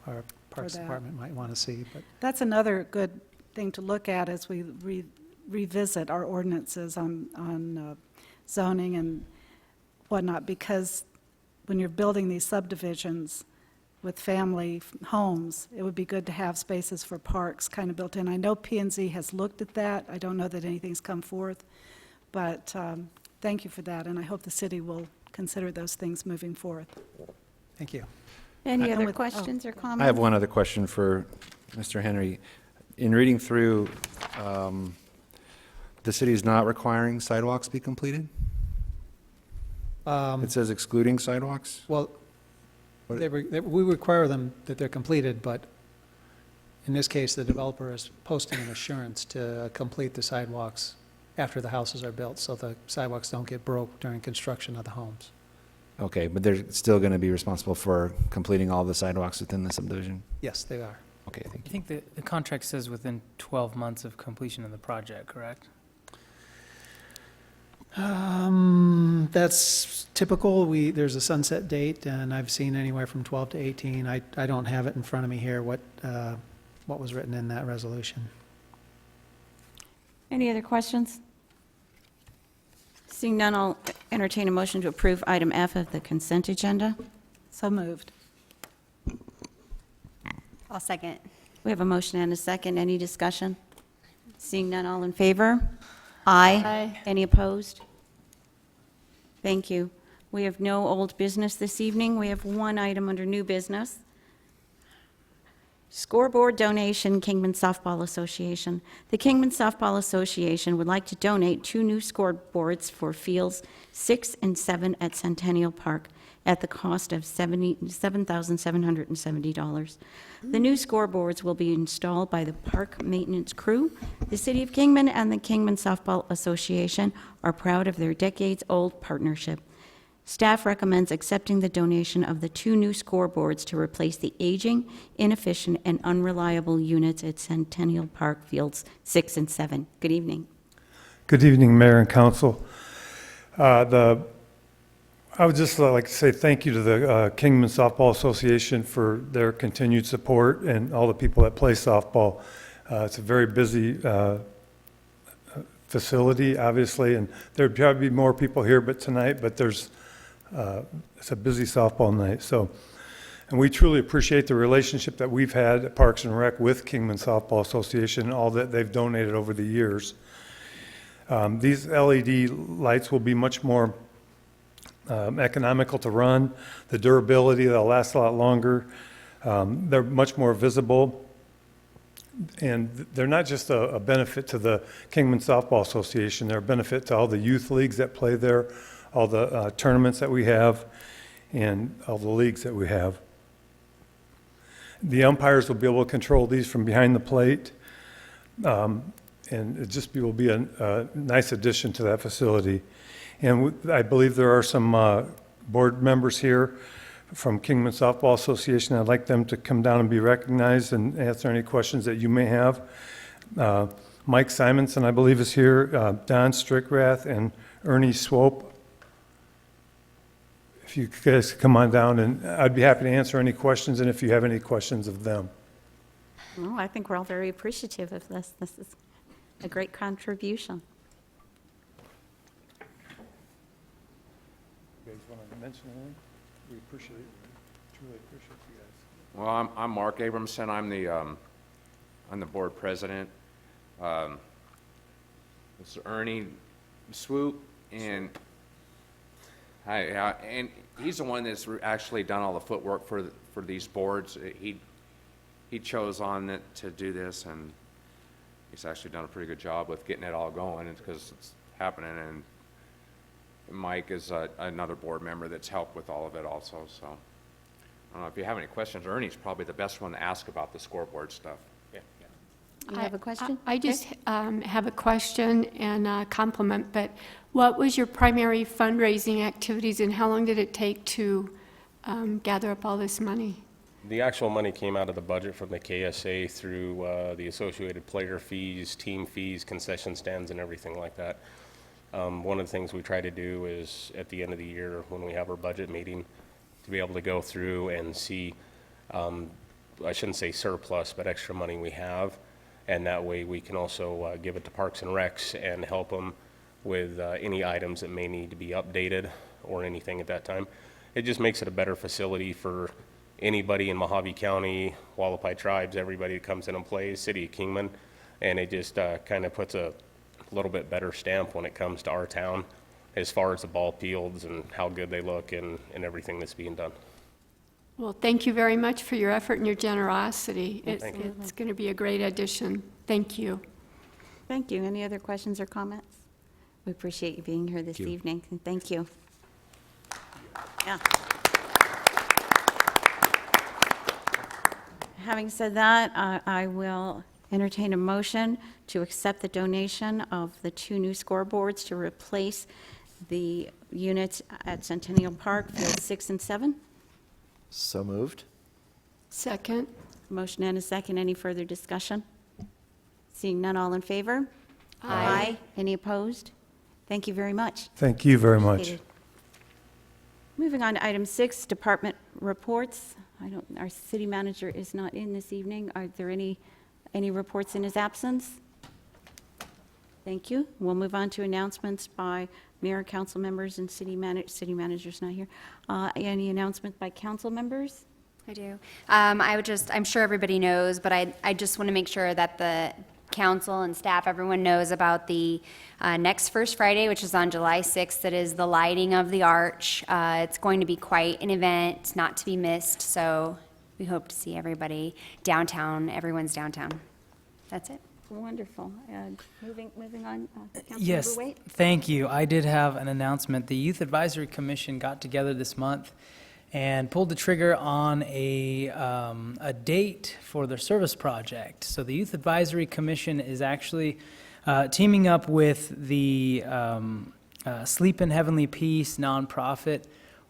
our Parks Department might want to see. But that's another good thing to look at as we revisit our ordinances on zoning and whatnot, because when you're building these subdivisions with family homes, it would be good to have spaces for parks kind of built in. I know P&Z has looked at that. I don't know that anything's come forth, but thank you for that, and I hope the city will consider those things moving forth. Thank you. Any other questions or comments? I have one other question for Mr. Henry. In reading through, the city is not requiring sidewalks be completed? It says excluding sidewalks? Well, we require them that they're completed, but in this case, the developer is posting an assurance to complete the sidewalks after the houses are built, so the sidewalks don't get broke during construction of the homes. Okay, but they're still going to be responsible for completing all the sidewalks within the subdivision? Yes, they are. Okay, thank you. I think the contract says within 12 months of completion of the project, correct? That's typical. There's a sunset date, and I've seen anywhere from 12 to 18. I don't have it in front of me here, what was written in that resolution. Any other questions? Seeing none, I'll entertain a motion to approve item F of the consent agenda. So moved. I'll second. We have a motion and a second. Any discussion? Seeing none, all in favor? Aye. Aye. Any opposed? Thank you. We have no old business this evening. We have one item under new business. Scoreboard donation, Kingman Softball Association. The Kingman Softball Association would like to donate 2 new scoreboards for fields 6 and 7 at Centennial Park at the cost of $7,770. The new scoreboards will be installed by the park maintenance crew. The City of Kingman and the Kingman Softball Association are proud of their decades-old partnership. Staff recommends accepting the donation of the 2 new scoreboards to replace the aging, inefficient, and unreliable units at Centennial Park Fields 6 and 7. Good evening. Good evening, Mayor and Council. I would just like to say thank you to the Kingman Softball Association for their continued support and all the people that play softball. It's a very busy facility, obviously, and there'd probably be more people here tonight, but it's a busy softball night. So And we truly appreciate the relationship that we've had at Parks and Rec with Kingman Softball Association and all that they've donated over the years. These LED lights will be much more economical to run. The durability, they'll last a lot longer. They're much more visible. And they're not just a benefit to the Kingman Softball Association, they're a benefit to all the youth leagues that play there, all the tournaments that we have, and all the leagues that we have. The umpires will be able to control these from behind the plate, and it just will be a nice addition to that facility. And I believe there are some board members here from Kingman Softball Association. I'd like them to come down and be recognized and answer any questions that you may have. Mike Simonson, I believe, is here, Don Strickrath, and Ernie Swope. If you guys come on down, and I'd be happy to answer any questions, and if you have any questions of them. Well, I think we're all very appreciative of this. This is a great contribution. You guys want to mention anything? We appreciate it. Truly appreciate you guys. Well, I'm Mark Abramson. I'm the board president. Mr. Ernie Swoop, and and he's the one that's actually done all the footwork for these boards. He chose on it to do this, and he's actually done a pretty good job with getting it all going because it's happening. And Mike is another board member that's helped with all of it also. So I don't know if you have any questions. Ernie's probably the best one to ask about the scoreboard stuff. Yeah. You have a question? I just have a question and a compliment, but what was your primary fundraising activities and how long did it take to gather up all this money? The actual money came out of the budget from the KSA through the associated player fees, team fees, concession stands, and everything like that. One of the things we try to do is at the end of the year when we have our budget meeting to be able to go through and see, I shouldn't say surplus, but extra money we have. And that way we can also give it to Parks and Recs and help them with any items that may need to be updated or anything at that time. It just makes it a better facility for anybody in Mojave County, Wallapai tribes, everybody that comes in and plays, City of Kingman. And it just kind of puts a little bit better stamp when it comes to our town as far as the ball fields and how good they look and everything that's being done. Well, thank you very much for your effort and your generosity. Thank you. It's going to be a great addition. Thank you. Thank you. Any other questions or comments? We appreciate you being here this evening, and thank you. Yeah. Having said that, I will entertain a motion to accept the donation of the 2 new scoreboards to replace the units at Centennial Park, Field 6 and 7. So moved. Second. Motion and a second. Any further discussion? Seeing none, all in favor? Aye. Any opposed? Thank you very much. Thank you very much. Appreciate it. Moving on to item 6, department reports. Our city manager is not in this evening. Are there any reports in his absence? Thank you. We'll move on to announcements by mayor, council members, and city manager's not here. Any announcements by council members? I do. I'm sure everybody knows, but I just want to make sure that the council and staff, everyone knows about the next First Friday, which is on July 6th. That is the lighting of the arch. It's going to be quite an event, not to be missed. So we hope to see everybody downtown. Everyone's downtown. That's it. Wonderful. Moving on, Councilmember Yes, Waite? thank you. I did have an announcement. The Youth Advisory Commission got together this month and pulled the trigger on a date for their service project. So the Youth Advisory Commission is actually teaming up with the Sleep in Heavenly Peace nonprofit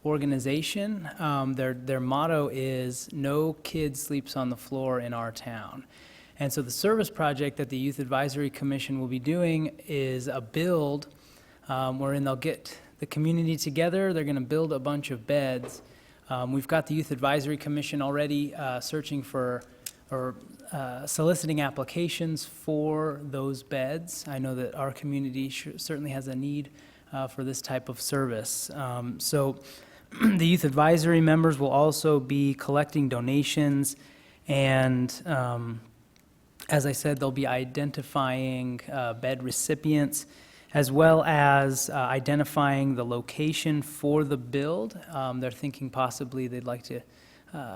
organization. Their motto is "No kid sleeps on the floor in our town." And so the service project that the Youth Advisory Commission will be doing is a build wherein they'll get the community together. They're going to build a bunch of beds. We've got the Youth Advisory Commission already searching for or soliciting applications for those beds. I know that our community certainly has a need for this type of service. So The youth advisory members will also be collecting donations, and as I said, they'll be identifying bed recipients, as well as identifying the location for the build. They're thinking possibly they'd like to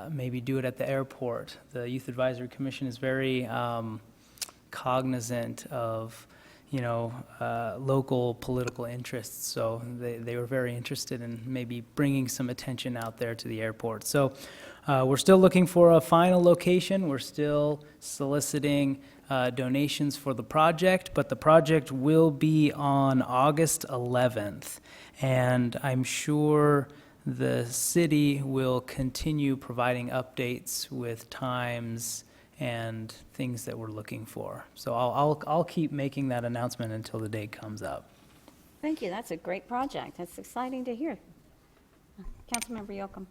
maybe do it at the airport. The Youth Advisory Commission is very cognizant of, local political interests, so they were very interested in maybe bringing some attention out there to the airport. So we're still looking for a final location. We're still soliciting donations for the project, but the project will be on August 11th, and I'm sure the city will continue providing updates with times and things that we're looking for. So I'll keep making that announcement until the date comes up. Thank you. That's a great project. That's exciting to hear. Councilmember Yocum.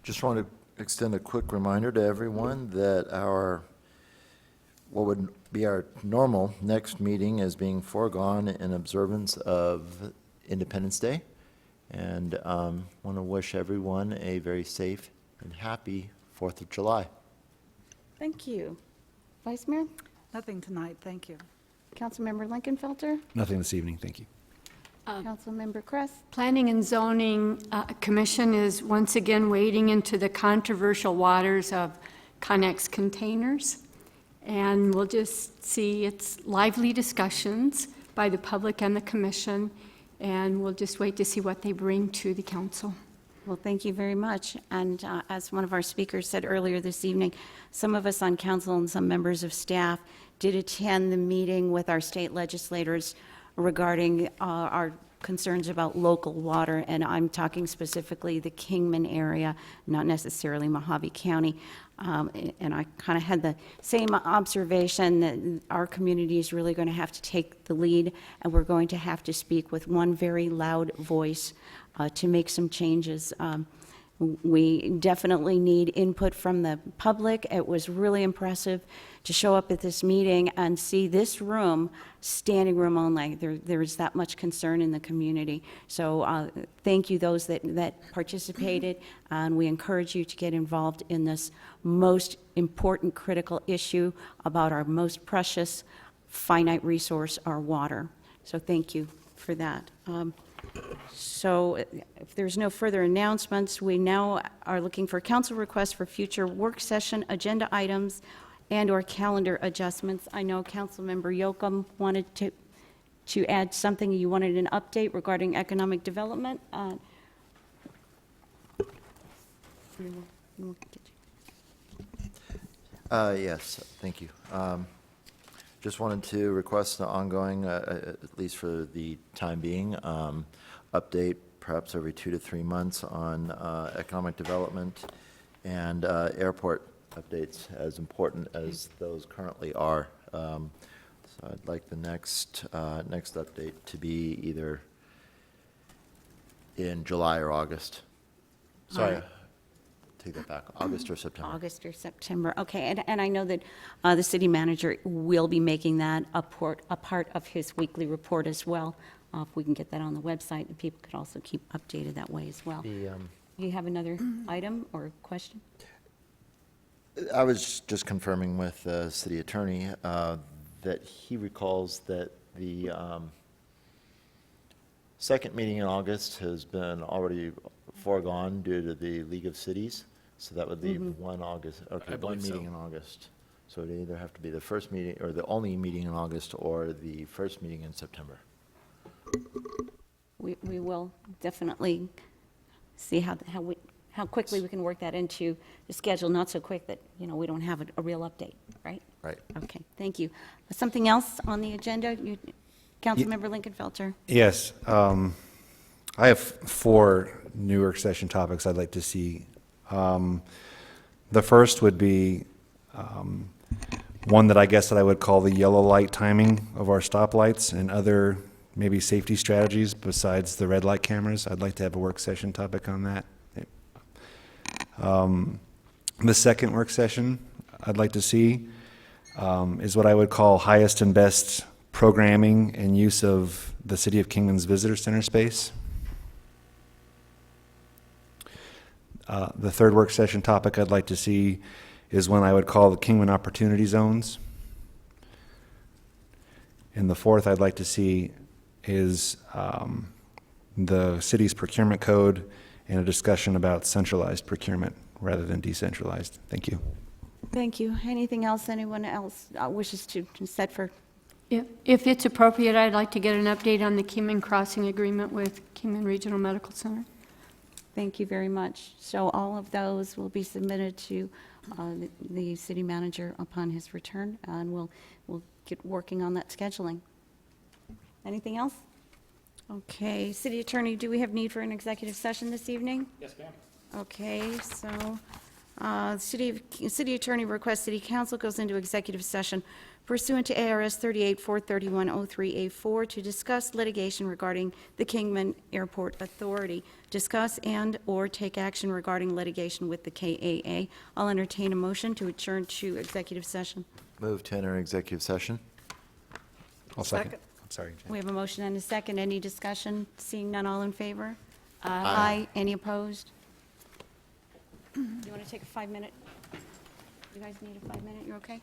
Just want to extend a quick reminder to everyone that what would be our normal next meeting is being foregone in observance of Independence Day. And want to wish everyone a very safe and happy 4th of July. Thank you. Vice Mayor? Nothing tonight, thank you. Councilmember Lincolnfelter? Nothing this evening, thank you. Councilmember Kress? Planning and Zoning Commission is once again wading into the controversial waters of Connex containers. And we'll just see its lively discussions by the public and the commission, and we'll just wait to see what they bring to the council. Well, thank you very much. And as one of our speakers said earlier this evening, some of us on council and some members of staff did attend the meeting with our state legislators regarding our concerns about local water, and I'm talking specifically the Kingman area, not necessarily Mojave County. And I kind of had the same observation that our community is really going to have to take the lead, and we're going to have to speak with one very loud voice to make some changes. We definitely need input from the public. It was really impressive to show up at this meeting and see this room, standing room only. There is that much concern in the community. So thank you those that participated, and we encourage you to get involved in this most important critical issue about our most precious finite resource, our water. So thank you for that. So if there's no further announcements, we now are looking for council requests for future work session agenda items and/or calendar adjustments. I know Councilmember Yocum wanted to add something. You wanted an update regarding economic development. Yes, thank you. Just wanted to request an ongoing, at least for the time being, update perhaps every 2 to 3 months on economic development and airport updates, as important as those currently are. So I'd like the next update to be either in July or August. Sorry, take that back. August or September. August or September. Okay, and I know that the city manager will be making that a part of his weekly report as well. If we can get that on the website, and people could also keep updated that way as well. You have another item or question? I was just confirming with the city attorney that he recalls that the second meeting in August has been already foregone due to the League of Cities. So that would leave one meeting in August. So it'd either have to be the first meeting, or the only meeting in August, or the first meeting in September. We will definitely see how quickly we can work that into the schedule, not so quick that, we don't have a real update, right? Right. Okay, thank you. Something else on the agenda? Councilmember Lincolnfelter? Yes. I have 4 new work session topics I'd like to see. The first would be one that I would call the yellow light timing of our stoplights and other maybe safety strategies besides the red light cameras. I'd like to have a work session topic on that. The second work session I'd like to see is what I would call highest and best programming and use of the City of Kingman's Visitor Center space. The third work session topic I'd like to see is one I would call the Kingman Opportunity Zones. And the fourth I'd like to see is the city's procurement code and a discussion about centralized procurement rather than decentralized. Thank you. Thank you. Anything else anyone else wishes to set for? If it's appropriate, I'd like to get an update on the Kingman Crossing agreement with Kingman Regional Medical Center. Thank you very much. So all of those will be submitted to the city manager upon his return, and we'll get working on that scheduling. Anything else? Okay, city attorney, do we have need for an executive session this evening? Yes, ma'am. Okay, so city attorney requests city council goes into executive session pursuant to ARS 38-431-03A4 to discuss litigation regarding the Kingman Airport Authority, discuss and/or take action regarding litigation with the KAA. I'll entertain a motion to adjourn to executive session. Move to enter executive session. I'll second. I'm sorry, Jen. We have a motion and a second. Any discussion? Seeing none, all in favor? Aye. Any opposed? You want to take a 5-minute? You guys need a 5-minute? You okay?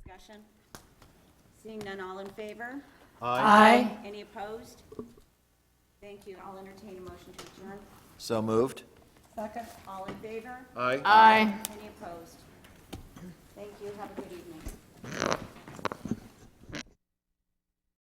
Discussion? Seeing none, all in favor? Aye. Any opposed? Thank you. I'll entertain a motion to adjourn. So moved? Second. All in favor? Aye. Any opposed? Thank you. Have a good evening.